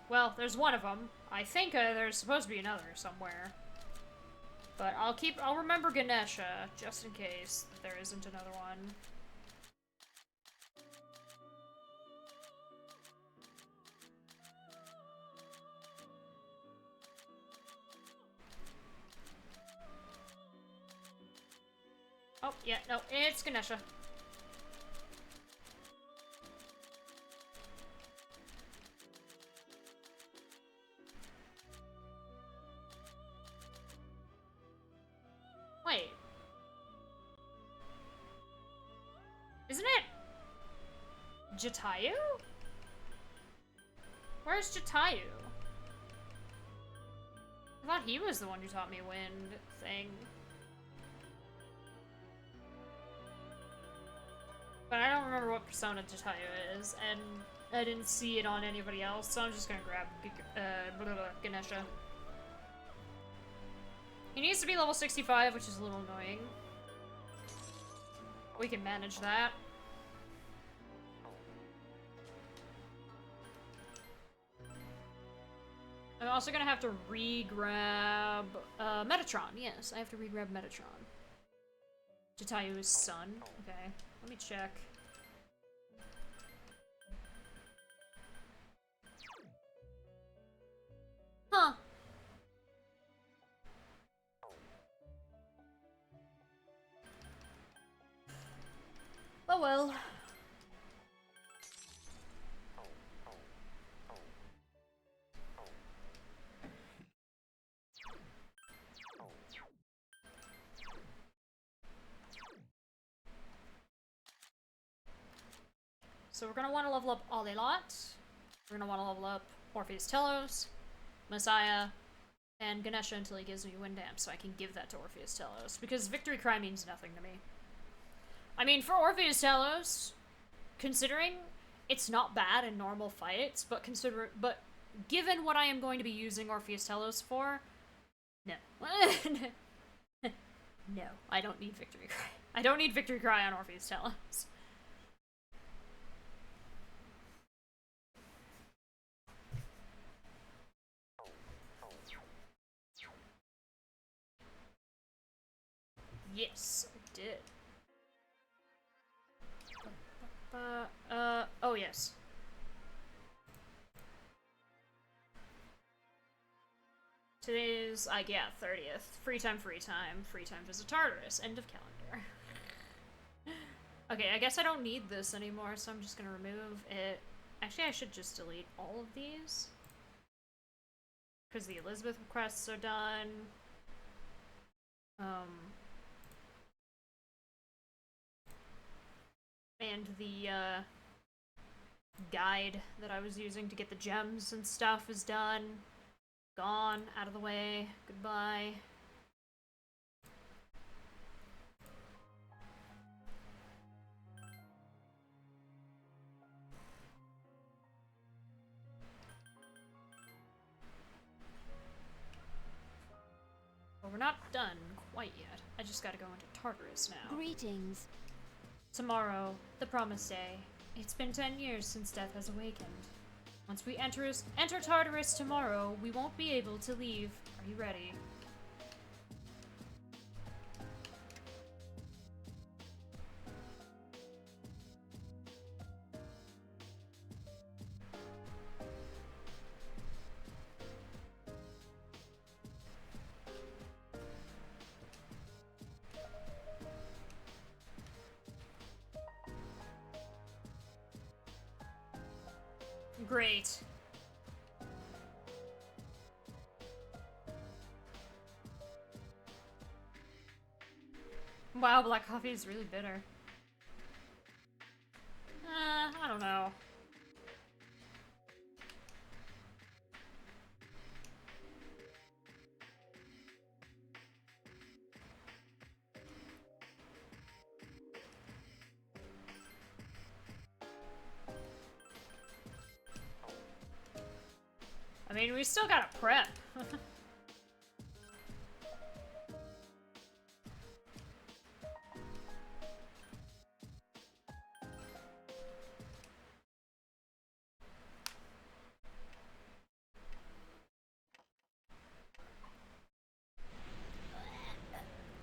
Well, there's one of them. I think there's supposed to be another somewhere. But I'll remember Ganesha, just in case that there isn't another one. Oh, yeah, no, it's Ganesha. Wait. Isn't it Jatayu? Where's Jatayu? I thought he was the one who taught me Wind thing. But I don't remember what persona Jatayu is, and I didn't see it on anybody else, so I'm just gonna grab Ganesha. He needs to be level 65, which is a little annoying. We can manage that. I'm also gonna have to re-grab Metatron. Yes, I have to re-grab Metatron. Jatayu's son. Okay, let me check. Huh. Oh well. So we're gonna want to level up Alilot. We're gonna want to level up Orpheus Telos, Messiah, and Ganesha until he gives me Wind Dance, so I can give that to Orpheus Telos. Because Victory Cry means nothing to me. I mean, for Orpheus Telos, considering it's not bad in normal fights, but given what I am going to be using Orpheus Telos for, no. No, I don't need Victory Cry. I don't need Victory Cry on Orpheus Telos. Yes, I did. Oh yes. Today's, yeah, 30th. Free time, visit Tartarus. End of calendar. Okay, I guess I don't need this anymore, so I'm just gonna remove it. Actually, I should just delete all of these. Because the Elizabeth requests are done. And the, guide that I was using to get the gems and stuff is done. Gone, out of the way, goodbye. But we're not done quite yet. I just gotta go into Tartarus now. Greetings. Tomorrow, the promised day. It's been 10 years since death has awakened. Once we enter Tartarus tomorrow, we won't be able to leave. Are you ready? Great. Wow, black coffee is really bitter. I don't know. I mean, we still gotta prep.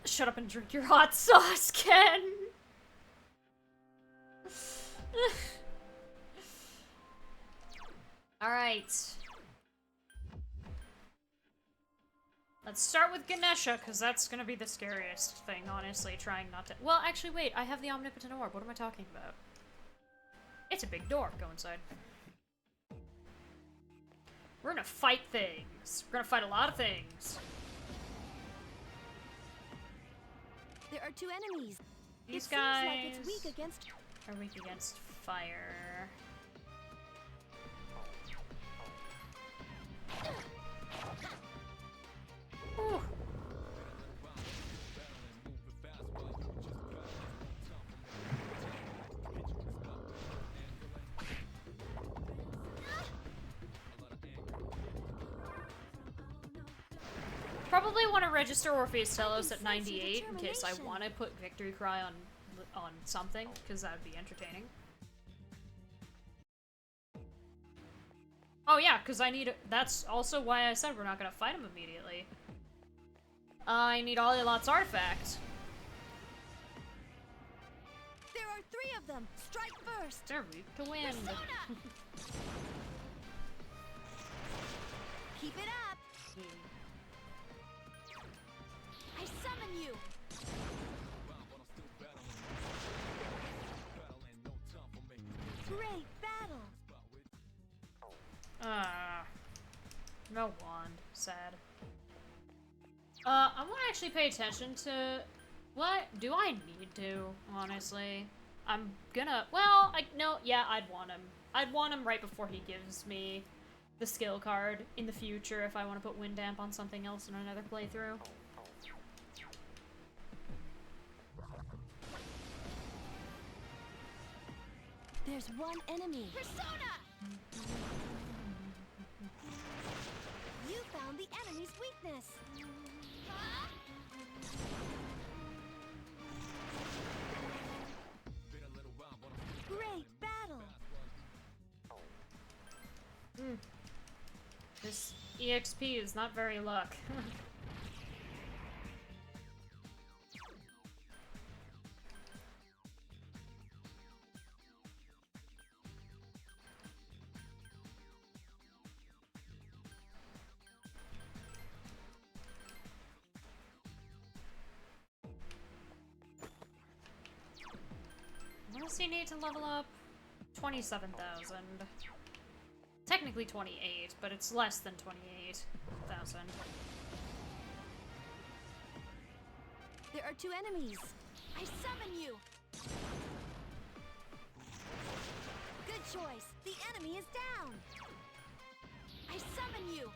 Shut up and drink your hot sauce, Ken! Alright. Let's start with Ganesha, because that's gonna be the scariest thing, honestly, trying not to— Well, actually, wait, I have the Omnipotent Orb. What am I talking about? It's a big door. Go inside. We're gonna fight things. We're gonna fight a lot of things. There are two enemies. These it guys seems like it's weak against are weak against fire. Ooh. Probably want to register Orpheus Telos at 98 in case I want to put Victory Cry on something, because that would be entertaining. Oh yeah, because I need... That's also why I said we're not gonna fight him immediately. I need Olilot's artifact. There are 3 of them! Strike first! They're weak to wind. Persona! Keep it up! I summon you! Great battle! No wand. Sad. I want to actually pay attention to... What? Do I need to, honestly? I'm gonna... Well, no, yeah, I'd want him. I'd want him right before he gives me the skill card in the future if I want to put Wind Damp on something else in another playthrough. There's one enemy. Persona! You found the enemy's weakness. Huh? Great battle. This EXP is not very luck. What does he need to level up? 27,000. Technically 28, but it's less than 28,000. There are 2 enemies. I summon you. Good choice. The enemy is down. I summon you.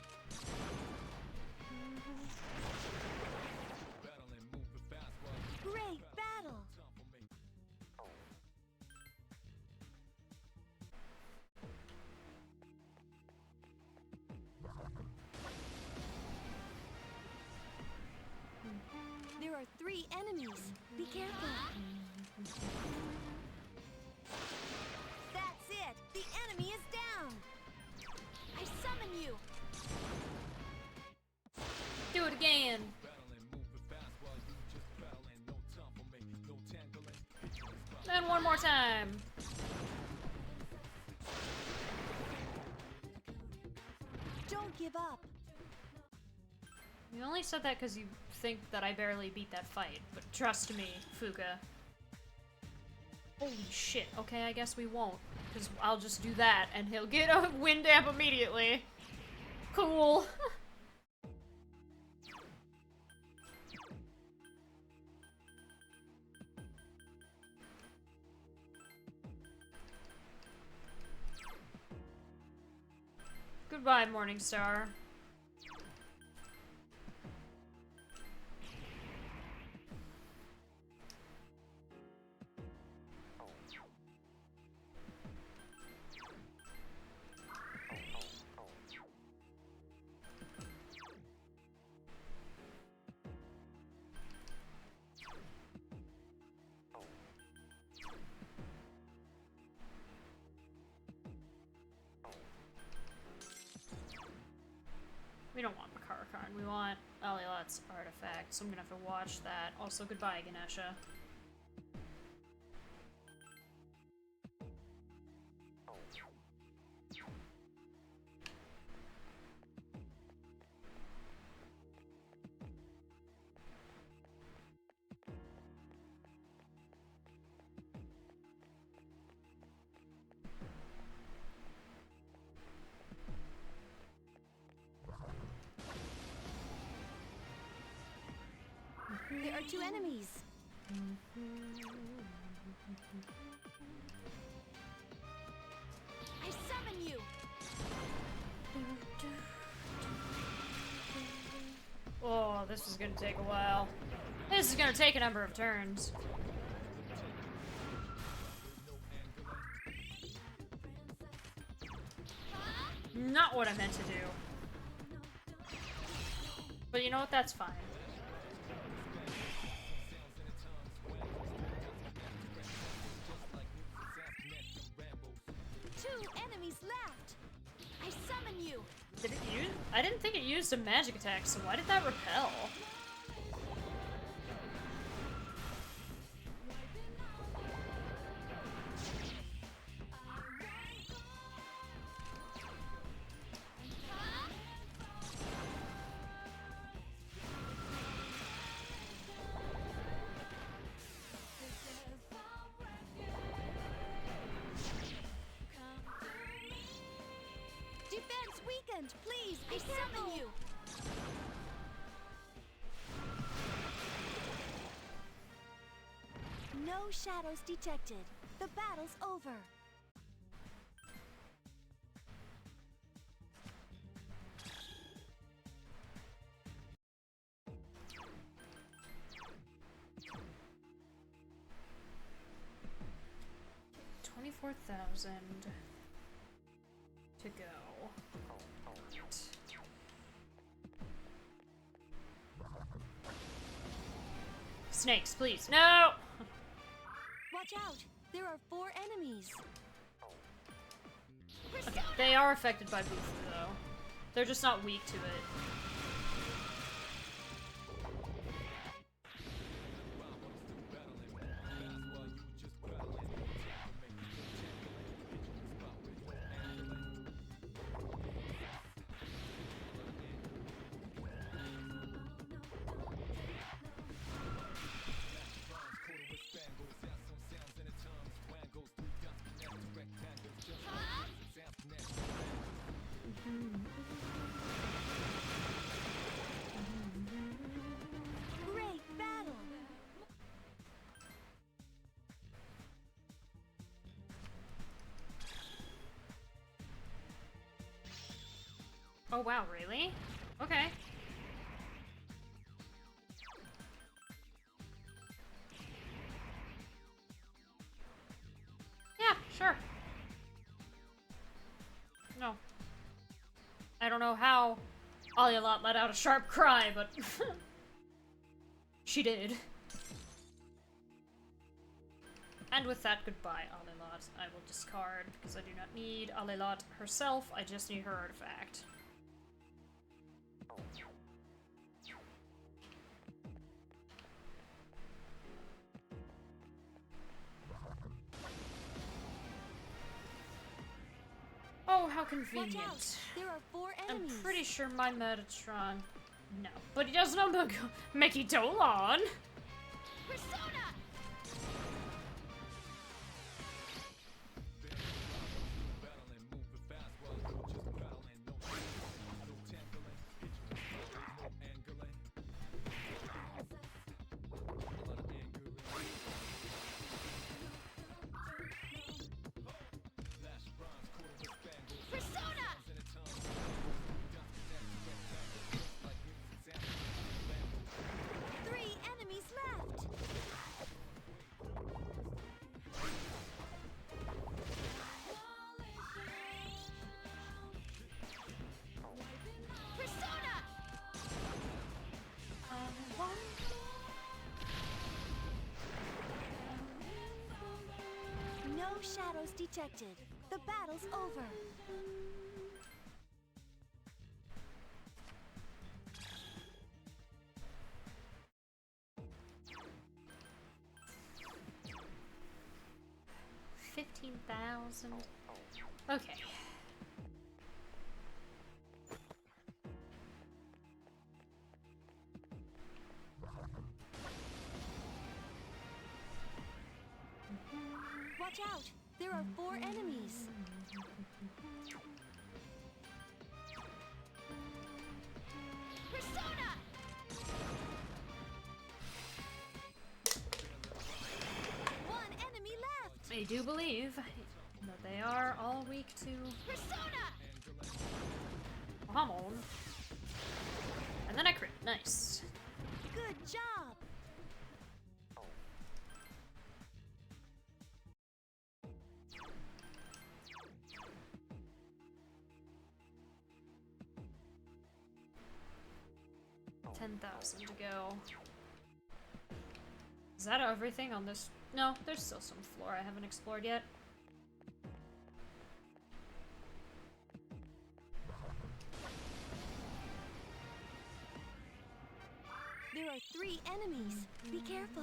Great battle. There are 3 enemies. Be careful. That's it. The enemy is down. I summon you. Do it again. And one more time. Don't give up. You only said that because you think that I barely beat that fight, but trust me, Fuka. Holy shit, okay, I guess we won't, because I'll just do that, and he'll get a Wind Damp immediately. Cool. Goodbye, Morningstar. We don't want Makara card, we want Alilot's artifact, so I'm gonna have to watch that. Also, goodbye, Ganesha. There are 2 enemies. I summon you. Oh, this is gonna take a while. This is gonna take a number of turns. Not what I meant to do. But you know what? That's fine. Two enemies left. I summon I didn't think it used a magic attack, so why did that repel? Defense weakened! Please, be careful! You. No shadows detected. The battle's over. $24,000 to go. Snakes, please. No! Watch out! There are 4 enemies. Okay, they are affected by Boofu, though. They're just not weak to it. Great battle! Oh wow, really? Okay. Yeah, sure. No. I don't know how Alilot let out a sharp cry, but she did. And with that, goodbye, Alilot. I will discard, because I do not need Alilot herself, I just need her artifact. Oh, how convenient. Watch out! There are 4 enemies. I'm pretty sure my Metatron... No. But he does know Mickey Dolan! Persona! Persona! 3 enemies left. Persona! No shadows detected. The battle's over. $15,000. Okay. Watch out! There are 4 enemies. Persona! One enemy left. I do believe that they are all weak to Persona! Hamon. And then I crit. Nice. Good job. $10,000 to go. Is that everything on this? No, there's still some floor I haven't explored yet. scary enemies. Be careful.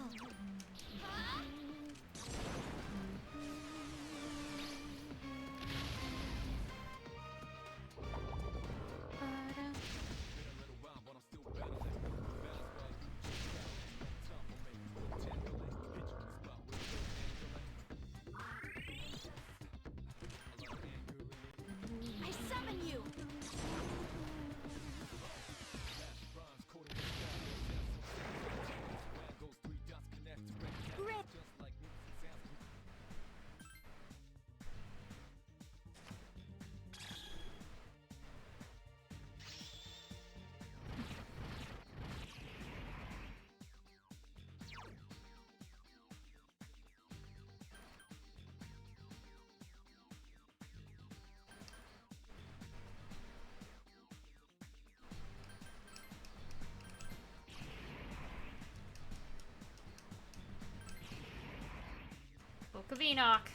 I summon you! Grip. Book of Enoch.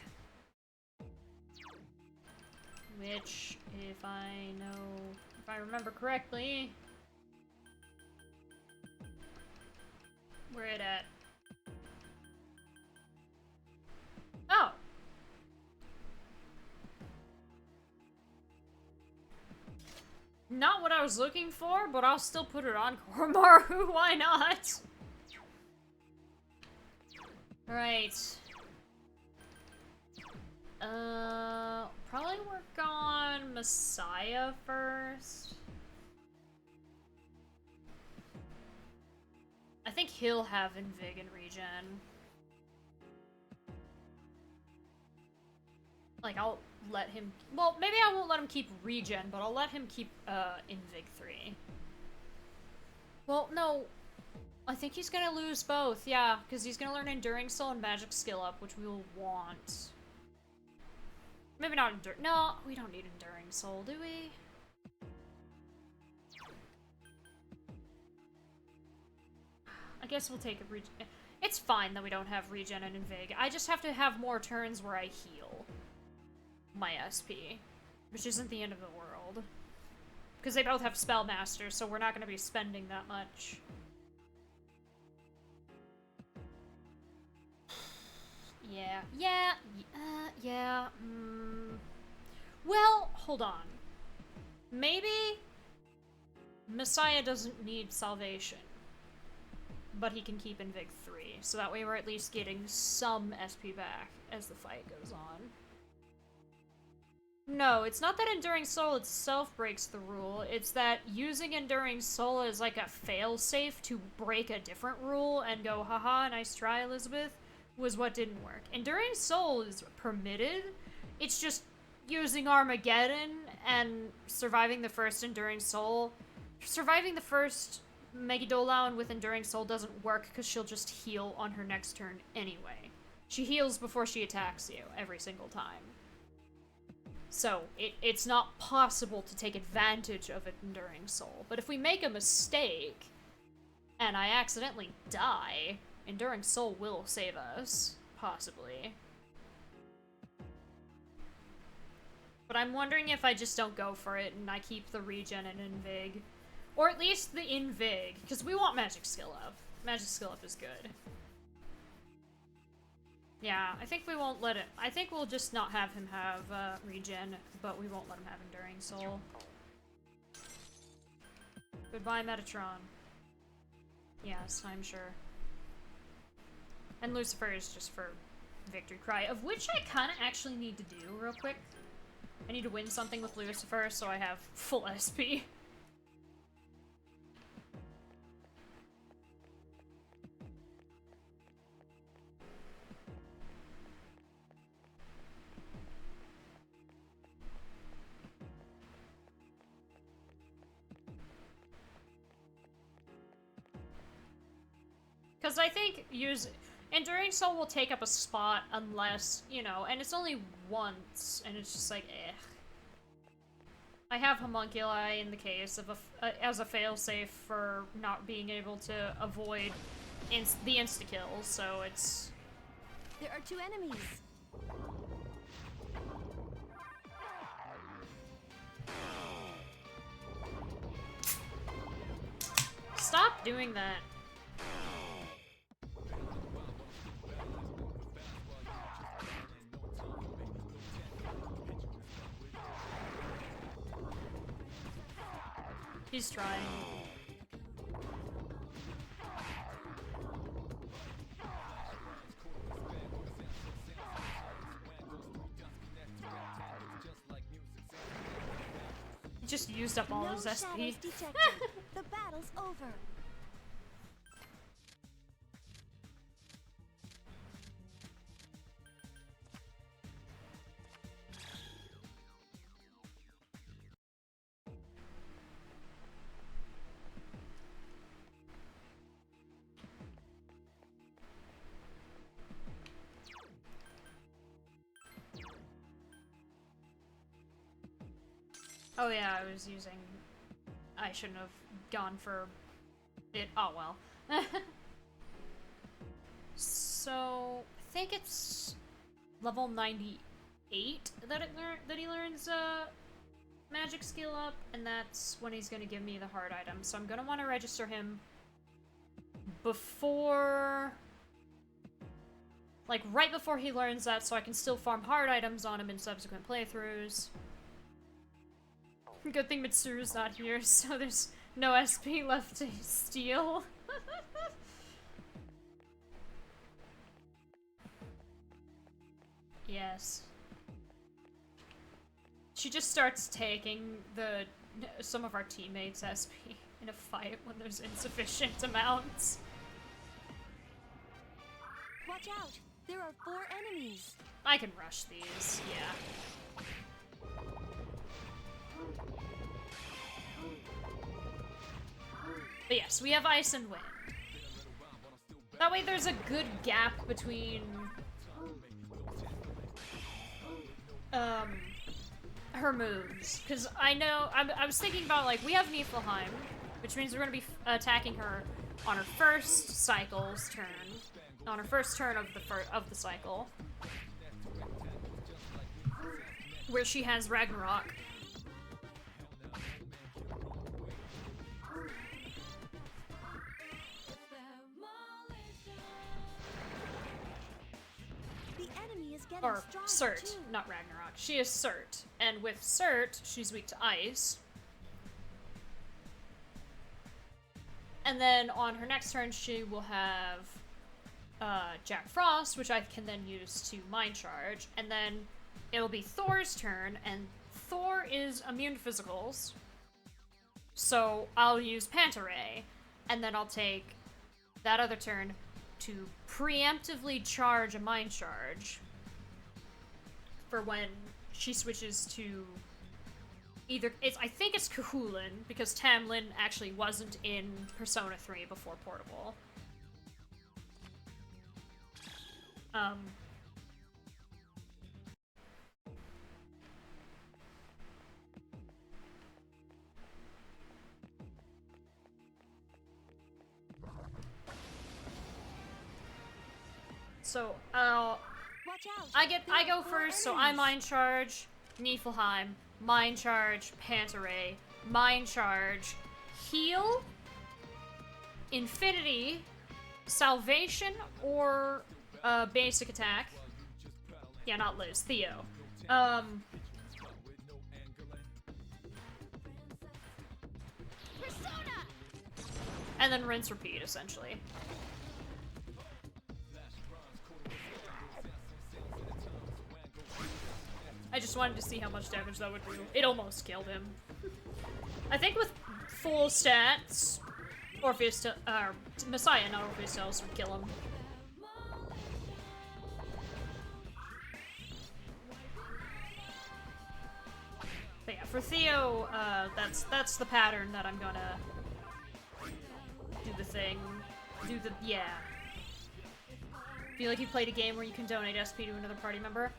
Which, if I remember correctly, where it at? Oh! Not what I was looking for, but I'll still put it on Koromaru, why not? Right. Probably work on Messiah first. I think he'll have Invig and regen. Like, I'll let him... Well, maybe I won't let him keep regen, but I'll let him keep, Invig 3. Well, no. I think he's gonna lose both, yeah, because he's gonna learn Enduring Soul and Magic Skill Up, which we will want. Maybe not no, we don't need Enduring Soul, do we? I guess we'll take a regen. It's fine that we don't have regen and Invig. I just have to have more turns where I heal my SP, which isn't the end of the world. Because they both have Spellmaster, so we're not going to be spending that much. Yeah. Well, hold on. Maybe Messiah doesn't need Salvation, but he can keep Invig 3, so that way we're at least getting some SP back as the fight goes on. No, it's not that Enduring Soul itself breaks the rule, it's that using Enduring Soul as like a failsafe to break a different rule and go, haha, nice try, Elizabeth, was what didn't work. Enduring Soul is permitted, it's just using Armageddon and surviving the first Enduring Soul. Surviving the first Megidolaun with Enduring Soul doesn't work because she'll just heal on her next turn anyway. She heals before she attacks you every single time. So, it's not possible to take advantage of Enduring Soul. But if we make a mistake, and I accidentally die, Enduring Soul will save us. Possibly. But I'm wondering if I just don't go for it and I keep the regen and Invig. Or at least the Invig, because we want Magic Skill Up. Magic Skill Up is good. Yeah, I think we won't let it. I think we'll just not have him have regen, but we won't let him have Enduring Soul. Goodbye, Metatron. Yes, I'm sure. And Lucifer is just for Victory Cry, of which I kind of actually need to do real quick. I need to win something with Lucifer so I have full SP. Because I think Enduring Soul will take up a spot unless, you know, and it's only once, and it's just like, eh. I have Homunculi in the case of as a failsafe for not being able to avoid the insta-kills, so it's... There are 2 enemies. Stop doing that. He's trying. He just used up all his SP. The battle's over. Oh yeah, I was using... I shouldn't have gone for it. Oh well. So, I think it's level 98 that he learns magic skill up, and that's when he's gonna give me the hard item. So I'm gonna want to register him before... like, right before he learns that, so I can still farm hard items on him in subsequent playthroughs. Good thing Mitsuru's not here, so there's no SP left to steal. Yes. She just starts taking some of our teammates' SP in a fight when there's insufficient amounts. Watch out! There are 4 enemies. I can rush these, yeah. But yes, we have ice and wind. That way there's a good gap between her moves. Because I know, I was thinking about, like, we have Niflheim, which means we're going to be attacking her on her first cycle's turn. On her first turn of the cycle. Where she has Ragnarok. Or Cert, not Ragnarok. She is Cert, and with Cert, she's weak to ice. And then on her next turn, she will have Jack Frost, which I can then use to Mind Charge. And then it'll be Thor's turn, and Thor is immune to physicals. So I'll use Pantaray, and then I'll take that other turn to preemptively charge a Mind Charge for when she switches to either... I think it's Kahulin, because Tamlin actually wasn't in Persona 3 before Portable. So, I go first, so I Mind Charge, Niflheim, Mind Charge, Pantaray, Mind Charge, Heal, Infinity, Salvation, or Basic Attack. Yeah, not Liz, Theo. And then rinse repeat, essentially. I just wanted to see how much damage that would do. It almost killed him. I think with full stats, Orpheus, Messiah, not Orpheus Tales, would kill him. But yeah, for Theo, that's the pattern that I'm gonna do the thing. Yeah. Feel like you played a game where you can donate SP to another party member?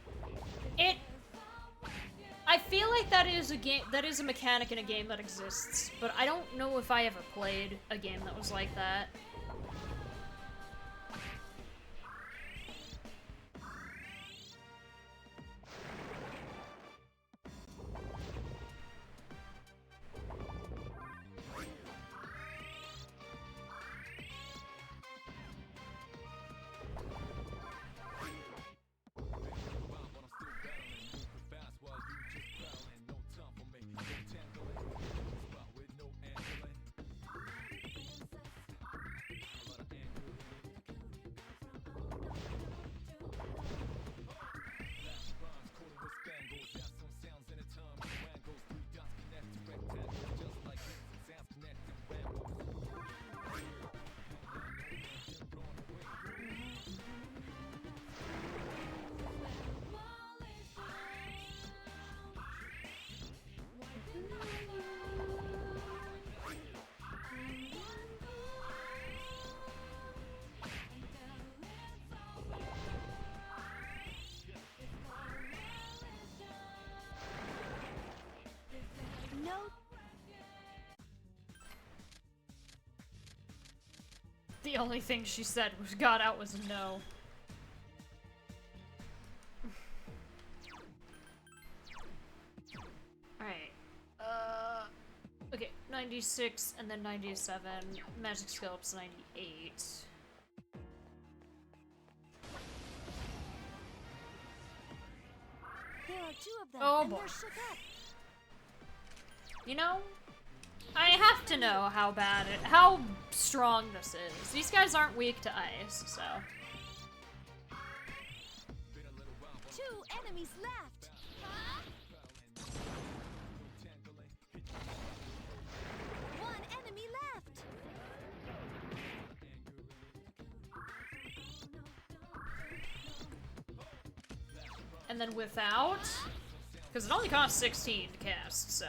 I feel like that is a mechanic in a game that exists, but I don't know if I ever played a game that was like that. The only thing she said was got out was no. Alright. Okay, 96 and then 97. Magic skill up to 98. There are 2 of them, Oh and boy. they're shook up. You know, I have to know how strong this is. These guys aren't weak to ice, so. 2 enemies left. One enemy left. And then without, because it only costs 16 to cast, so.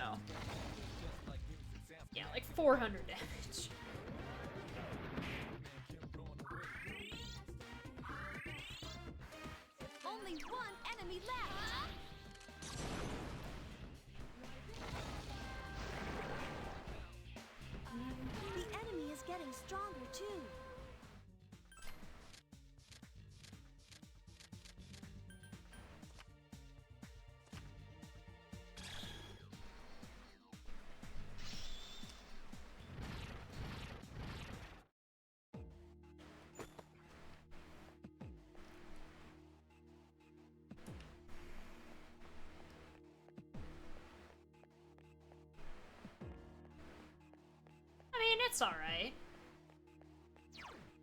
Yeah, like 400 damage. Only 1 enemy left. The enemy is getting stronger too. I mean, it's alright.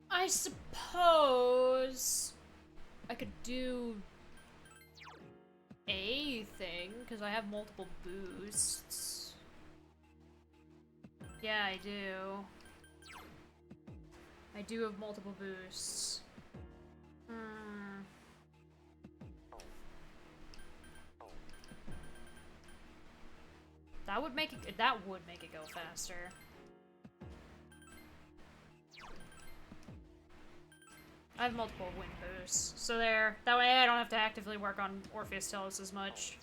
I suppose I could do a thing, because I have multiple boosts. Yeah, I do. I do have multiple boosts. That would make it go faster. I have multiple wind boosts, so there. That way I don't have to actively work on Orpheus Telos as much.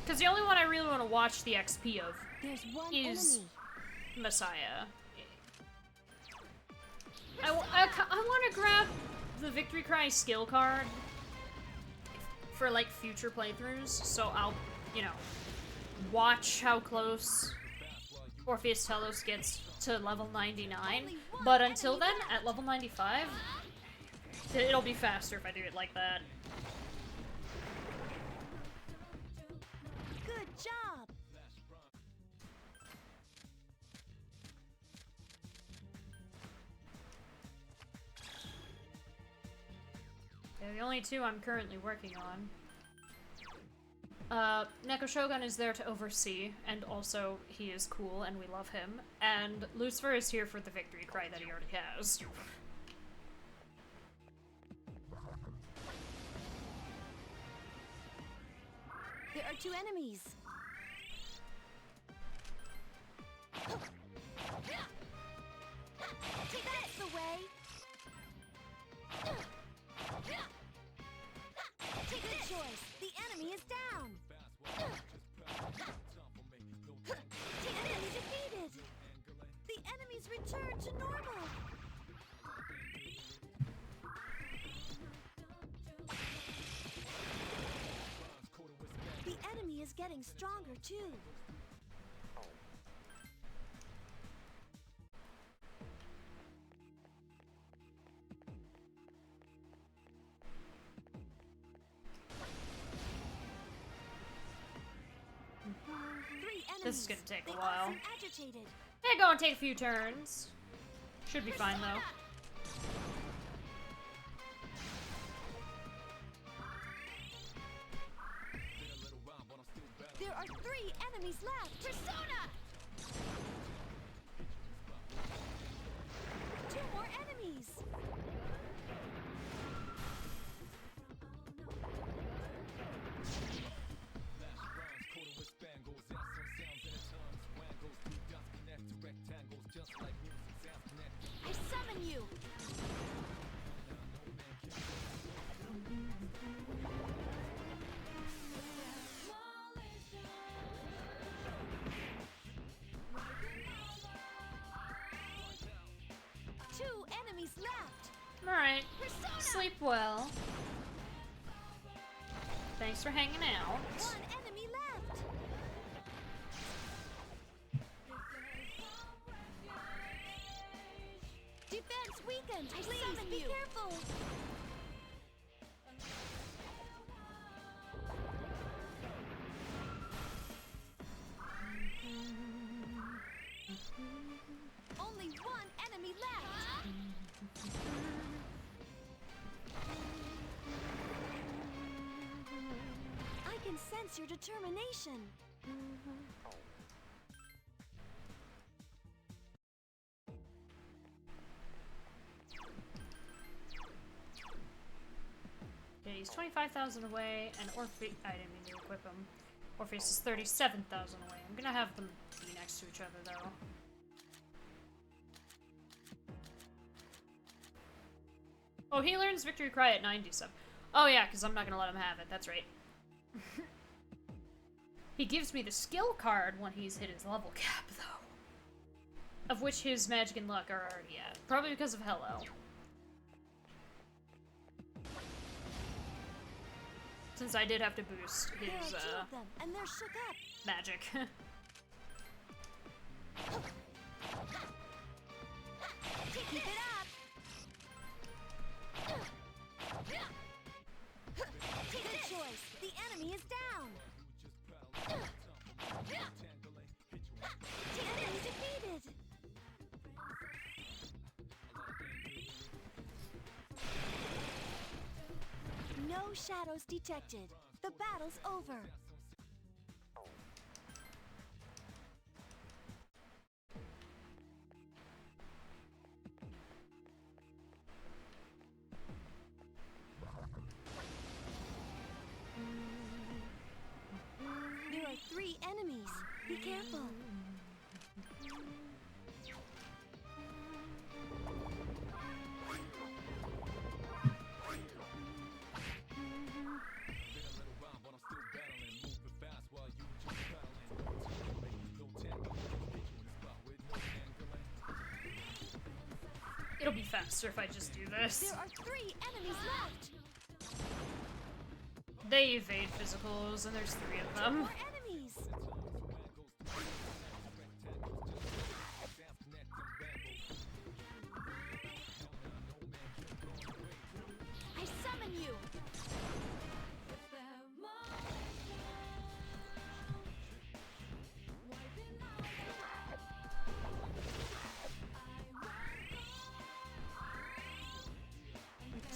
Because the only one I really want to watch the XP of There's 1 is enemy. Messiah. I want to grab the Victory Cry skill card for, like, future playthroughs, so I'll, you know, watch how close Orpheus Telos gets to level 99, but until then, at level 95, it'll be faster if I do it like that. Good job. They're the only 2 I'm currently working on. Neko Shogun is there to oversee, and also he is cool and we love him. And Lucifer is here for the victory cry that he already has. There are 2 enemies. That's the way. Good choice. The enemy is down. The enemy defeated. The enemies return to normal. The enemy is getting stronger too. This is gonna take a They all while. seem agitated. They're gonna take a few turns. Should be fine though. There are 3 enemies left. Persona! 2 more enemies. I summon you. 2 enemies left. Alright. Persona! Sleep well. Thanks for hanging out. 1 enemy left. Defense weakened. Please be careful. Only 1 enemy left. I can sense your determination. Okay, he's 25,000 away, and Orpheus. I didn't mean to equip him. Orpheus is 37,000 away. I'm gonna have them be next to each other, though. Oh, he learns Victory Cry at 97. Oh yeah, because I'm not gonna let him have it. That's right. He gives me the skill card when he's hit his level cap, though. Of which his magic and luck are already at. Probably because of Hello. Since I did have to boost his, There are 2 of them, and they're shook up. magic. Keep it up. Good choice. The enemy is down. The enemy defeated. No shadows detected. The battle's over. There are 3 enemies. Be careful. It'll be faster if I just do this. There are 3 enemies left. They evade physicals, and there's 3 of them. More enemies. I summon you.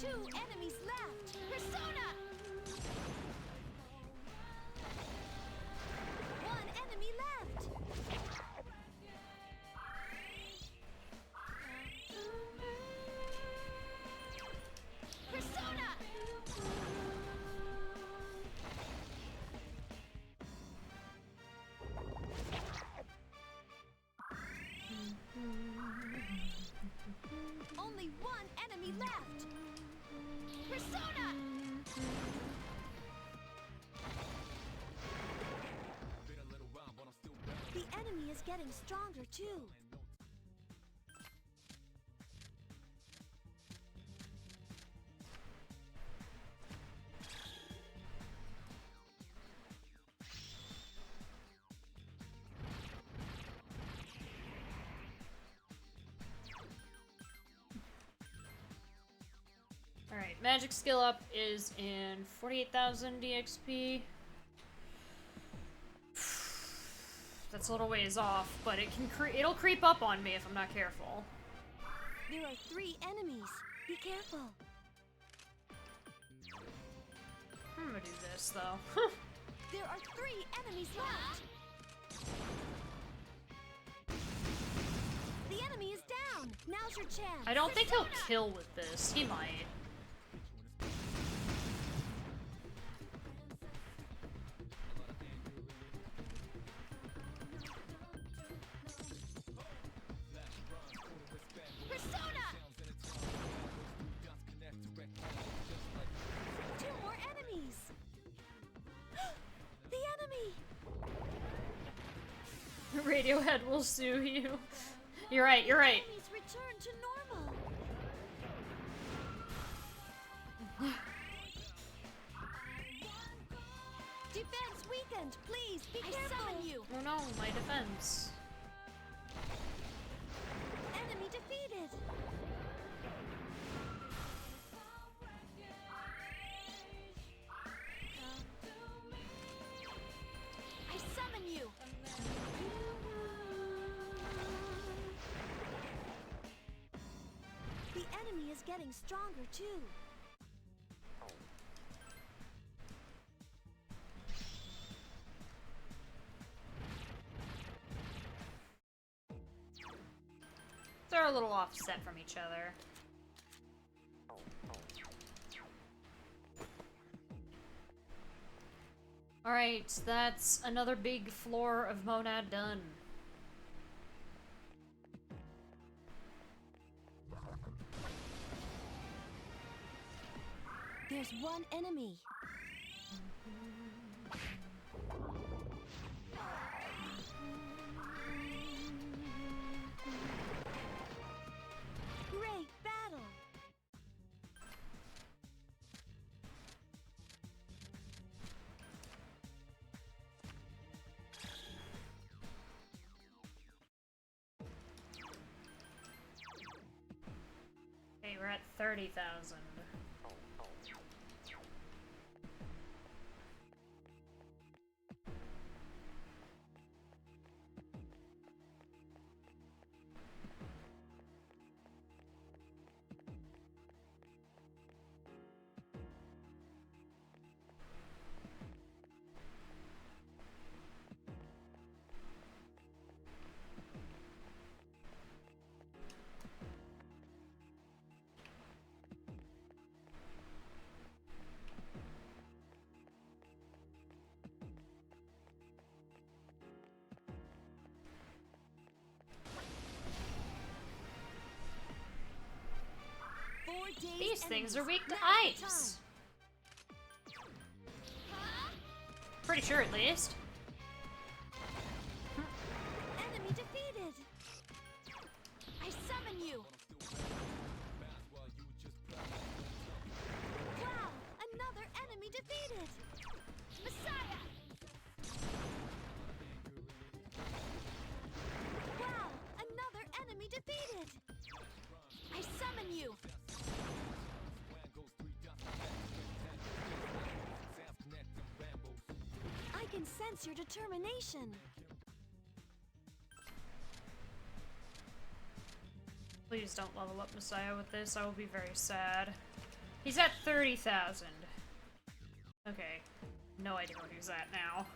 Two enemies left. Persona. 1 enemy left. Persona. Only 1 enemy left. Persona. The enemy is getting stronger too. Alright, magic skill up is in 48,000 DXP. That's a little ways off, but it can it'll creep up on me if I'm not careful. There are 3 enemies. Be careful. I'm gonna do this though. There are 3 enemies left. The enemy is down. Now's your chance. I don't think he'll kill with this. He might. Persona. 2 more enemies. The enemy. Radiohead will sue you. You're right, you're right. Enemies return to normal. Defense weakened. Please be careful. I summon you. Oh no, my defense. Enemy defeated. I summon you. The enemy is getting stronger too. They're a little offset from each other. Alright, that's another big floor of Monad done. There's one enemy. Great battle. Okay, we're at 30,000. These things are weak to ice. Pretty sure, at least. Enemy defeated. I summon you. Wow, another enemy defeated. Messiah. Wow, another enemy defeated. I summon you. I can sense your determination. Please don't level up Messiah with this, I will be very sad. He's at 30,000. Okay, no idea what he's at now.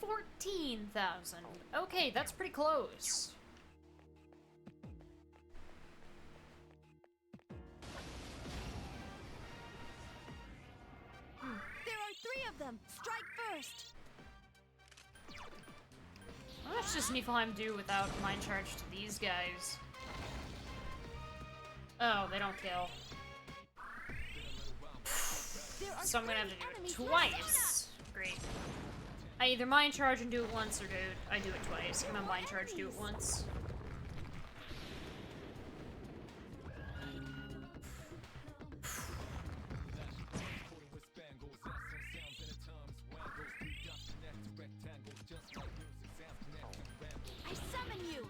14,000. Okay, that's pretty close. There are 3 of them. Strike first. How much does Niflheim do without mind charge to these guys? Oh, they don't kill. So I'm gonna have to do it twice. Great. I either mind charge and do it once, or I do it twice. I'm gonna mind charge, do it once. I summon you.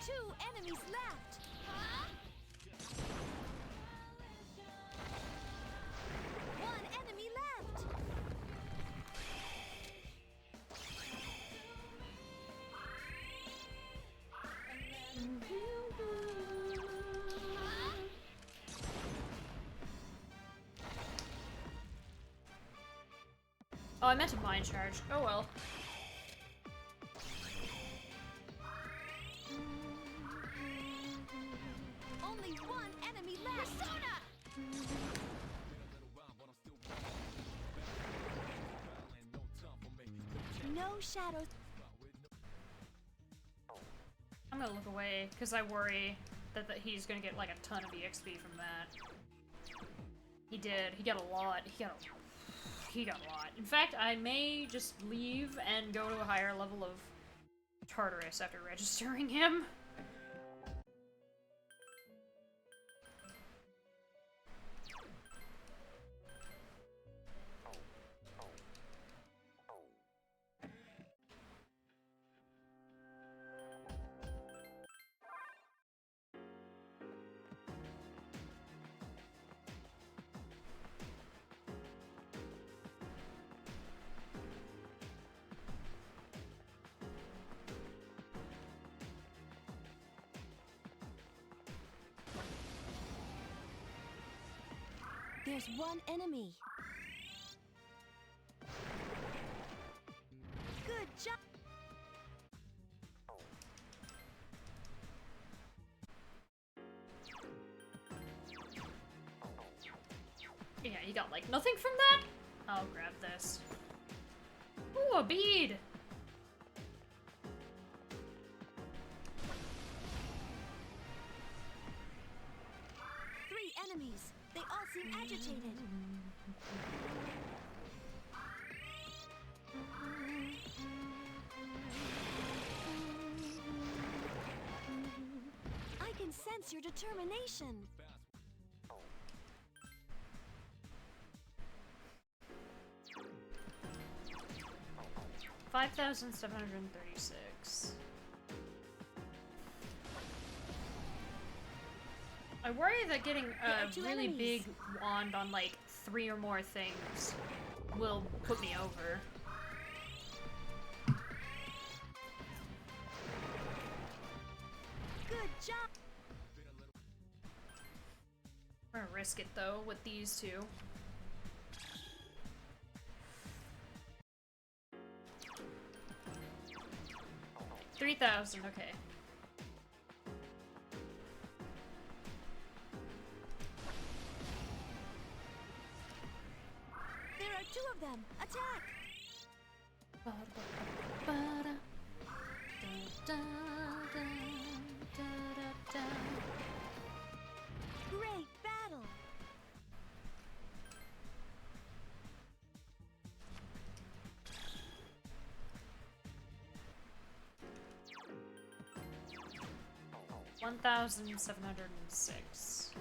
Two enemies left. One enemy left. Oh, I meant to mind charge. Oh well. Only one enemy left. Persona! No shadows. I'm gonna look away, because I worry that he's gonna get like a ton of EXP from that. He did. He got a lot. He got a lot. In fact, I may just leave and go to a higher level of Tartarus after registering him. There's one enemy. Good job. Yeah, you got like nothing from that? I'll grab this. Ooh, a bead! Three enemies. They all seem agitated. I can sense your determination. $5,736. I worry that getting a really big wand on like 3 or more things will put me over. Good job. I'm gonna risk it though with these two. $3,000, okay. There are 2 of them. Attack! Great battle! $1,706.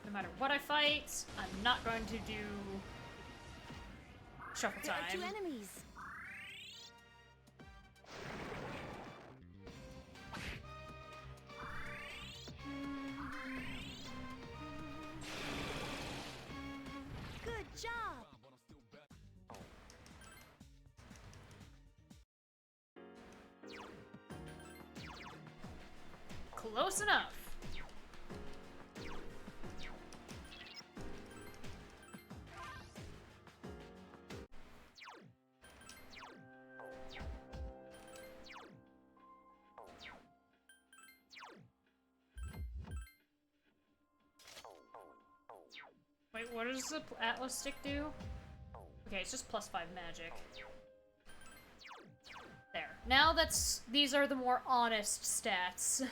No matter what I fight, I'm not going to do shuffle There are 2 time. enemies. Good job. Close enough. Wait, what does the Atlus stick do? Okay, it's just +5 magic. There. Now these are the more honest stats.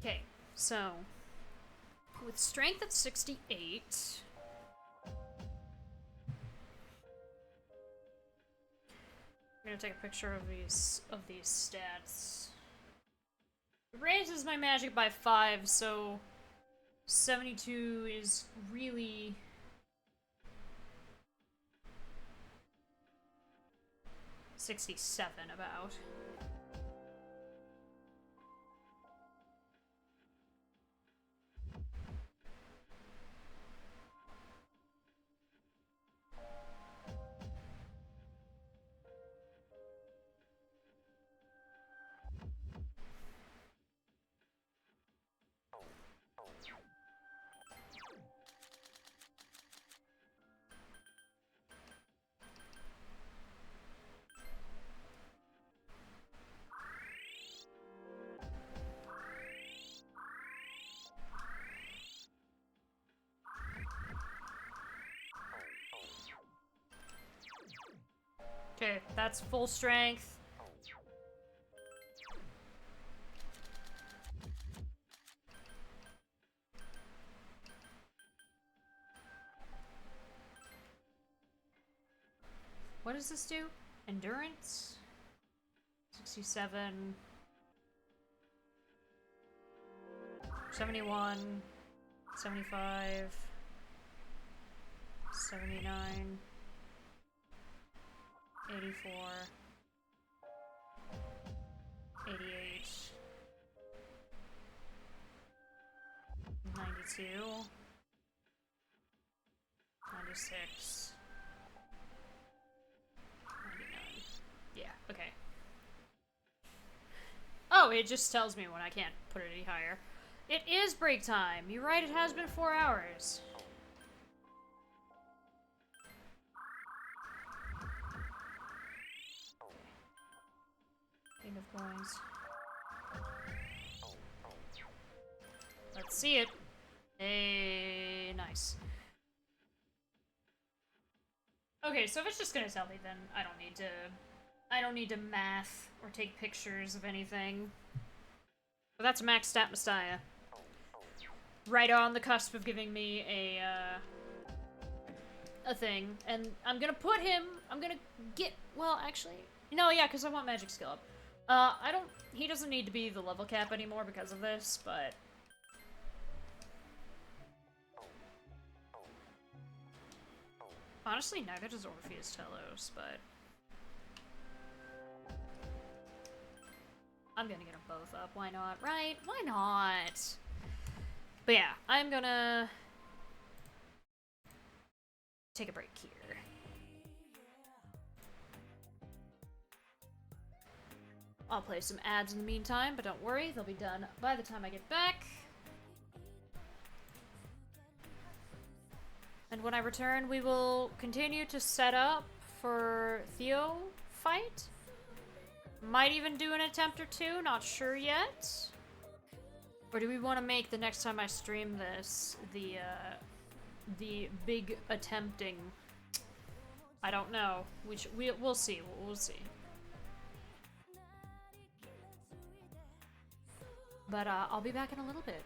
Okay, so with strength at 68, I'm gonna take a picture of these stats. It raises my magic by 5, so 72 is really 67 about. Okay, that's full strength. What does this do? Endurance? 67. 71. 75. 79. 84. 88. 92. 96. 99. Yeah, okay. Oh, it just tells me when I can't put it any higher. It is break time! You're right, it has been 4 hours. King of coins. Let's see it. Hey, nice. Okay, so if it's just gonna tell me, then I don't need to math or take pictures of anything. But that's max stat Messiah. Right on the cusp of giving me a thing. And I'm gonna put him, well, actually, no, yeah, because I want magic skill up. He doesn't need to be the level cap anymore because of this, but... Honestly, neither does Orpheus Telos, but... I'm gonna get them both up, why not, right? Why not? But yeah, I'm gonna... take a break here. I'll play some ads in the meantime, but don't worry, they'll be done by the time I get back. And when I return, we will continue to set up for Theo fight. Might even do an attempt or two, not sure yet. Or do we want to make the next time I stream this the big attempting? I don't know. We'll see. We'll see. But I'll be back in a little bit.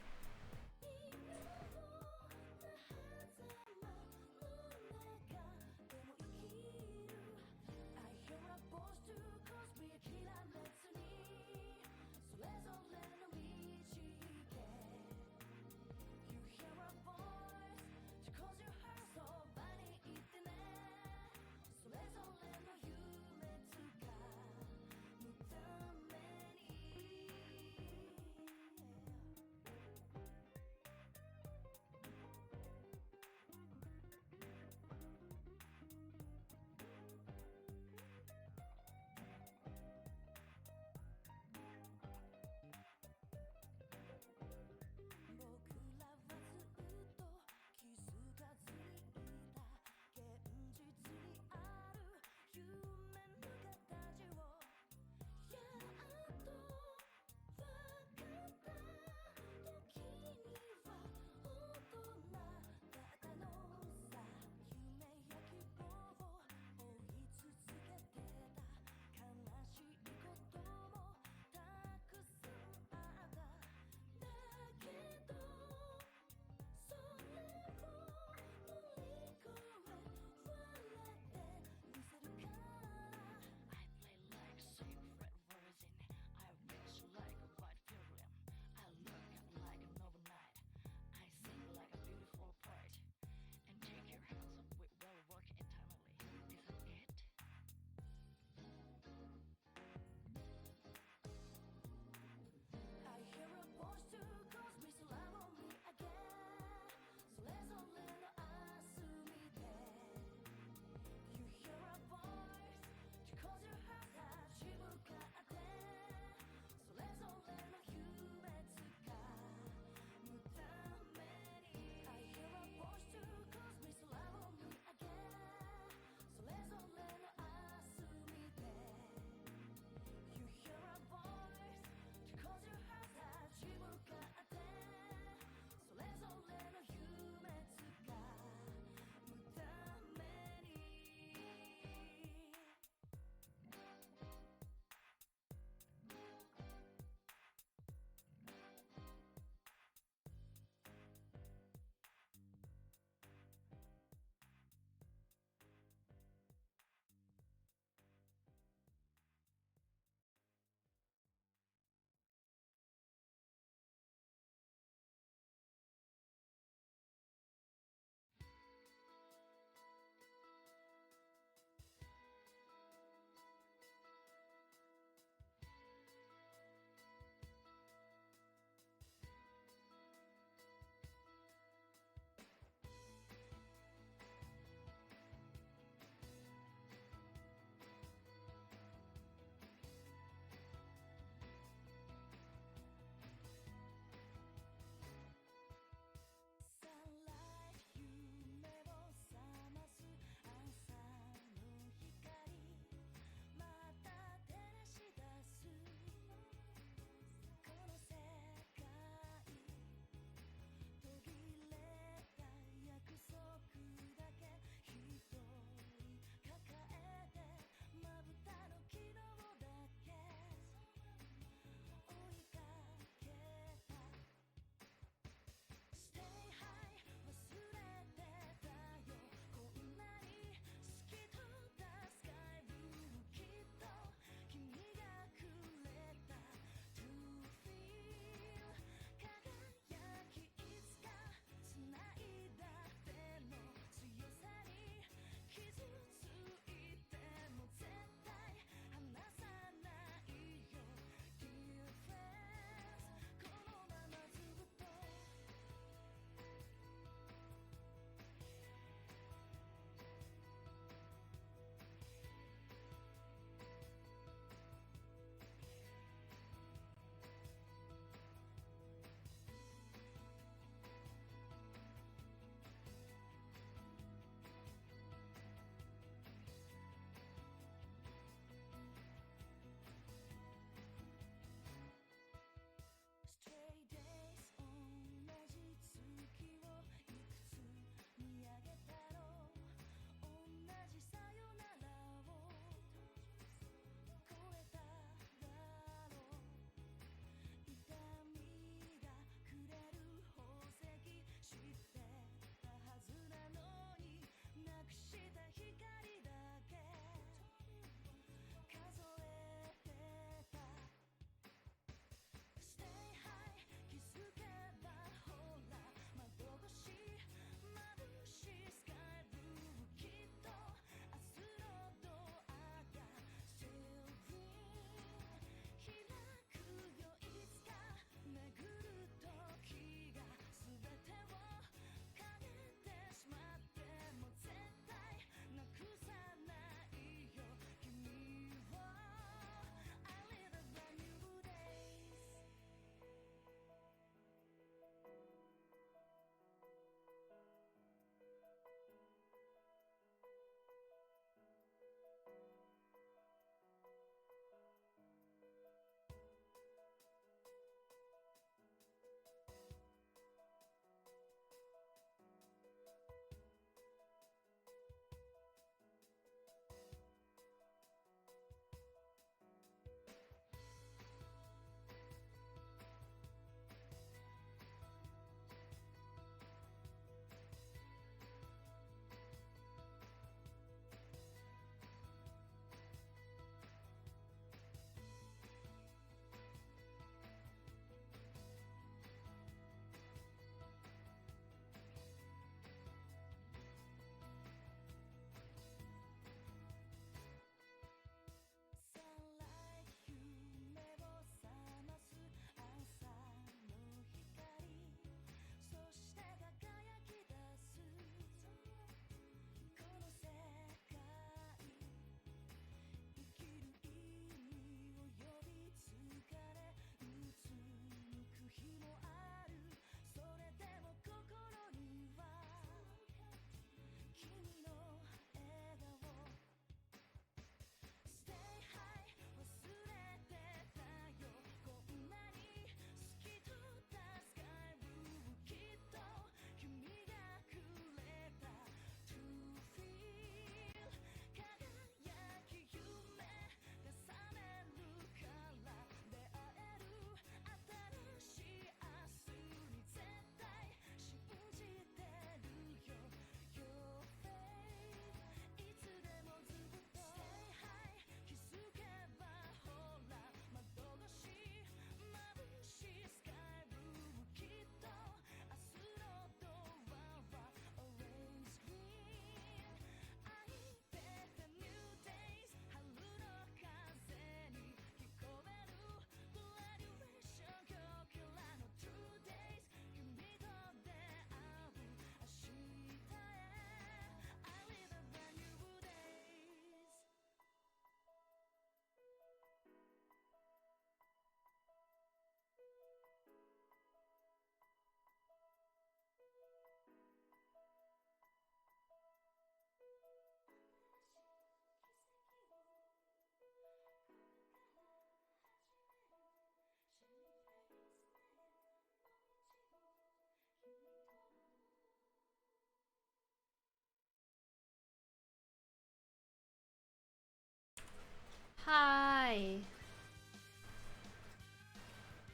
Hi.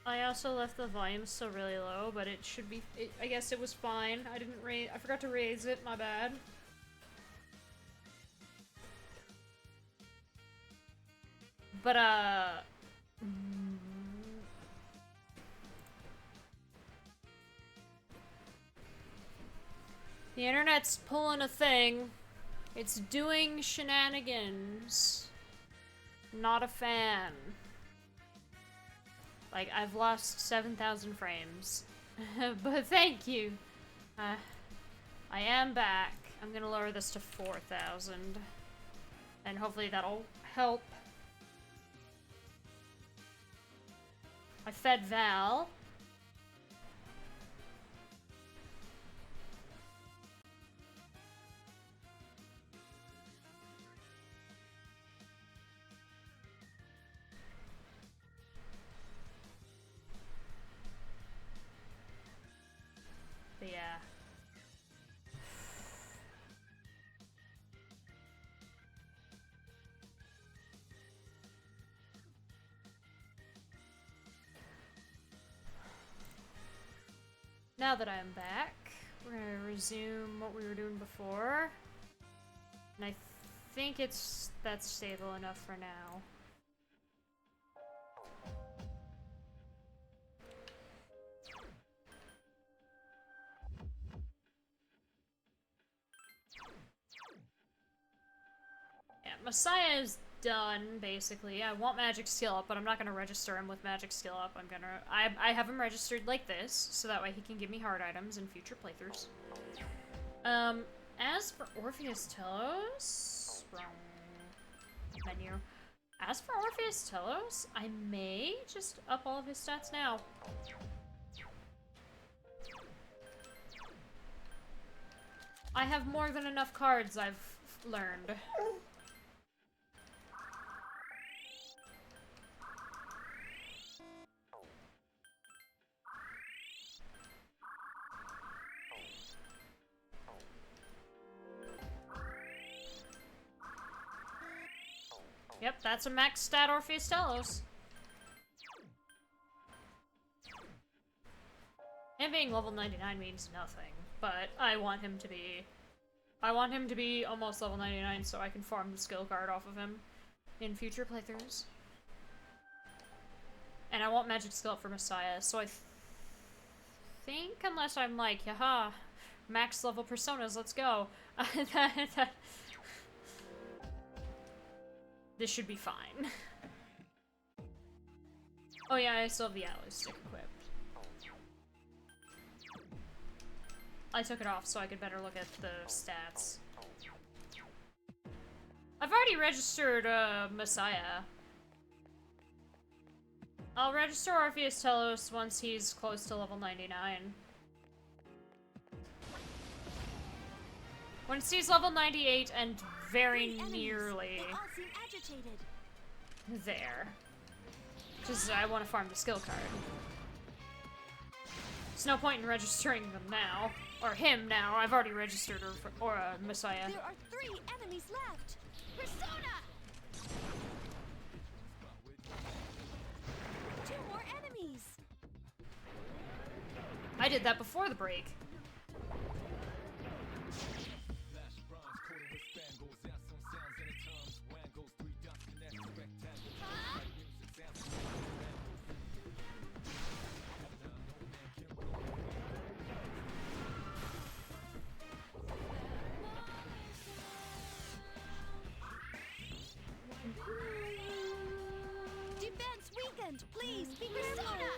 I also left the volume still really low, but it should be. I guess it was fine. I didn't raise. I forgot to raise it. My bad. But the internet's pulling a thing. It's doing shenanigans. Not a fan. Like, I've lost 7,000 frames. But thank you. I am back. I'm gonna lower this to 4,000. And hopefully that'll help. I fed Val. But yeah. Now that I'm back, we're gonna resume what we were doing before. And I think that's stable enough for now. Yeah, Messiah is done, basically. I want magic skill up, but I'm not gonna register him with magic skill up. I have him registered like this, so that way he can give me hard items in future playthroughs. As for Orpheus Telos, wrong menu. As for Orpheus Telos, I may just up all of his stats now. I have more than enough cards, I've learned. Yep, that's a max stat Orpheus Telos. Him being level 99 means nothing, but I want him to be almost level 99 so I can farm the skill card off of him in future playthroughs. And I want magic skill up for Messiah, so I think unless I'm like, haha, max level personas, let's go. This should be fine. Oh yeah, I still have the Atlus stick equipped. I took it off so I could better look at the stats. I've already registered Messiah. I'll register Orpheus Telos once he's close to level 99. Once he's level 98 and very nearly there. Just I want to farm the skill card. There's no point in registering them now. Or him now. I've already registered Messiah. There are 3 enemies left. Persona! 2 more enemies. I did that before the break. Defense weakened. Please be Persona.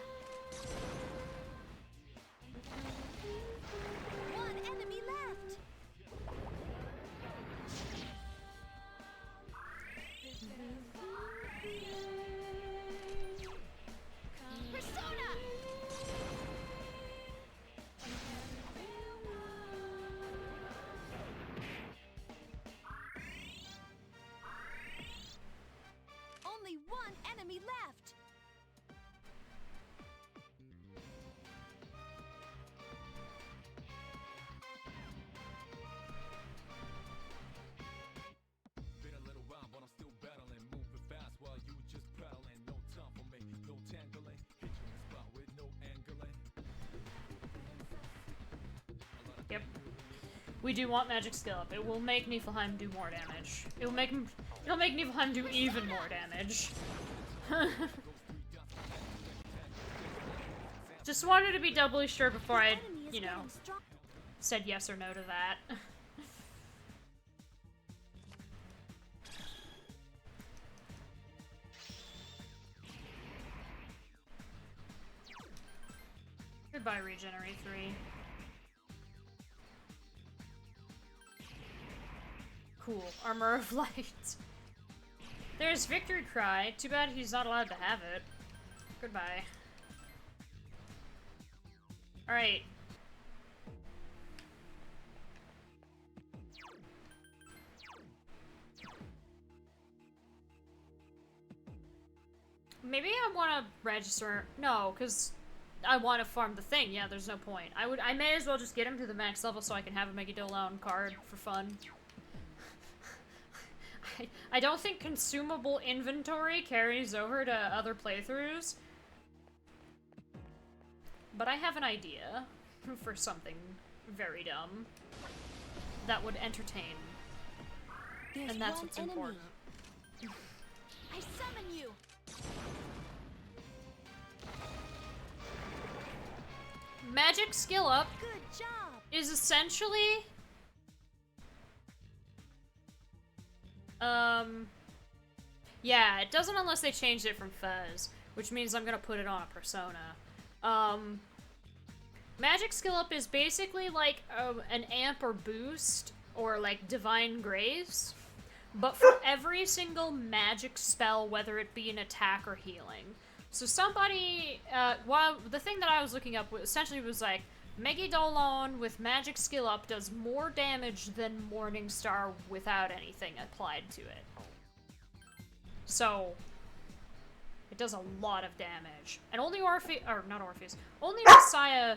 We do want magic skill up. It will make Niflheim do more damage. It'll make Niflheim do even more damage. Just wanted to be doubly sure before I, you know, said yes or no to that. Goodbye, Regenerate 3. Cool. Armor of Light. There's Victory Cry. Too bad he's not allowed to have it. Goodbye. Alright. Maybe I want to register. No, because I want to farm the thing. Yeah, there's no point. I may as well just get him to the max level so I can have a Megadolon card for fun. I don't think consumable inventory carries over to other playthroughs. But I have an idea for something very dumb that would entertain. And that's what's important. I summon you. Magic skill up Good job. is essentially yeah, it doesn't unless they changed it from Fez, which means I'm gonna put it on a persona. Magic skill up is basically like an amp or boost or like divine grace, but for every single magic spell, whether it be an attack or healing. So somebody, well, the thing that I was looking up essentially was like, Megadolon with magic skill up does more damage than Morningstar without anything applied to it. So, it does a lot of damage. And only only Messiah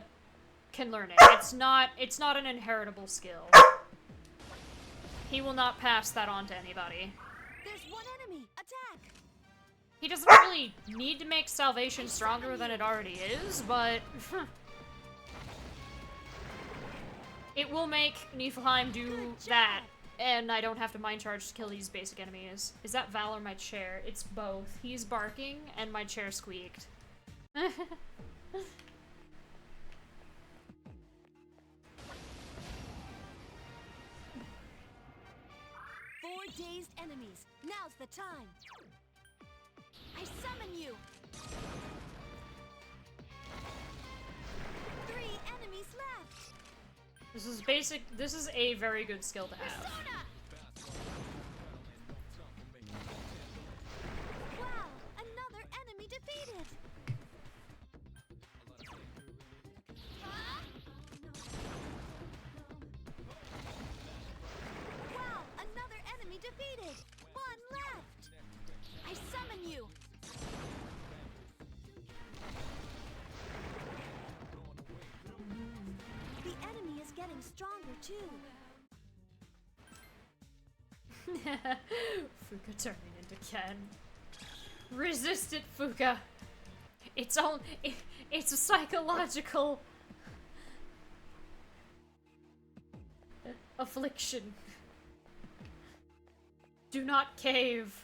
can learn it. It's not an inheritable skill. He will not pass that on to anybody. There's one enemy. Attack. He doesn't really need to make Salvation stronger than it already is, but it will make Niflheim do that, and I don't have to mind charge to kill these basic enemies. Is that Val or my chair? It's both. He's barking, and my chair squeaked. 4 dazed enemies. Now's the time. I summon you. 3 enemies left. This is a very good skill to have. Persona. Wow, another enemy defeated. Wow, another enemy defeated. 1 left. I summon you. The enemy is getting stronger too. Fuka turning into Ken. Resist it, Fuka. It's a psychological affliction. Do not cave.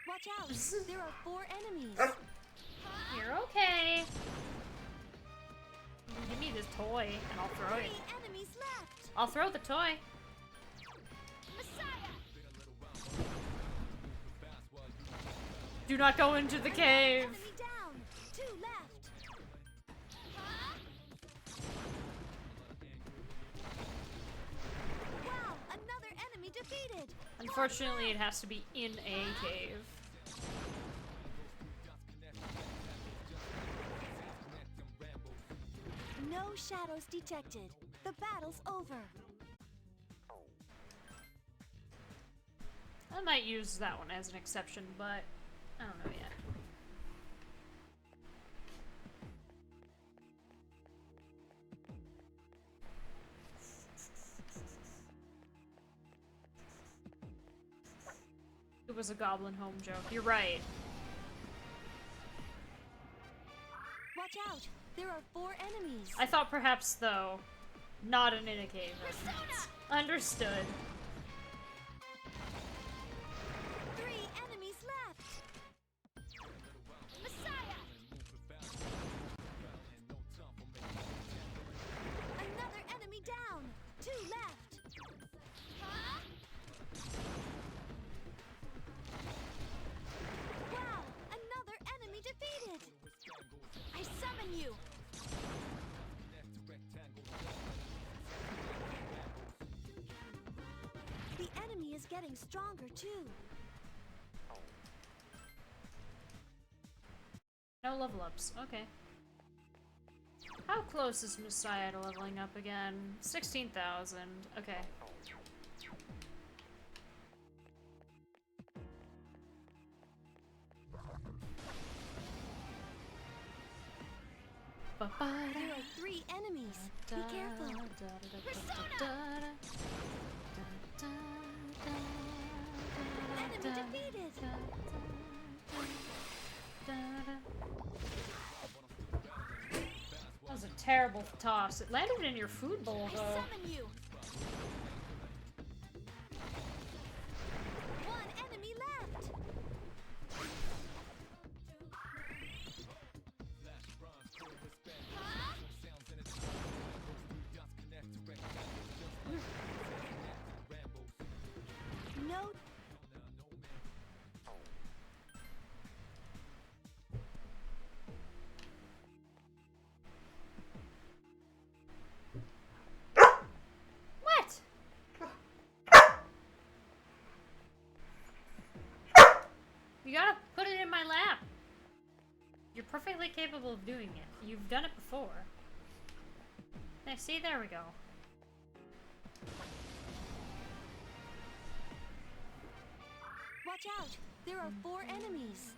Watch out! There are 4 enemies. You're okay. Give me this toy and I'll throw 3 it. enemies left. I'll throw the toy. Messiah. Do not go into the cave. Enemy down. 2 left. Wow, another enemy defeated. Unfortunately, it has to be in a cave. No shadows detected. The battle's over. I might use that one as an exception, but I don't know yet. It was a goblin home joke. You're right. Watch out! There are 4 enemies. I thought perhaps, though, not in a cave. Persona! Understood. 3 enemies left. Messiah! Another enemy down. 2 left. Huh? Wow! Another enemy defeated. I summon you. The enemy is getting stronger too. No level ups. Okay. How close is Messiah to leveling up again? 16,000. Okay. There are 3 enemies. Be careful. Enemy defeated. That was a terrible toss. It landed in your food bowl, I though. summon you. 1 enemy left. Huh? No. What? You gotta put it in my lap. You're perfectly capable of doing it. You've done it before. Now, see, there we go. Watch out. There are 4 enemies.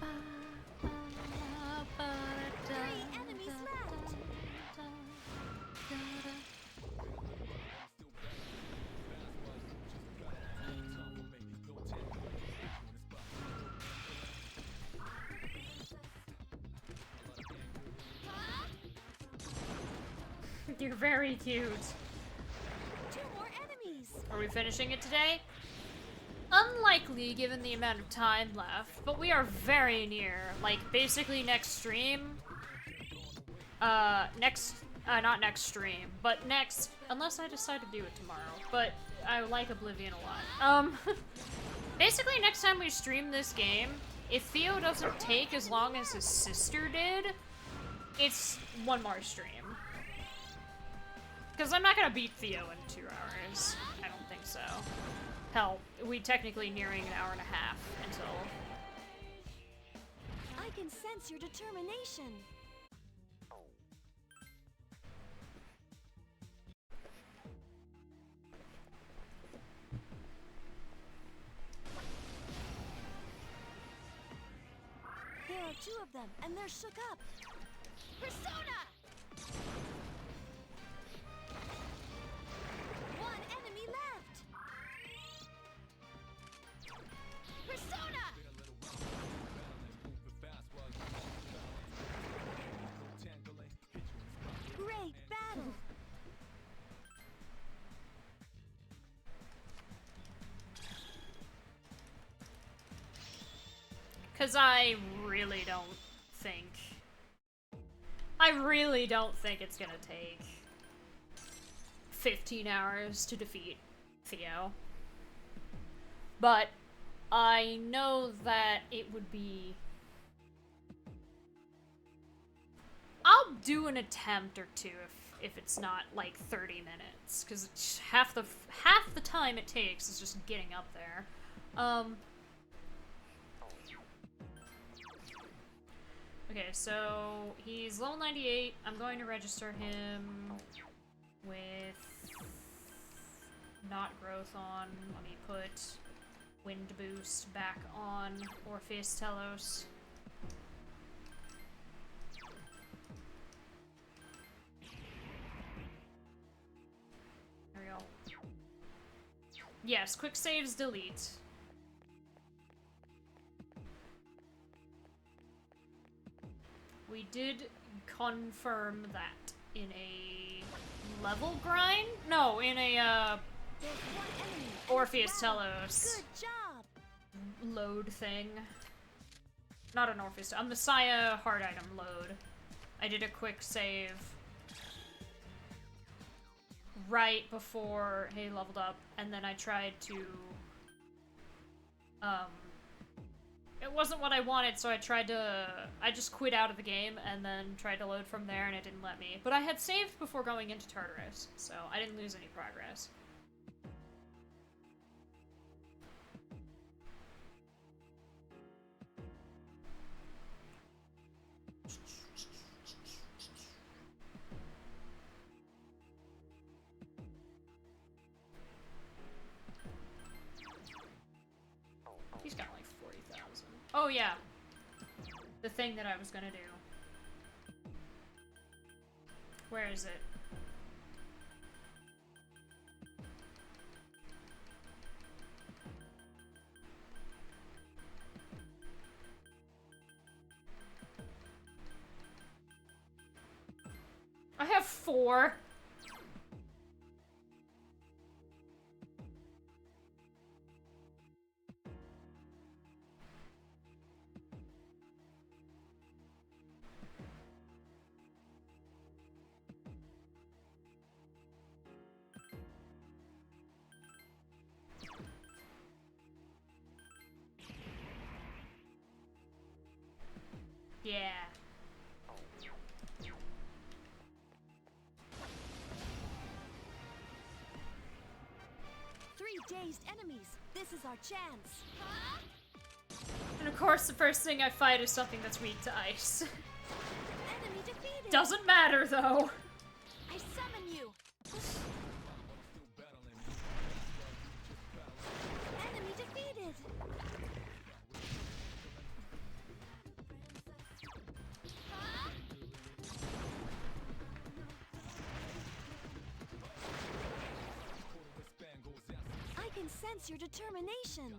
Huh? 3 enemies left. Huh? You're very cute. 2 more enemies. Are we finishing it today? Unlikely given the amount of time left, but we are very near. Like, basically next stream. Not next stream, but next, unless I decide to do it tomorrow. But I like Oblivion a lot. Basically next time we stream this game, if Theo doesn't take as long as his sister did, it's 1 more stream. Because I'm not gonna beat Theo in 2 hours. I don't think so. Hell, we technically nearing an hour and a half until... I can sense your determination. There are 2 of them, and they're shook up. Persona! 1 enemy left. Persona! Great battle! Because I really don't think it's gonna take 15 hours to defeat Theo. But I know that it would be... I'll do an attempt or 2 if it's not like 30 minutes, because half the time it takes is just getting up there. Okay, so he's level 98. I'm going to register him with not growth on. Let me put wind boost back on Orpheus Telos. There we go. Yes, quick saves delete. did confirm that in a level grind? No, in a There's one enemy. Orpheus Wow. Telos Good job. load thing. Not an Orpheus, a Messiah hard item load. I did a quick save right before he leveled up, and then I tried to, it wasn't what I wanted, so I just quit out of the game and then tried to load from there, and it didn't let me. But I had saved before going into Tartarus, so I didn't lose any progress. He's got like 40,000. Oh yeah. The thing that I was gonna do. Where is it? I have 4. Yeah. Three dazed enemies. This is our chance. And of course, the first thing I fight is something that's weak to ice. Enemy defeated. Doesn't matter, though. I summon you. Enemy defeated. I can sense your determination.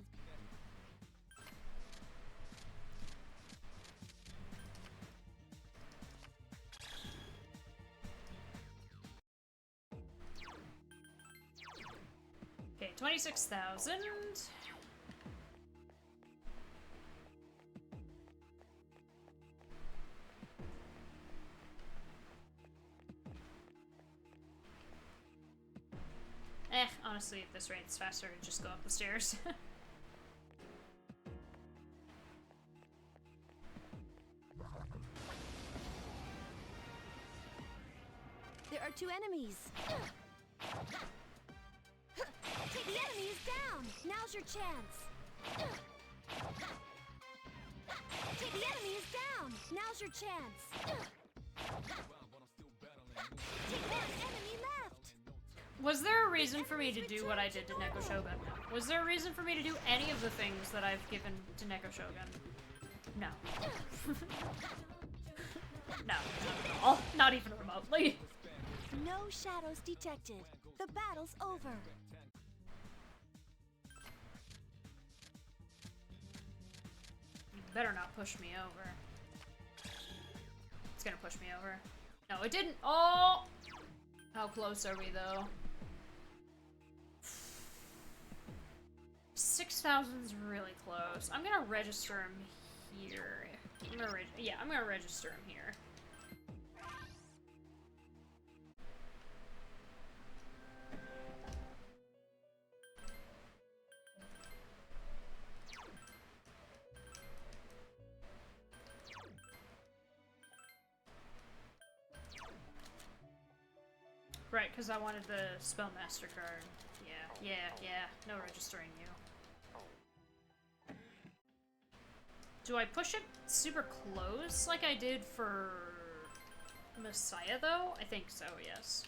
Okay, 26,000. Honestly, at this rate, it's faster to just go up the stairs. There are 2 enemies. The enemy is down. Now's your chance. The enemy is down. Now's your chance. One enemy left. Was there a reason for me to do what I did to Neko Shogun? Was there a reason for me to do any of the things that I've given to Neko Shogun? No. No, not at all. Not even remotely. No shadows detected. The battle's over. You better not push me over. It's gonna push me over. No, it didn't. Oh! How close are we, though? 6,000's really close. I'm gonna register him here. I'm gonna register him here. Right, because I wanted the Spellmaster card. Yeah. No registering you. Do I push it super close like I did for Messiah, though? I think so, yes.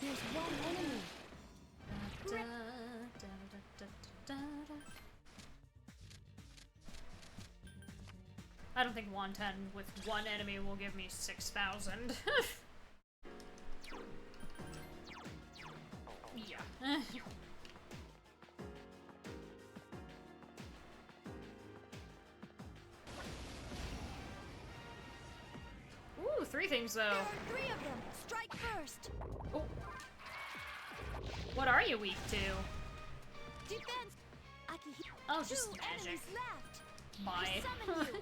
There's There's one enemy. Da, da, da, da, da, da. I don't think 110 with one enemy will give me 6,000. Yeah. Ooh, 3 things though. There are 3 of them. Strike first. Oh. What are you weak to? Defense. Akihito. Oh, just 2 magic. enemies left. Bye. I summon you.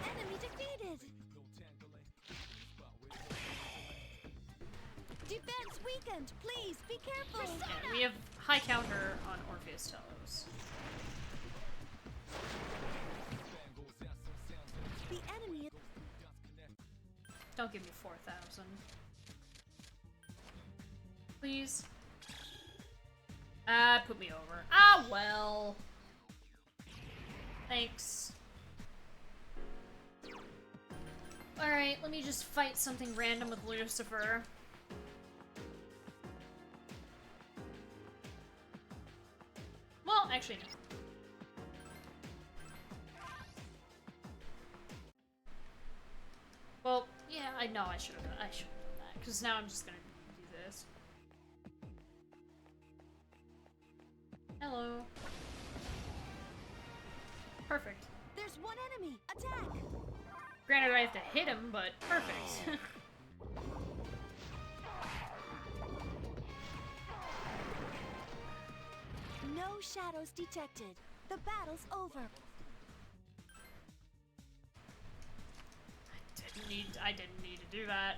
Enemy defeated. Defense weakened. Please be careful. Yeah, we have high counter on Orpheus Telos. The enemy is... Don't give me 4,000. Please. Put me over. Ah, well. Thanks. Alright, let me just fight something random with Lucifer. Well, actually, no. Well, yeah, I know I should have done that, because now I'm just gonna do this. Hello. Perfect. There's one enemy. Attack. Granted, I have to hit him, but perfect. No shadows detected. The battle's over. I didn't need to do that.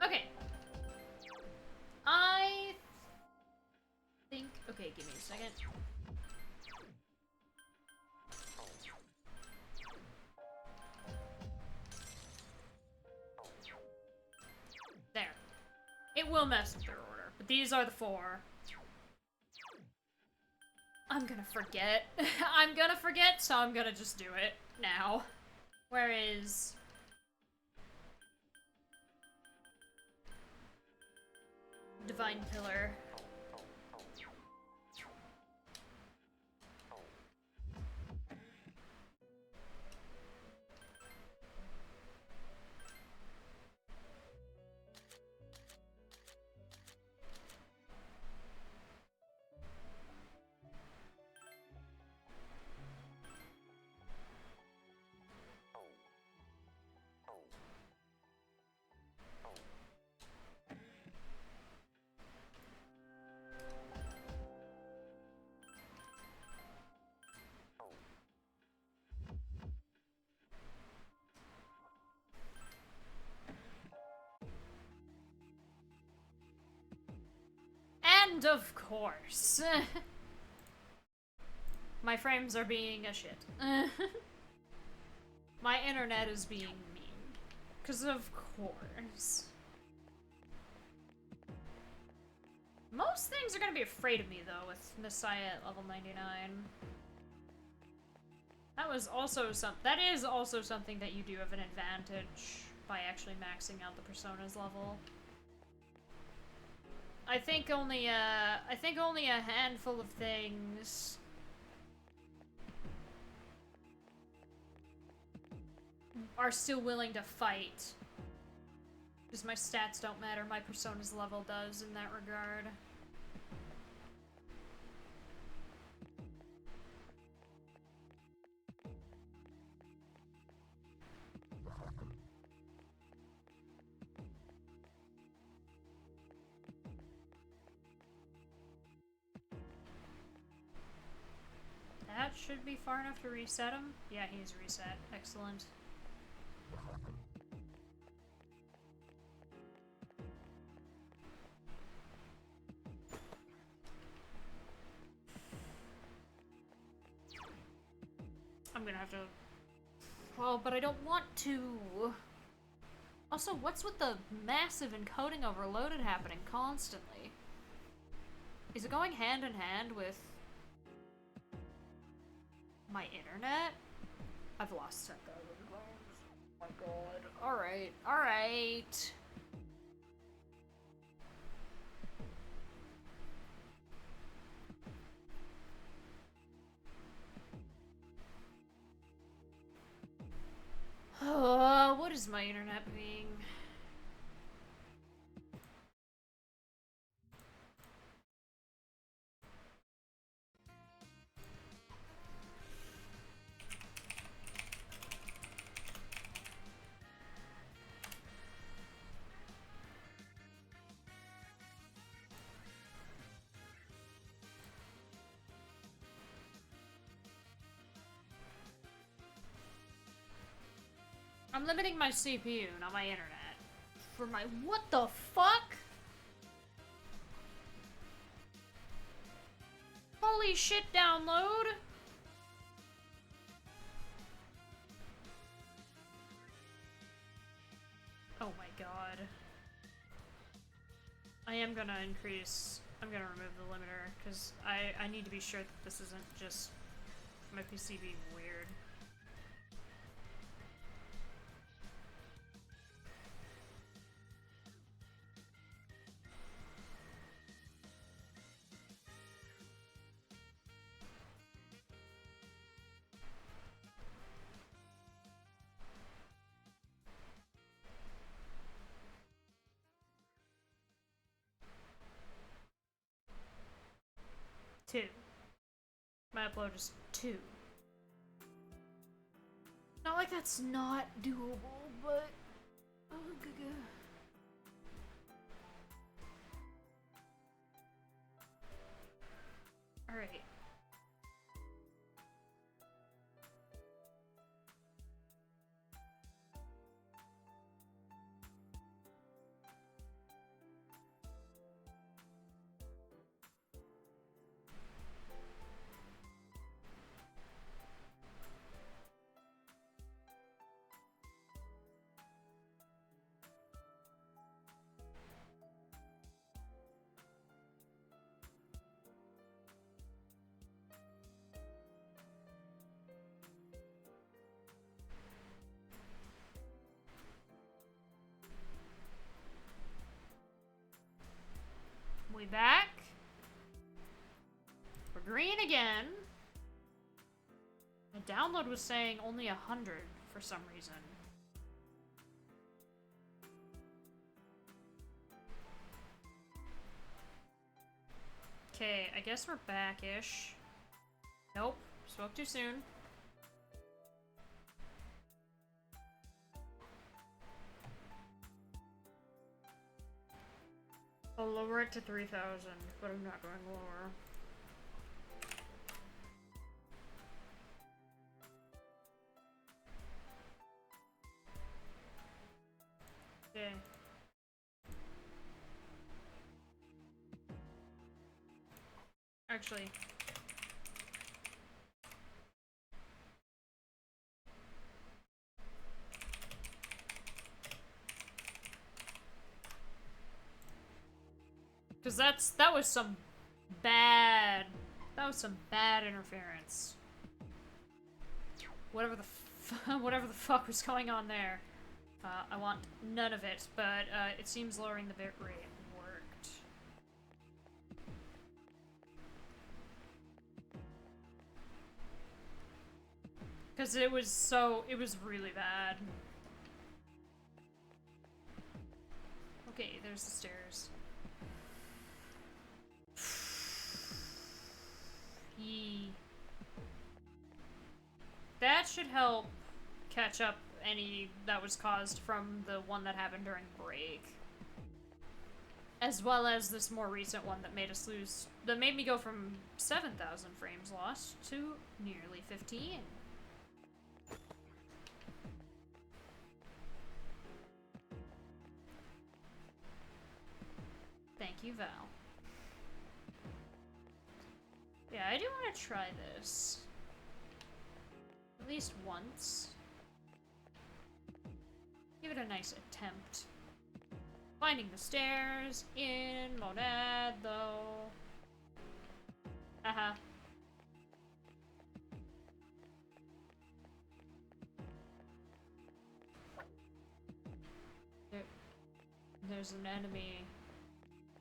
Okay. I think... Okay, give me a second. There. It will mess with their order, but these are the 4. I'm gonna forget. I'm gonna forget, so I'm gonna just do it now. Where is... Divine Pillar? And of course, my frames are being a shit. My internet is being mean. 'Cause of course. Most things are gonna be afraid of me though with Messiah at level 99. That is also something that you do have an advantage by actually maxing out the personas level. I think only a handful of things are still willing to fight. Because my stats don't matter, my persona's level does in that regard. That should be far enough to reset him. Yeah, he's reset. Excellent. I'm gonna have to... Well, but I don't want to... Also, what's with the massive encoding overloaded happening constantly? Is it going hand in hand with my internet? I've lost 10,000 frames. Oh my god. Alright, alright. What is my internet being? I'm limiting my CPU, not my internet. For my— what the fuck? Holy shit, download! Oh my god. I am gonna increase— I'm gonna remove the limiter, because I need to be sure that this isn't just my PC being weird. Two. My upload is 2. Not like that's not doable, but... oh, alright. We back. We're green again. My download was saying only 100 for some reason. Okay, I guess we're back-ish. Nope, spoke too soon. I'll lower it to 3,000, but I'm not going lower. Okay. Actually. Because that was some bad interference. Whatever the fuck was going on there. I want none of it, but it seems lowering the bitrate worked. Because it was really bad. Okay, there's the stairs. That should help catch up any that was caused from the one that happened during break. As well as this more recent one that made me go from 7,000 frames lost to nearly 15. Thank you, Val. Yeah, I do want to try this. At least once. Give it a nice attempt. Finding the stairs in Monad, though. Uh-huh. There's an enemy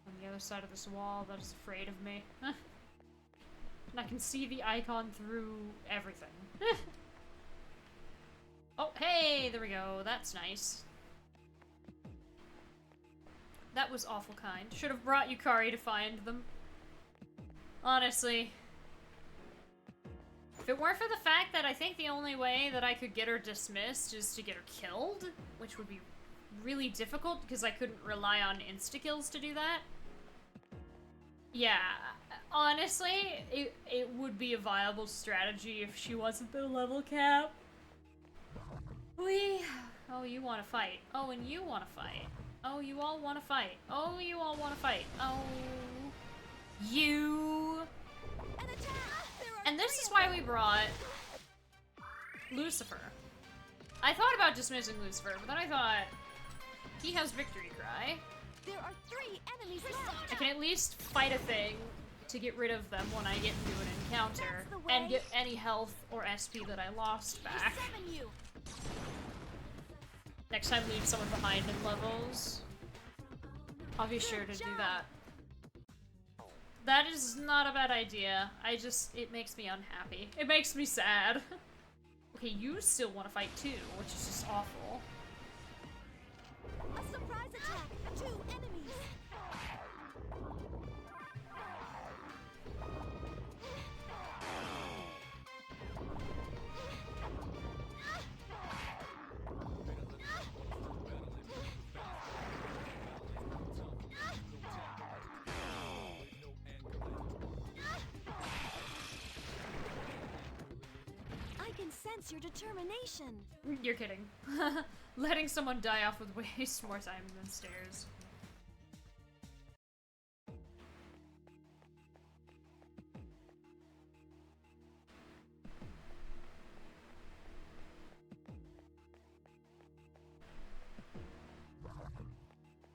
on the other side of this wall that is afraid of me. And I can see the icon through everything. Oh, hey! There we go. That's nice. That was awful kind. Should have brought Yukari to find them. Honestly. If it weren't for the fact that I think the only way that I could get her dismissed is to get her killed, which would be really difficult because I couldn't rely on insta-kills to do that. Yeah, honestly, it would be a viable strategy if she wasn't the level cap. Oh, you want to fight. Oh, and you want to fight. Oh, you all want to fight. Oh, you all want to fight. Oh, you. And this is why we brought Lucifer. I thought about dismissing Lucifer, but then I thought he has victory cry. There are 3 enemies left. I can at least fight a thing to get rid of them when I get into an encounter and get any health or SP that I lost back. Next time leave someone behind in levels. I'll be sure to do that. That is not a bad idea. It makes me unhappy. It makes me sad. Okay, you still want to fight too, which is just awful. A surprise attack! 2 enemies! I can sense your determination. You're kidding. Letting someone die off would waste more time than stairs.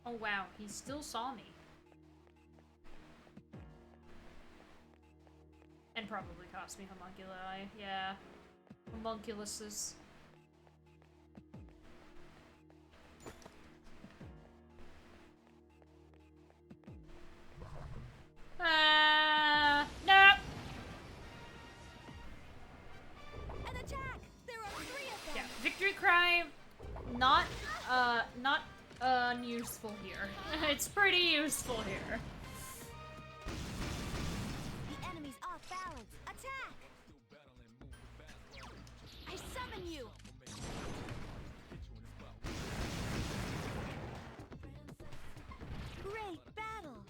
Oh wow, he still saw me. And probably cost me homunculi, yeah. Homunculuses. No! An attack! There are 3 of them! Yeah, victory cry, not unuseful here. It's pretty useful here. The enemy's off balance. Attack! I summon you! Great battle!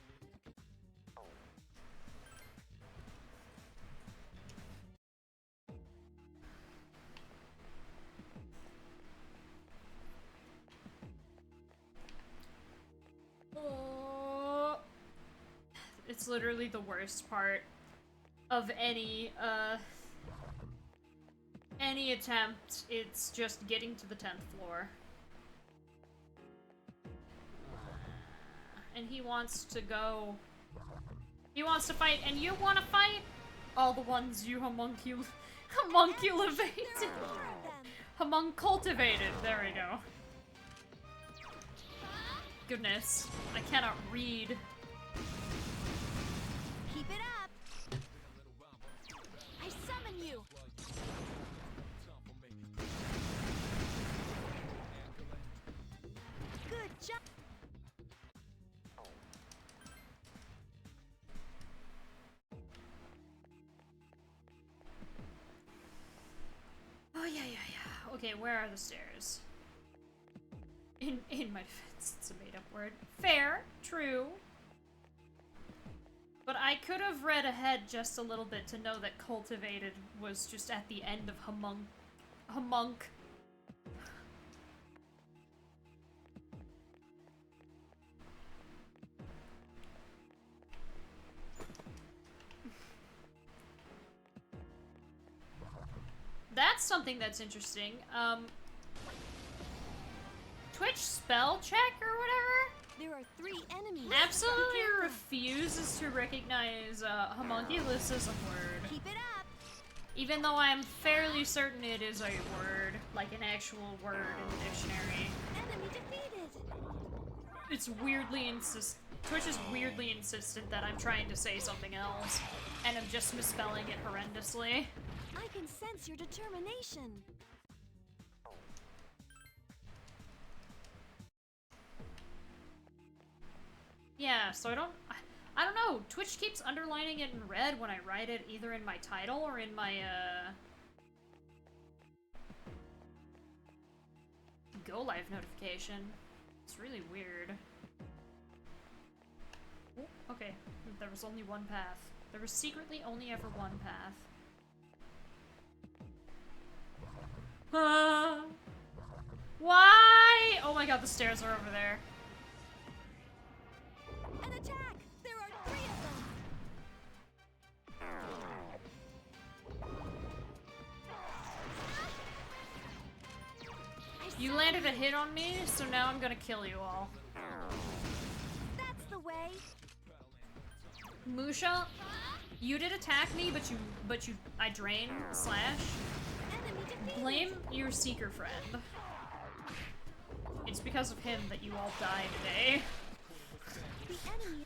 Oh. It's literally the worst part of any attempt. It's just getting to the 10th floor. And he wants to go. He wants to fight, and you want to fight? All the ones you homunculavated. Homuncultivated. There we go. Goodness, I cannot read. Keep it up! I summon you! Good job! Oh yeah. Okay, where are the stairs? In my defense, it's a made-up word. Fair, true. But I could have read ahead just a little bit to know that cultivated was just at the end of homunc. That's something that's interesting. Twitch spell check or whatever There are 3 enemies. Absolutely refuses to recognize homunculus as a word. Keep it up. Even though I'm fairly certain it is a word, like an actual word in the dictionary. Enemy defeated. It's weirdly Twitch is weirdly insistent that I'm trying to say something else, and I'm just misspelling it horrendously. I can sense your determination. Yeah, so I don't know. Twitch keeps underlining it in red when I write it either in my title or in my, go live notification. It's really weird. Oh, okay, there was only one path. There was secretly only ever one path. Why? Oh my god, the stairs are over there. An attack! There are 3 of them. You landed a hit on me, so now I'm gonna kill you all. That's the way. Musha, you did attack me, but I drained / Enemy defeated. blame your seeker friend. It's because of him that you all die today. The enemy.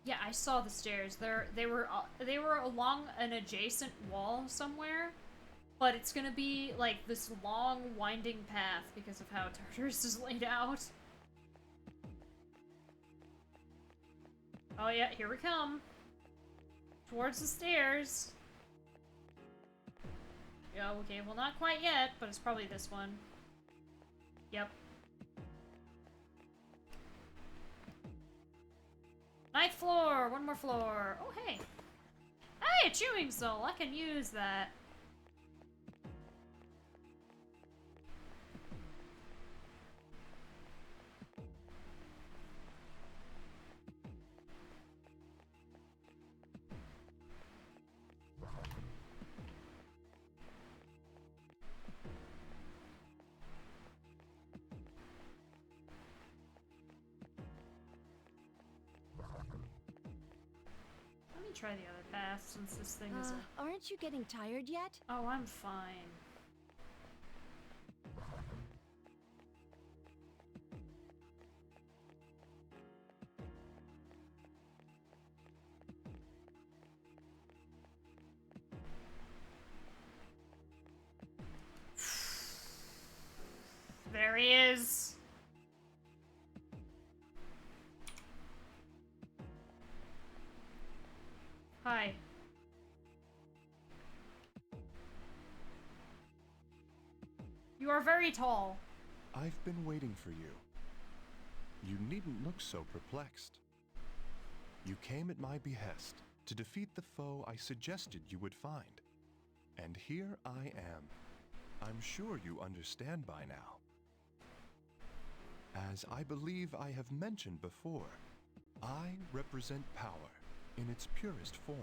Yeah, I saw the stairs. They were along an adjacent wall somewhere, but it's gonna be like this long winding path because of how Tartarus is laid out. Oh yeah, here we come. Towards the stairs. Yeah, okay, well not quite yet, but it's probably this one. Yep. Ninth floor! One more floor! Oh, hey! Hey, a chewing soul! I can use that. Let me try the other path since this thing is a... Aren't you getting tired yet? Oh, I'm fine. There he is. Hi. You are very tall. I've been waiting for you. You needn't look so perplexed. You came at my behest to defeat the foe I suggested you would find. And here I am. I'm sure you understand by now. As I believe I have mentioned before, I represent power in its purest form.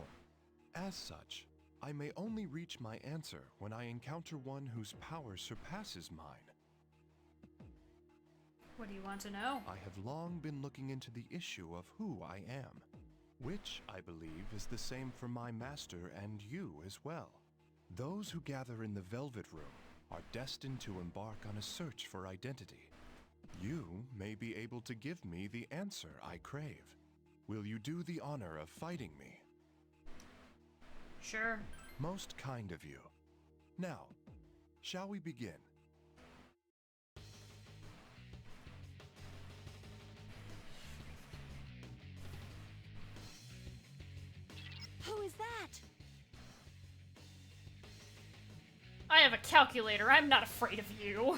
As such, I may only reach my answer when I encounter one whose power surpasses mine. What do you want to know? I have long been looking into the issue of who I am, which I believe is the same for my master and you as well. Those who gather in the Velvet Room are destined to embark on a search for identity. You may be able to give me the answer I crave. Will you do the honor of fighting me? Sure. Most kind of you. Now, shall we begin? Who is that? I have a calculator. I'm not afraid of you.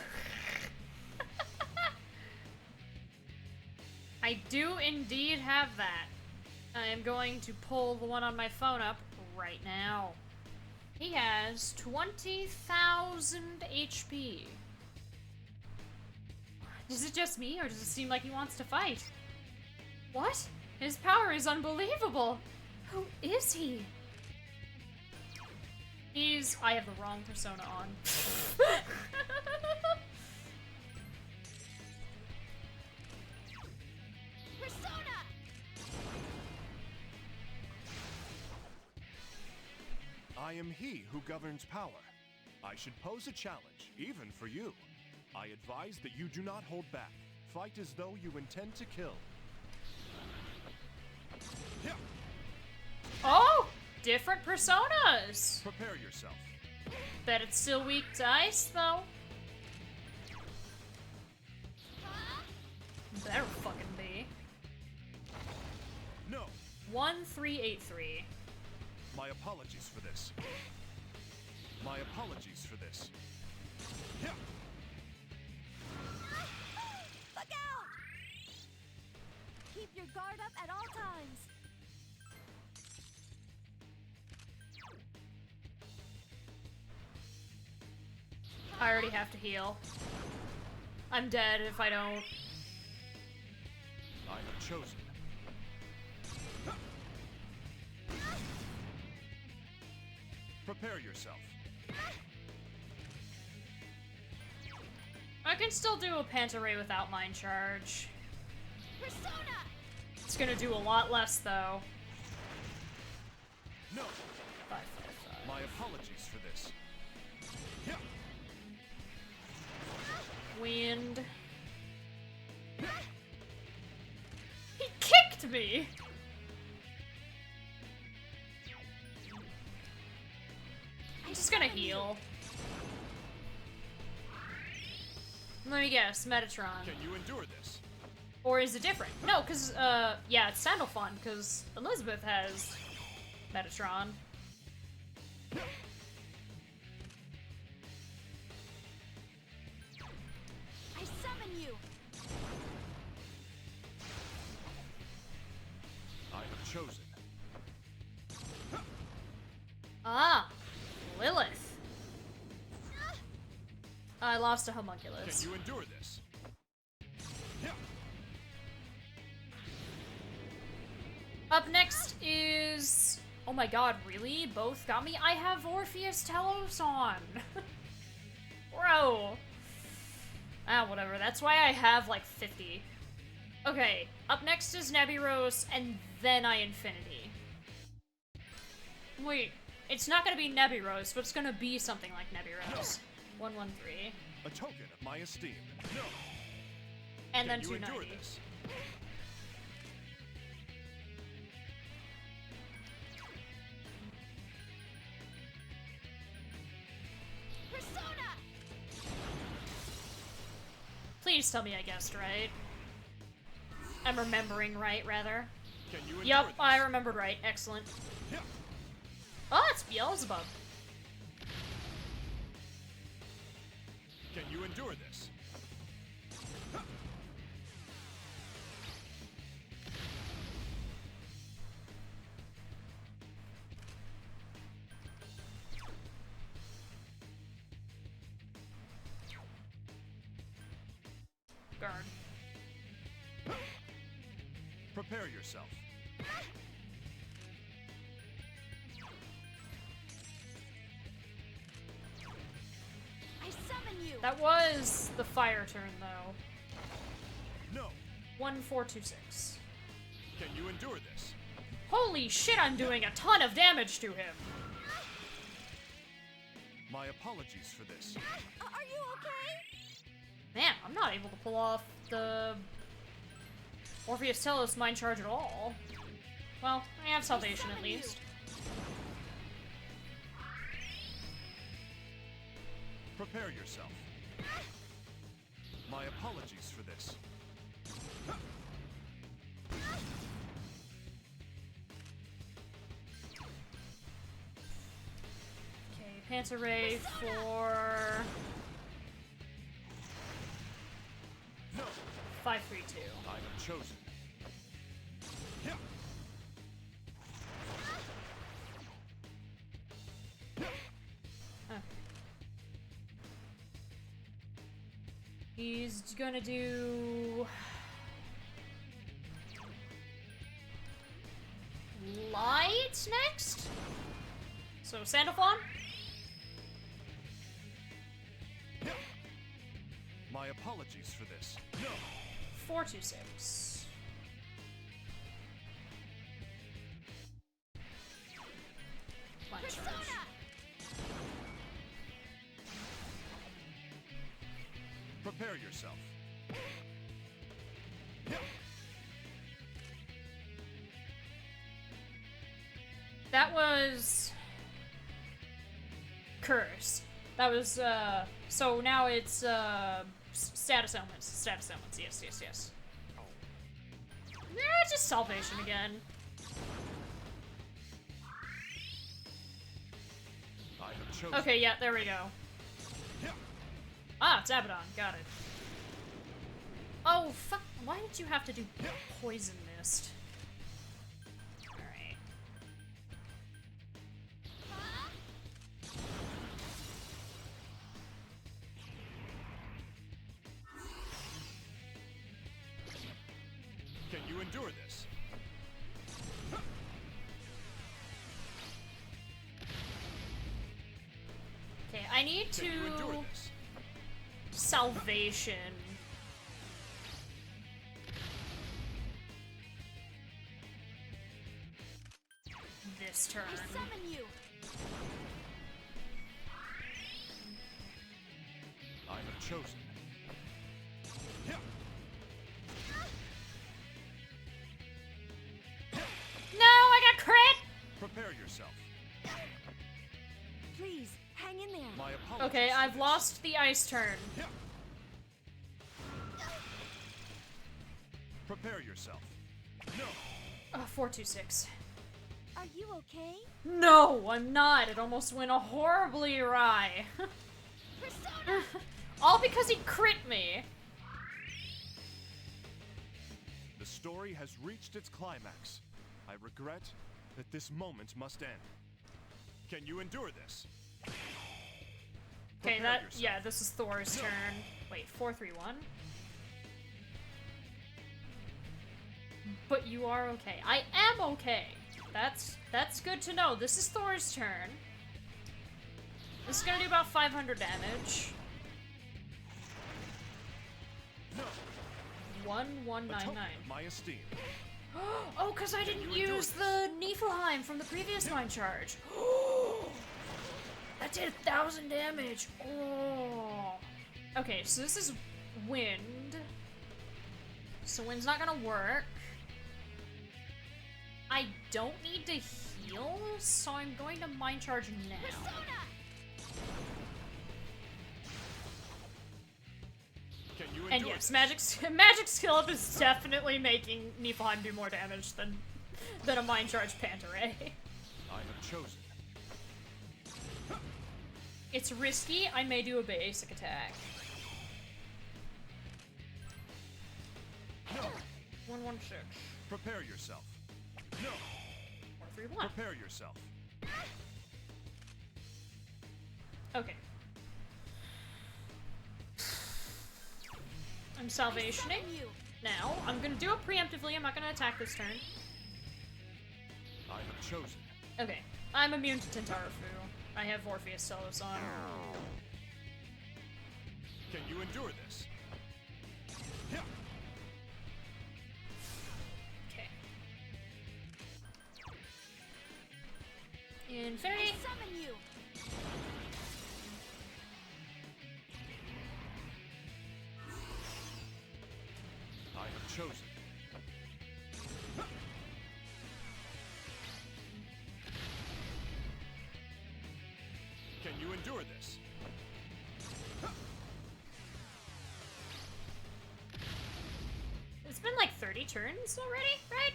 I do indeed have that. I am going to pull the one on my phone up right now. He has 20,000 HP. Is it just me, or does it seem like he wants to fight? What? His power is unbelievable! Who is he? I have the wrong persona on. Persona! I am he who governs power. I should pose a challenge, even for you. I advise that you do not hold back. Fight as though you intend to kill. Yeah. Oh! Different personas! Prepare yourself. Bet it's still weak to ice, though. Better fucking be. No. 1383. My apologies for this. My apologies for this. Yeah. Look out! Keep your guard up at all times. I already have to heal. I'm dead if I don't. I have chosen. Prepare yourself. I can still do a Panta Ray without Mind Charge. Persona! It's gonna do a lot less, though. No. 555. My apologies for this. Yeah. Wind. He kicked me! I'm just gonna heal. Let me guess, Metatron. Can you endure this? Or is it different? No, because, yeah, it's Sandalphon, because Elizabeth has Metatron. I summon you! I have chosen. Ah! Lilith. I lost a homunculus. Can you endure this? Yeah. Up next is... Oh my god, really? Both got me? I have Orpheus Telos on! Bro! Ah, whatever. That's why I have, like, 50. Okay, up next is Nebiros, and then I Infinity. Wait, it's not gonna be Nebiros, but it's gonna be something like Nebiros. 113. A token of my esteem. No. And then Can you endure 290. this? Persona! Please tell me I guessed right. I'm remembering right, rather. Can you endure Yup, this? I remembered right. Excellent. Yeah. Oh, it's Beelzebub. Can you endure this? Guard. Prepare yourself. I summon you! That was the fire turn, though. No. 1426. Can you endure this? Holy shit, I'm doing a ton of damage to him! My apologies for this. Are you okay? Man, I'm not able to pull off the Orpheus Telos Mind Charge at all. Well, I have Salvation at least. Prepare yourself. My apologies for this. Okay, Panta Ray for No. 532. I have chosen. Yeah. Okay. He's gonna do... Light next? So, Sandophon? My apologies for this. No! 426. Line charge. Prepare yourself. That was... Curse. That was, so now it's, status elements. Status elements, yes, yes, yes. Yeah, it's just salvation again. I have chosen. Okay, yeah, there we go. Ah, it's Abaddon. Got it. Oh, fuck. Why did you have to do Poison Mist? Alright. Can you endure this? Okay, I need Can you endure to... this? Salvation. This turn. I summon you. I have chosen. No, I got crit! Prepare yourself. Please, hang in there. My apologies. Okay, for I've this. lost the ice turn. Prepare yourself. No. 426. Are you okay? No, I'm not. It almost went horribly awry. Persona! All because he crit me. The story has reached its climax. I regret that this moment must end. Can you endure this? Okay, Prepare that... yourself. Yeah, this is Thor's turn. Wait, 431? But you are okay. I am okay. That's good to know. This is Thor's turn. This is gonna do about 500 damage. No. 1199. Atonement of my esteem. Oh, because I didn't you endure use the Niflheim from the previous mind charge. That did 1,000 damage. Oh. Okay, so this is wind. So wind's not gonna work. I don't need to heal, so I'm going to mind charge now. Can you endure And yes, this? magic skill up is definitely making Niflheim do more damage than a mind charge Pantaray. I have chosen. It's risky. I may do a basic attack. No. 116. Prepare yourself. No. 431. Prepare yourself. Okay. I'm salvationing. Now, I'm gonna do it preemptively. I'm not gonna attack this turn. I have chosen. Okay. I'm immune to Tentarafu. I have Orpheus Telos on. Can you endure this? Okay. Infinity. Summon you. I have chosen. Can you endure this? It's been like 30 turns already, right?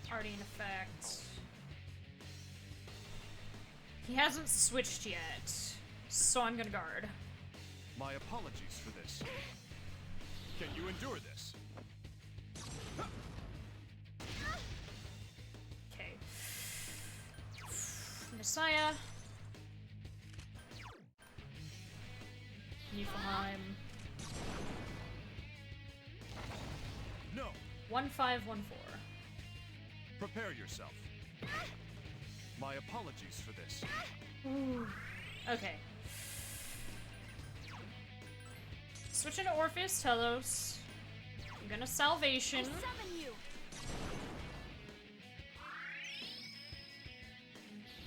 Already in effect. He hasn't switched yet, so I'm gonna guard. My apologies for this. Can you endure this? Okay. Messiah. Niflheim. No! 1514. Prepare yourself. My apologies for this. Ooh. Okay. Switching to Orpheus Telos. I'm gonna Salvation.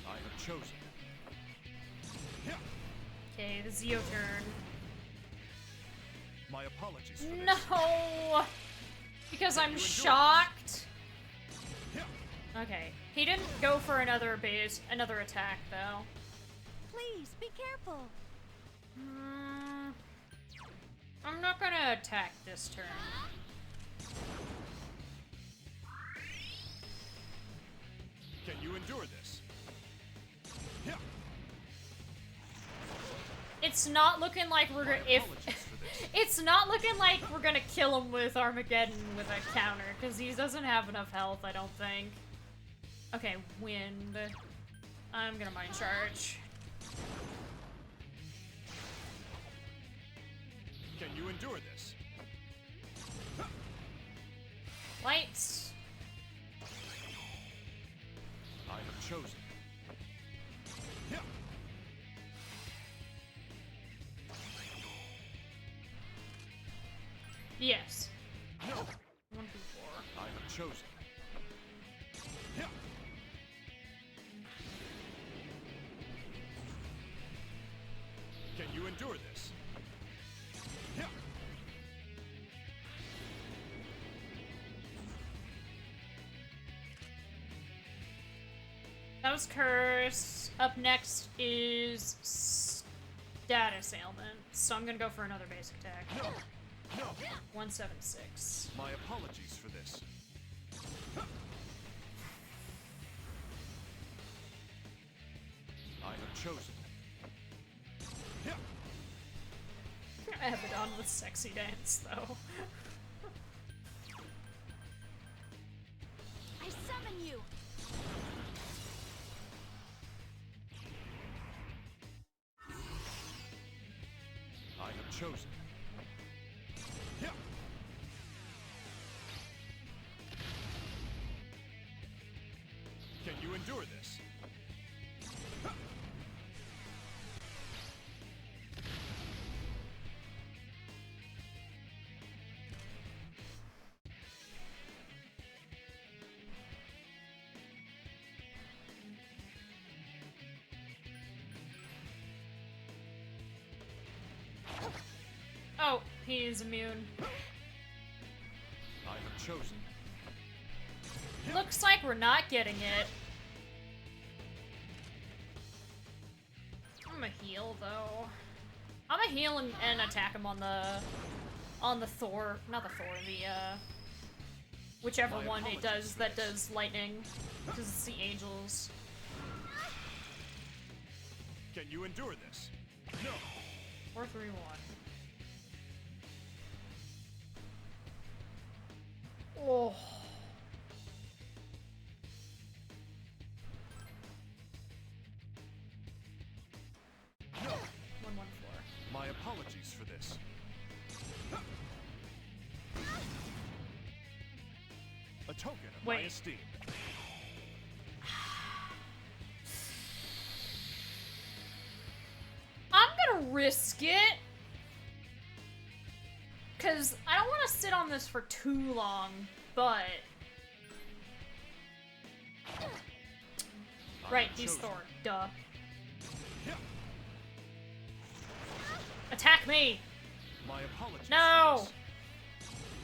I have chosen. Okay, the Zeo turn. My apologies for this. No! Because I'm shocked. Okay. He didn't go for another attack, though. Please, be careful. I'm not gonna attack this turn. Can you endure this? It's not looking like we're gonna it's not looking like we're gonna kill him with Armageddon with a counter, because he doesn't have enough health, I don't think. Okay, wind. I'm gonna mind charge. Can you endure this? Lights. I have chosen. Yes. No. 1, 2, 4. I have chosen. Can you endure this? That was Curse. Up next is Status Ailment. So I'm gonna go for another basic attack. No. No. 176. My apologies for this. I have chosen. Abaddon with sexy dance, though. I summon you. I have chosen. Can you endure this? Oh, he is immune. I have chosen. Looks like we're not getting it. I'm gonna heal, though. I'm gonna heal and attack him on the Thor, not the Thor, the whichever one it does that does lightning, because it's the angels. Can you endure this? No. 4, 3, 1. Oh. No. 1, 1, 4. My apologies for this. A token of my Wait. esteem. I'm gonna risk it. Because I don't want to sit on this for too long, but... Right, he's Thor. Duh. Attack me! My apologies. No!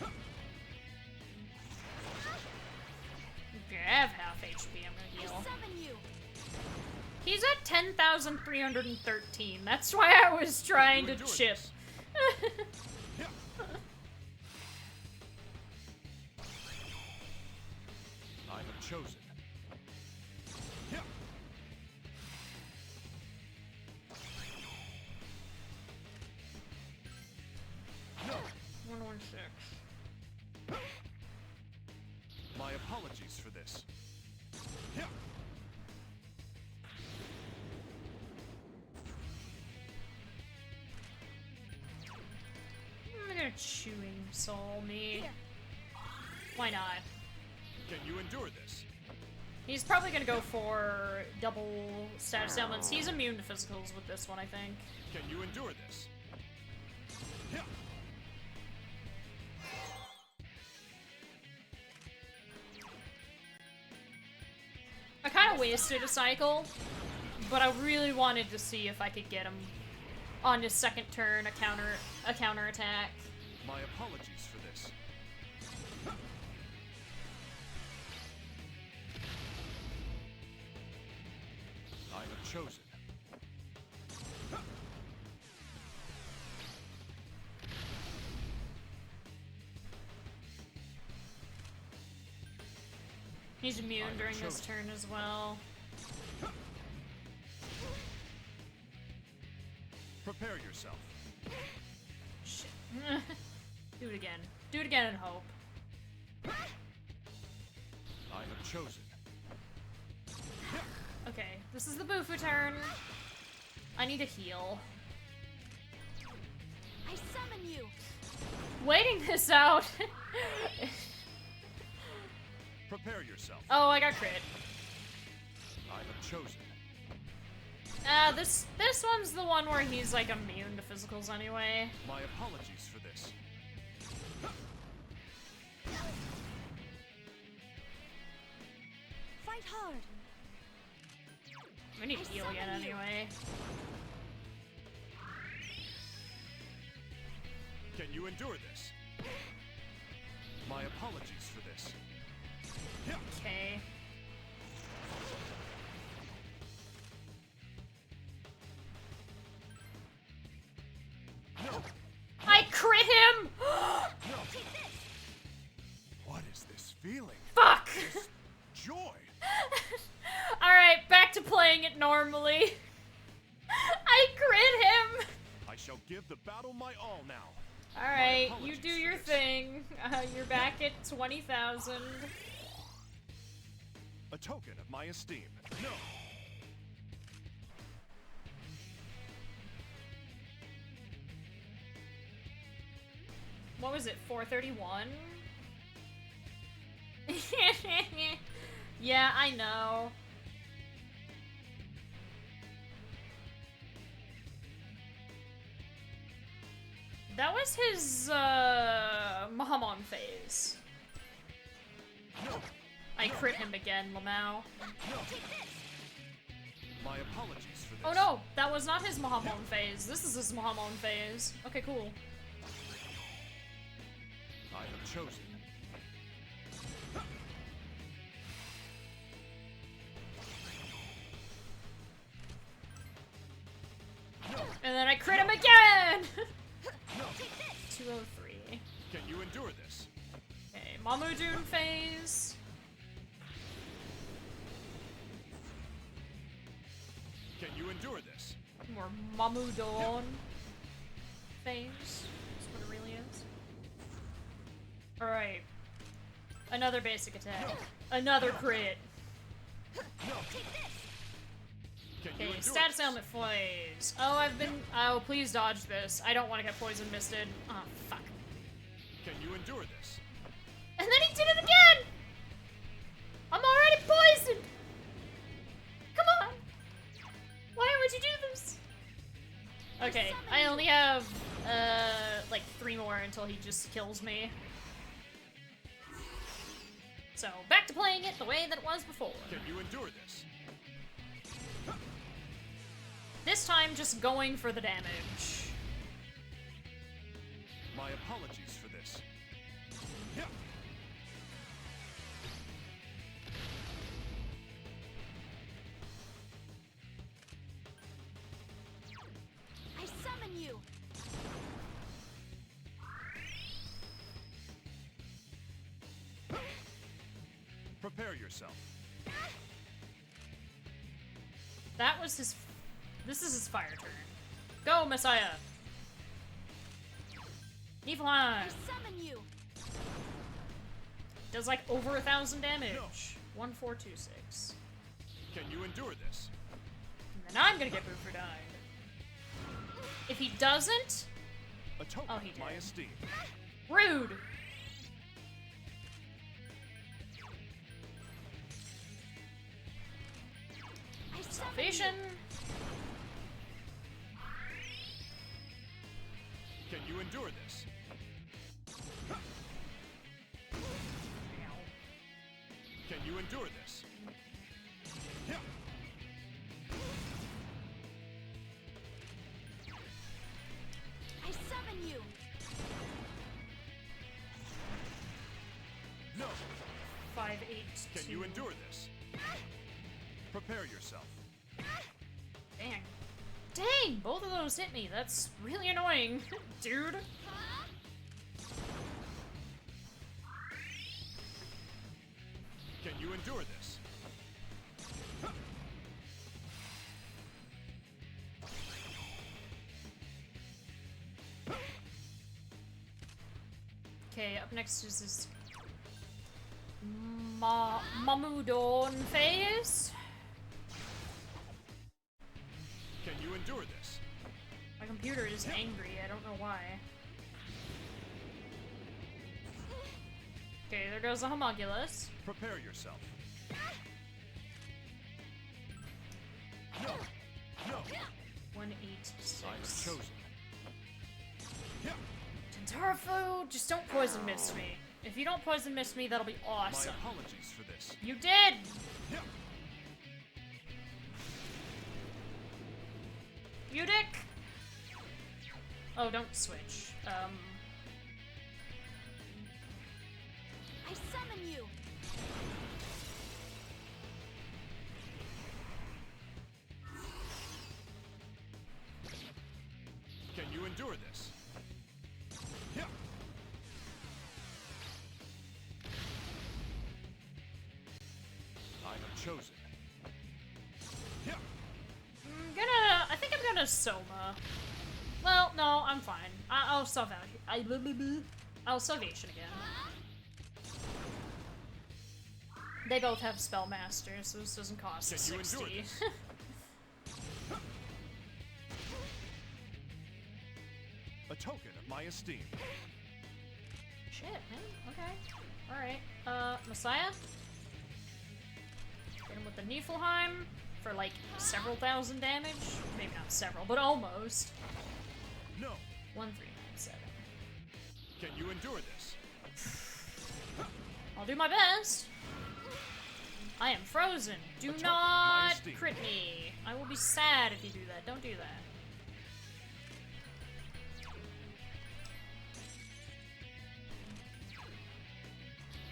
For Okay, I have half HP, I'm gonna heal. Summon you. He's at 10,313. That's why I was trying to chip. I have chosen. No. 116. My apologies for this. gonna chewing soul me. Why not? Can you endure this? He's probably gonna go for double status ailments. He's immune to physicals with this one, I think. Can you endure this? Yeah. I kind of wasted a cycle, but I really wanted to see if I could get him on his second turn, a counter attack. My apologies for this. I have chosen. He's immune during this turn as well. Prepare yourself. Shit. Do it again. Do it again and hope. I have chosen. Okay, this is the Bufu turn. I need a heal. I summon you. Waiting this out. Prepare yourself. Oh, I got crit. I have chosen. This one's the one where he's like immune to physicals anyway. My apologies for this. Fight hard. We need to heal again anyway. Can you endure this? My apologies for this. Okay. No. I crit him! No. What is this feeling? Fuck! This joy. Alright, back to playing it normally. I crit him! I shall give the battle my all now. Alright, you do your thing. You're back at 20,000. A token of my esteem. No. What was it, 431? Yeah, I know. That was his, Mahamon phase. No. I crit him again, Lamau. No. My apologies for this. Oh no, that was not his Mahamon phase. This is his Mahamon phase. Okay, cool. I have chosen. And then I crit him again! No. 203. Can you endure this? Okay, Mamudoon phase. Can you endure this? More Mamudoon phase. That's what it really is. Alright. Another basic attack. Another crit. No. Can you Okay, endure status this? ailment phase. Oh, please dodge this. I don't want to get poison misted. Oh, fuck. Can you endure this? And then he did it again! I'm already poisoned! Come on! Why would you do this? Okay, I only have, like 3 more until he just kills me. So, back to playing it the way that it was before. Can you endure this? This time, just going for the damage. My apologies for this. Yeah. I summon you. Prepare yourself. That was his... This is his fire turn. Go, Messiah! Niflheim! I summon you. Does like over 1,000 damage. No. 1426. Can you endure this? And then I'm gonna get booed for dying. If he doesn't, A token Oh, he of my did. esteem. Rude! Salvation! Can you endure this? Can you endure this? I summon you! No. 5, 8, Can 2. you endure this? Prepare yourself. Dang. Dang! Both of those hit me. That's really annoying, dude. Can you endure this? Okay, up next is this Mamudon phase. Can you endure this? My computer is angry, I don't know why. Okay, there goes the homunculus. Prepare yourself. No. No. 1, 8, 6. I have chosen. Tentarafu, just don't poison mist me. If you don't poison mist me, that'll be awesome. My apologies for this. You did! You dick! Oh, don't switch. I summon you! Can you endure this? I have chosen. I think I'm gonna Soma. Well, no, I'm fine. I'll Salvation again. They both have Spellmaster, so this doesn't cost Can you 60. endure this? A token of my esteem. Shit, man. Okay. Alright. Messiah? Hit him with the Niflheim for like several thousand damage. Maybe not several, but almost. No. 1397. Can you endure this? I'll do my best. I am frozen. Do token of not my esteem. crit me. I will be sad if you do that. Don't do that.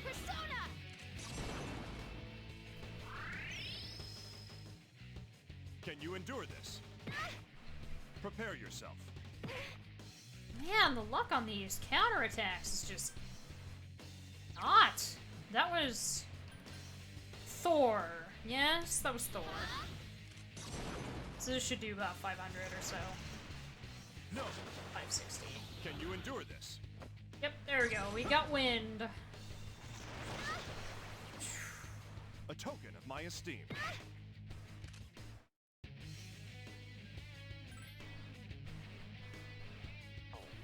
Persona! Can you endure this? Prepare yourself. Man, the luck on these counterattacks is just not. That was Thor. Yes, that was Thor. So this should do about 500 or so. No. 560. Can you endure this? Yep, there we go. We got wind. A token of my esteem.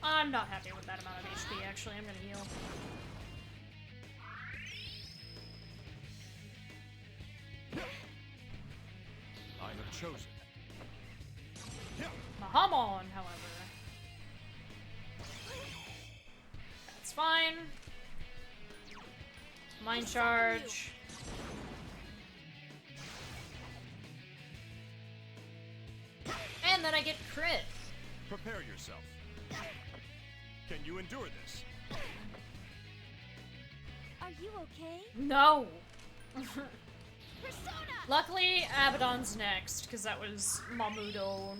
I'm not happy with that amount of HP, actually. I'm gonna heal. I have chosen. Mahamon, however. That's fine. Mind charge. And then I get crit. Prepare yourself. Can you endure this? Are you okay? No. Persona! Luckily, Abaddon's next, because that was Mamudon.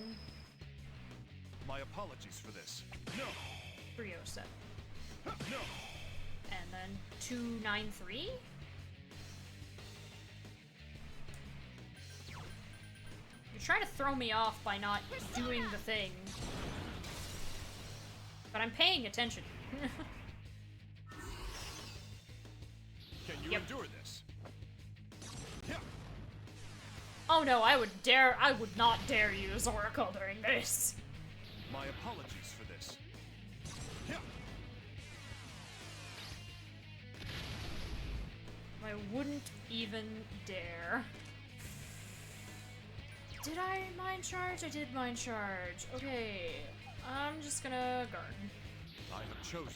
My apologies for this. No. 307. No. And then 293? You're trying to throw me off by not doing the thing. But I'm paying attention. Can you Yep. endure this? Oh no, I would not dare use Oracle during this. My apologies for this. I wouldn't even dare. Did I mind charge? I did mind charge. Okay, I'm just gonna guard. I have chosen.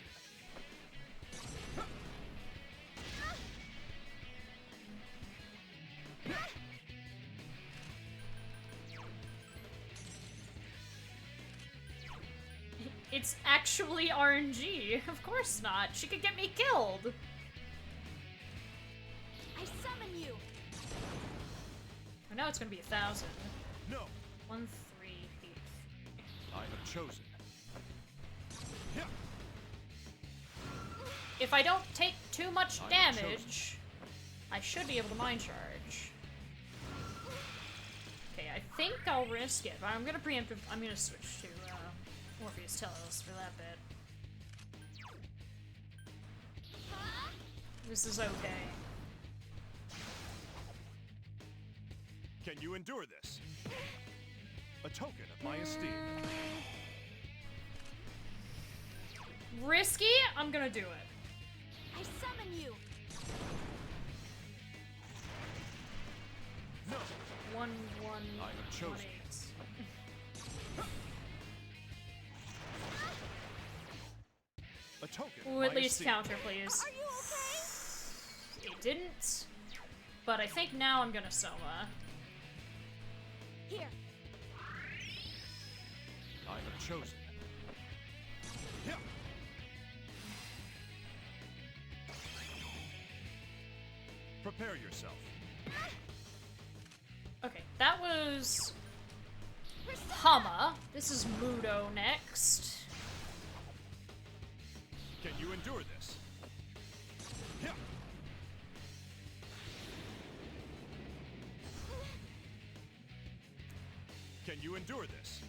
It's actually RNG. Of course not. She could get me killed. I summon you! I know it's gonna be 1,000. No, 1, 3, 8. I have chosen. If I don't take too much I have damage, I should be able to mind charge. Okay, I think I'll risk it, but I'm gonna preemptive. I'm gonna switch to Morpheus Telos for that bit. This is okay. Can you endure this? A token of my esteem. Risky? I'm gonna do it. I summon you! No, 1, 1, I have chosen. 1, 8. a token Ooh, of at my least esteem. counter, please. Are you okay? It didn't, but I think now I'm gonna Soma. Here. I have chosen. Prepare yourself. Okay, that was Hama. This is Mudo next. Can you endure this? Can you endure this?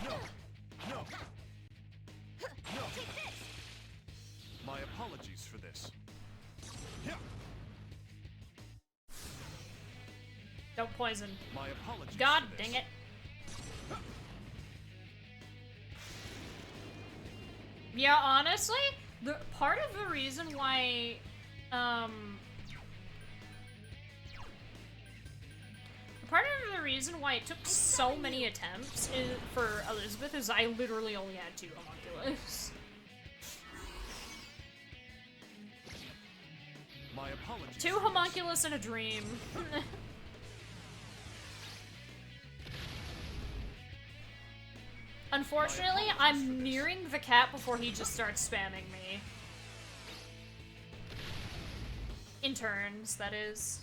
No! No! No! My apologies for this. Don't poison. My apologies God for this. dang it. Yeah, honestly, the part of the reason why, part of the reason why it took so many attempts for Elizabeth is I literally only had 2 homunculus. My apologies. 2 for this. homunculus and a dream. Unfortunately, I'm nearing the cap before he just starts spamming me. In turns, that is.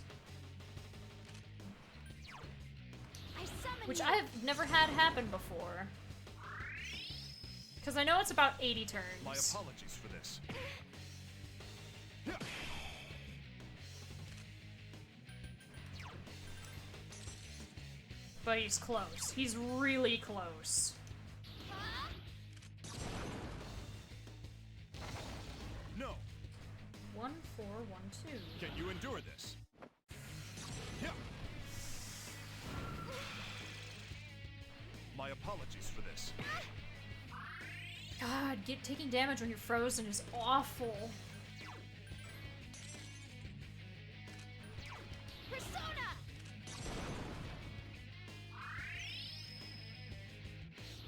I summon Which you! I've never had happen before. Because I know it's about 80 turns. My apologies for this. But he's close. He's really close. No! 1, 4, 1, 2. Can you endure this? My apologies for this. God, taking damage when you're frozen is awful. Persona!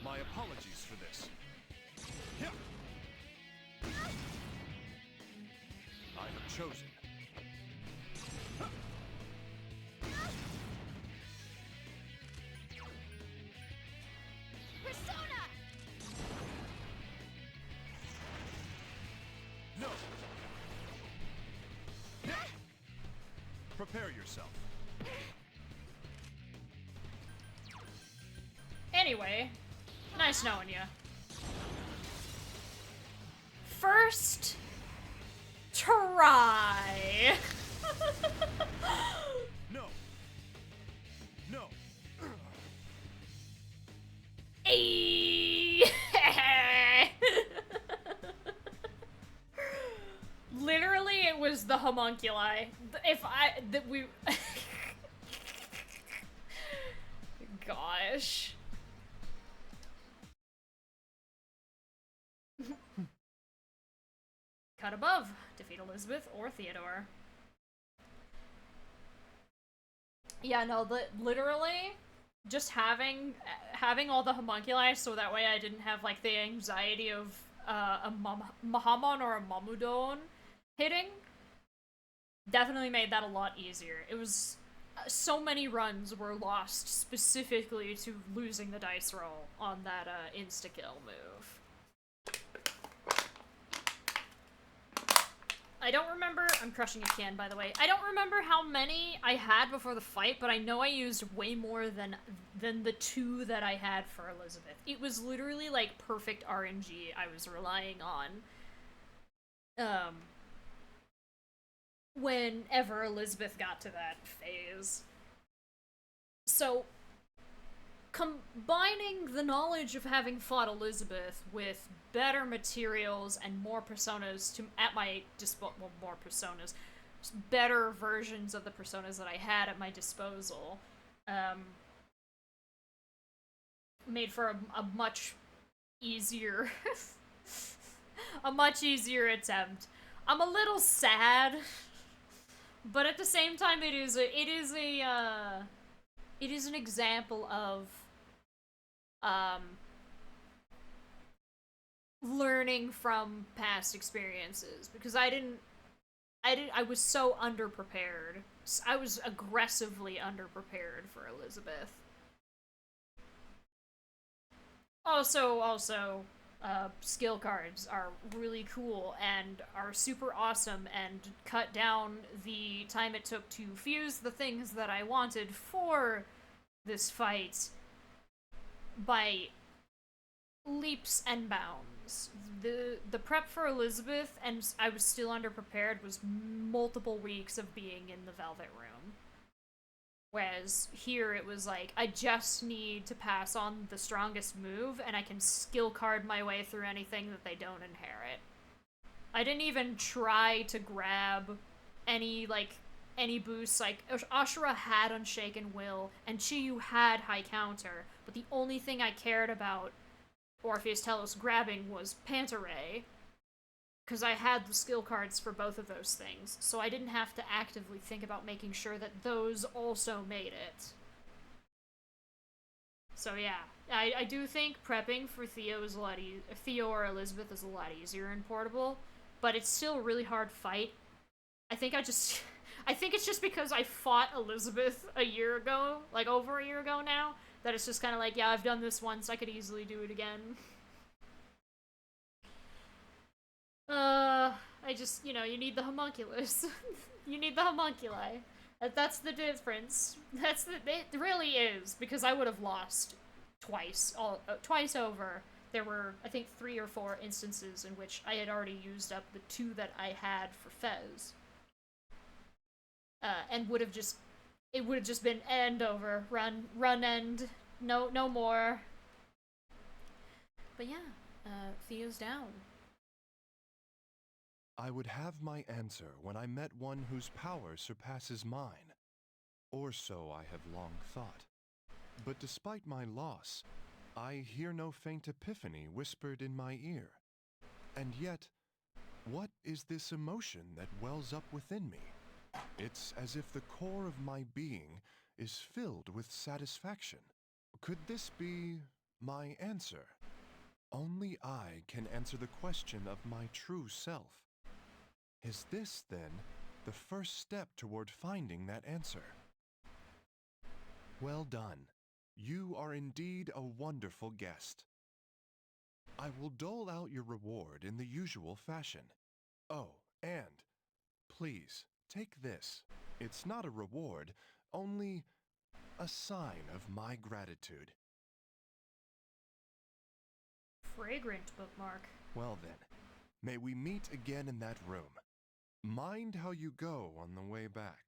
My apologies for this. I have chosen. Persona! No! Prepare yourself. Anyway, nice knowing you. First try. No! No! Ayy. Literally, it was the homunculi. Gosh. cut above. Defeat Elizabeth or Theodore. Yeah, no, literally, just having all the homunculi so that way I didn't have, like, the anxiety of a Mahamon or a Mamudon hitting definitely made that a lot easier. It was... so many runs were lost specifically to losing the dice roll on that insta-kill move. I don't remember- I'm crushing a can, by the way. I don't remember how many I had before the fight, but I know I used way more than the 2 that I had for Elizabeth. It was literally, like, perfect RNG I was relying on. Whenever Elizabeth got to that phase. So, combining the knowledge of having fought Elizabeth with better materials and more personas at my disposal, well, more personas, better versions of the personas that I had at my disposal, made for a much easier, a much easier attempt. I'm a little sad, but at the same time, it is an example of learning from past experiences, because I was so underprepared. I was aggressively underprepared for Elizabeth. Also, skill cards are really cool and are super awesome and cut down the time it took to fuse the things that I wanted for this fight by leaps and bounds. The prep for Elizabeth, and I was still underprepared, was multiple weeks of being in the Velvet Room. Whereas here it was like, I just need to pass on the strongest move, and I can skill card my way through anything that they don't inherit. I didn't even try to grab any boosts. Like, Ashura had Unshaken Will, and Chiyu had High Counter, but the only thing I cared about Orpheus Telos grabbing was Pantaray, because I had the skill cards for both of those things, so I didn't have to actively think about making sure that those also made it. So yeah, I do think prepping for Theo or Elizabeth is a lot easier in Portable, but it's still a really hard fight. I think it's just because I fought Elizabeth a year ago, like over a year ago now, that it's just kind of like, yeah, I've done this once, I could easily do it again. You need the homunculus. You need the homunculi. That's the difference. It really is, because I would have lost twice over. There were, I think, 3 or 4 instances in which I had already used up the 2 that I had for Fez. And it would have just been end over, run end, no more. But yeah, Theo's down. I would have my answer when I met one whose power surpasses mine. Or so I have long thought. But despite my loss, I hear no faint epiphany whispered in my ear. And yet, what is this emotion that wells up within me? It's as if the core of my being is filled with satisfaction. Could this be my answer? Only I can answer the question of my true self. Is this, then, the first step toward finding that answer? Well done. You are indeed a wonderful guest. I will dole out your reward in the usual fashion. Oh, and please, take this. It's not a reward, only a sign of my gratitude. Fragrant bookmark. Well then, may we meet again in that room. Mind how you go on the way back.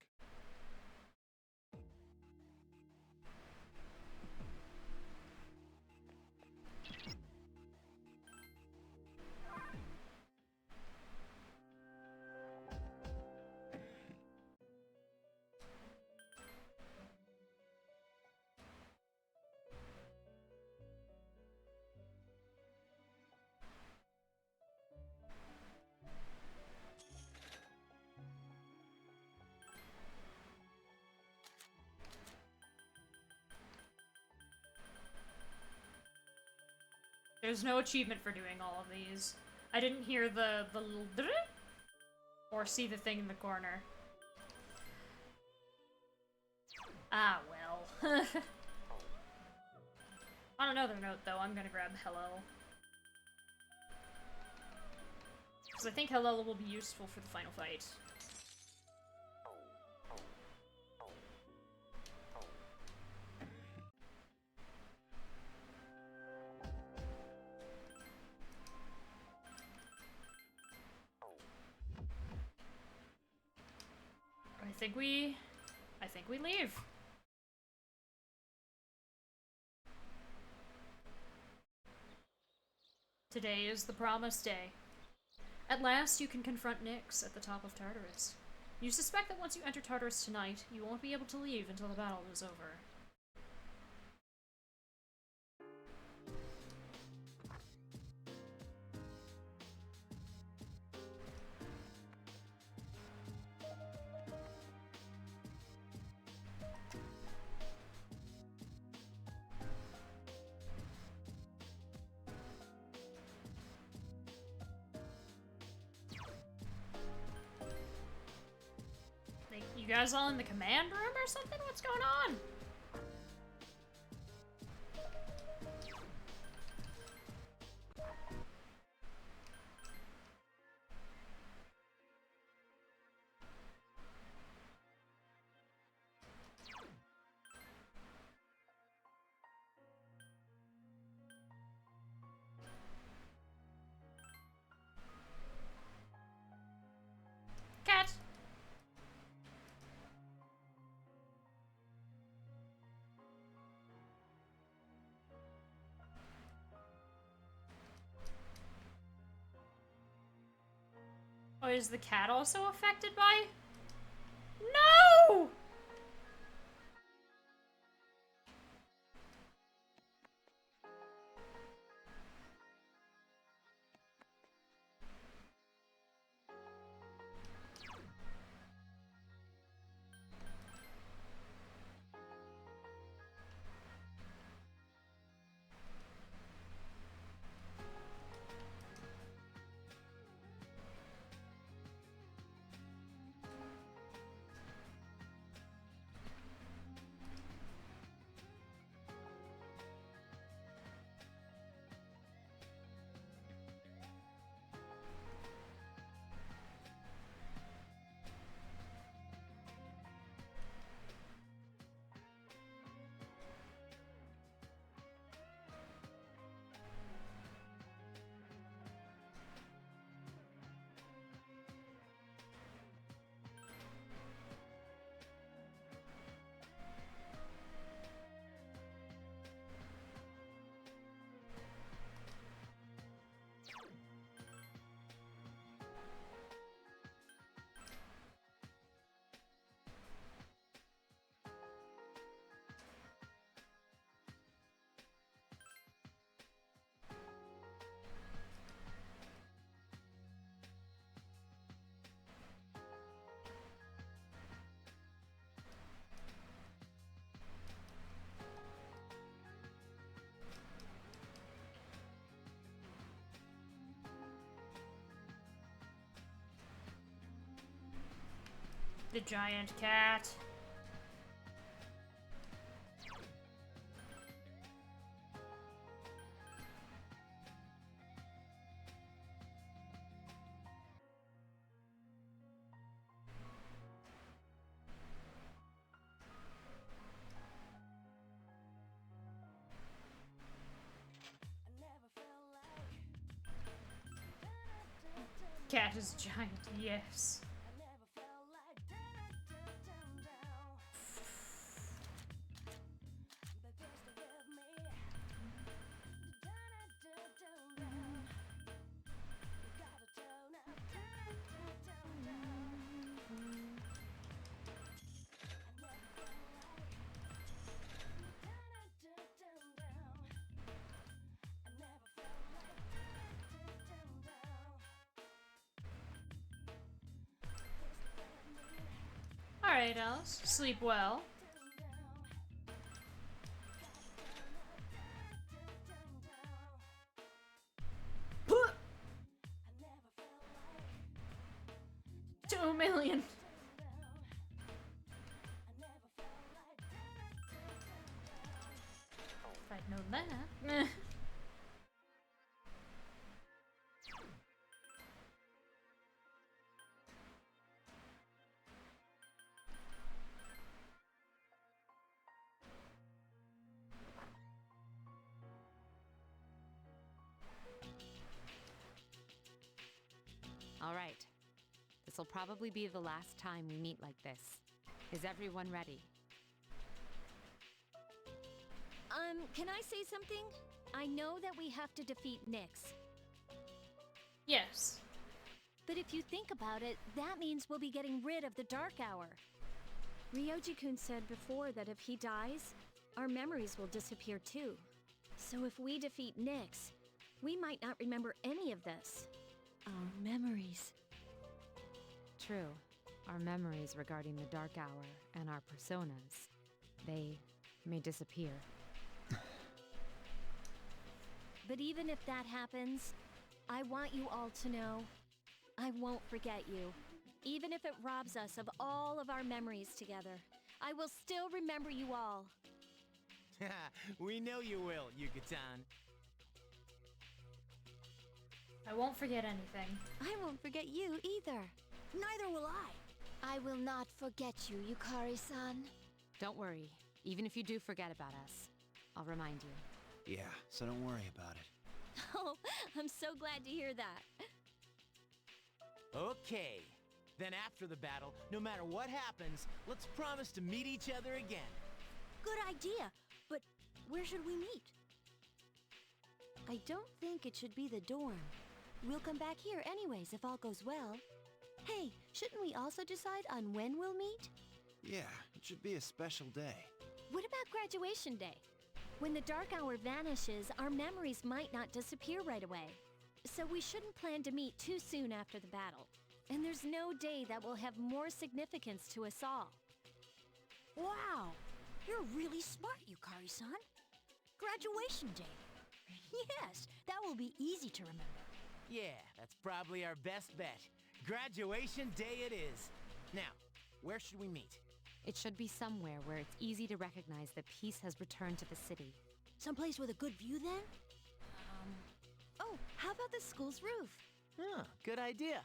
There's no achievement for doing all of these. I didn't hear the little or see the thing in the corner. Ah, well. On another note, though, I'm gonna grab Hello. Because I think Hello will be useful for the final fight. I think we leave. Today is the promised day. At last, you can confront Nyx at the top of Tartarus. You suspect that once you enter Tartarus tonight, you won't be able to leave until the battle is over. You guys all in the command room or something? What's going on? Cat! Oh, is the cat also affected by? No! The giant cat. Cat is giant, yes. Alright, Alice. Sleep well. million. If I'd known that. All right. This'll probably be the last time we meet like this. Is everyone ready? Can I say something? I know that we have to defeat Nyx. Yes. But if you think about it, that means we'll be getting rid of the Dark Hour. Ryoji-kun said before that if he dies, our memories will disappear too. So if we defeat Nyx, we might not remember any of this. Our memories. True. Our memories regarding the Dark Hour and our personas, they may disappear. But even if that happens, I want you all to know, I won't forget you. Even if it robs us of all of our memories together, I will still remember you all. We know you will, Yuka-tan. I won't forget anything. I won't forget you either. Neither will I. I will not forget you, Yukari-san. Don't worry. Even if you do forget about us, I'll remind you. Yeah, so don't worry about it. Oh, I'm so glad to hear that. Okay. Then after the battle, no matter what happens, let's promise to meet each other again. Good idea. But where should we meet? I don't think it should be the dorm. We'll come back here anyways if all goes well. Hey, shouldn't we also decide on when we'll meet? Yeah, it should be a special day. What about graduation day? When the Dark Hour vanishes, our memories might not disappear right away. So we shouldn't plan to meet too soon after the battle. And there's no day that will have more significance to us all. Wow! You're really smart, Yukari-san. Graduation day. Yes, that will be easy to remember. Yeah, that's probably our best bet. Graduation day it is. Now, where should we meet? It should be somewhere where it's easy to recognize that peace has returned to the city. Someplace with a good view then? Oh, how about the school's roof? Huh, good idea.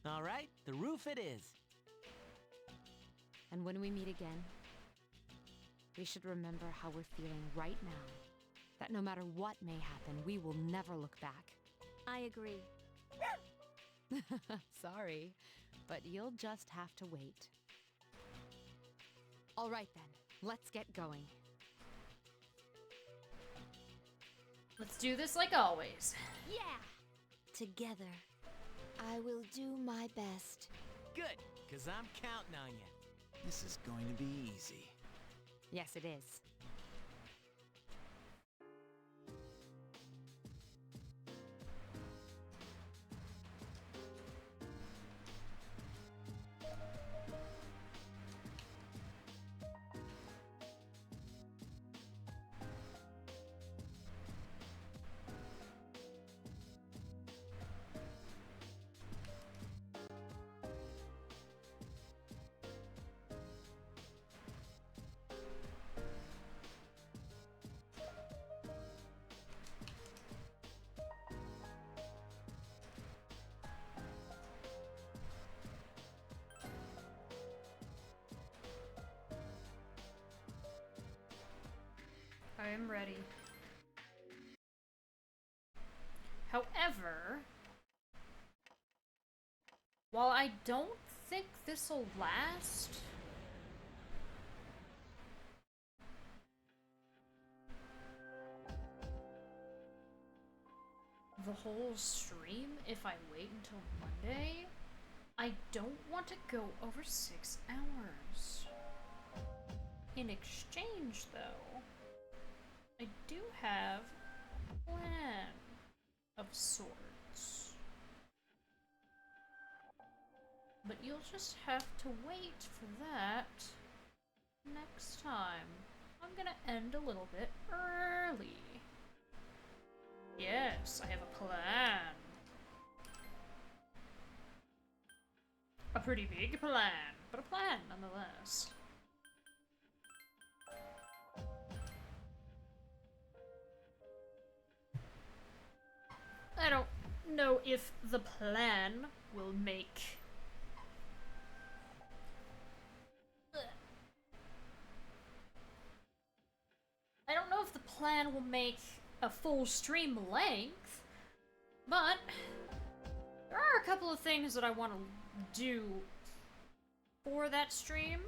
All right, the roof it is. And when we meet again, we should remember how we're feeling right now. That no matter what may happen, we will never look back. I agree. Sorry, but you'll just have to wait. All right then, let's get going. Let's do this like always. Yeah! Together. I will do my best. Good, because I'm counting on you. This is going to be easy. Yes, it is. I am ready. However, while I don't think this'll last, the whole stream, if I wait until Monday, I don't want to go over 6 hours. In exchange, though, I do have a plan of sorts. But you'll just have to wait for that next time. I'm gonna end a little bit early. Yes, I have a plan. A pretty big plan, but a plan nonetheless. I don't know if the plan will make... I don't know if the plan will make a full stream length, but there are a couple of things that I want to do for that stream.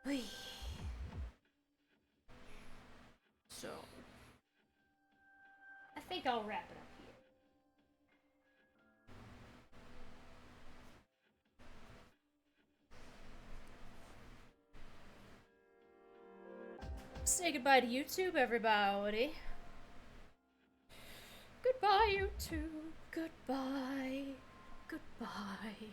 Whee. So, I think I'll wrap it up here. Say goodbye to YouTube, everybody. Goodbye, YouTube. Goodbye. Goodbye.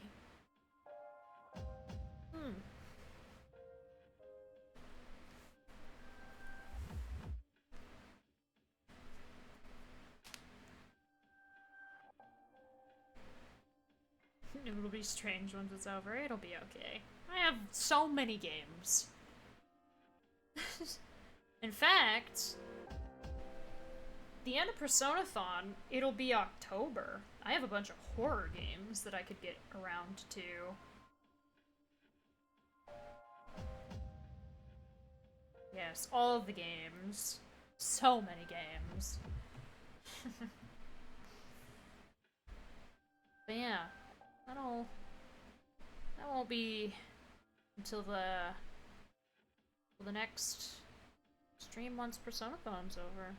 It'll be strange once it's over. It'll be okay. I have so many games. In fact, the end of Personathon, it'll be October. I have a bunch of horror games that I could get around to. Yes, all of the games. So many games. But yeah, that won't be until the next stream once Personathon's over.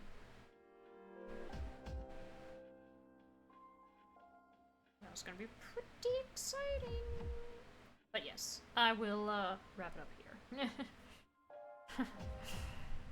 That's gonna be pretty exciting. But yes, I will wrap it up here.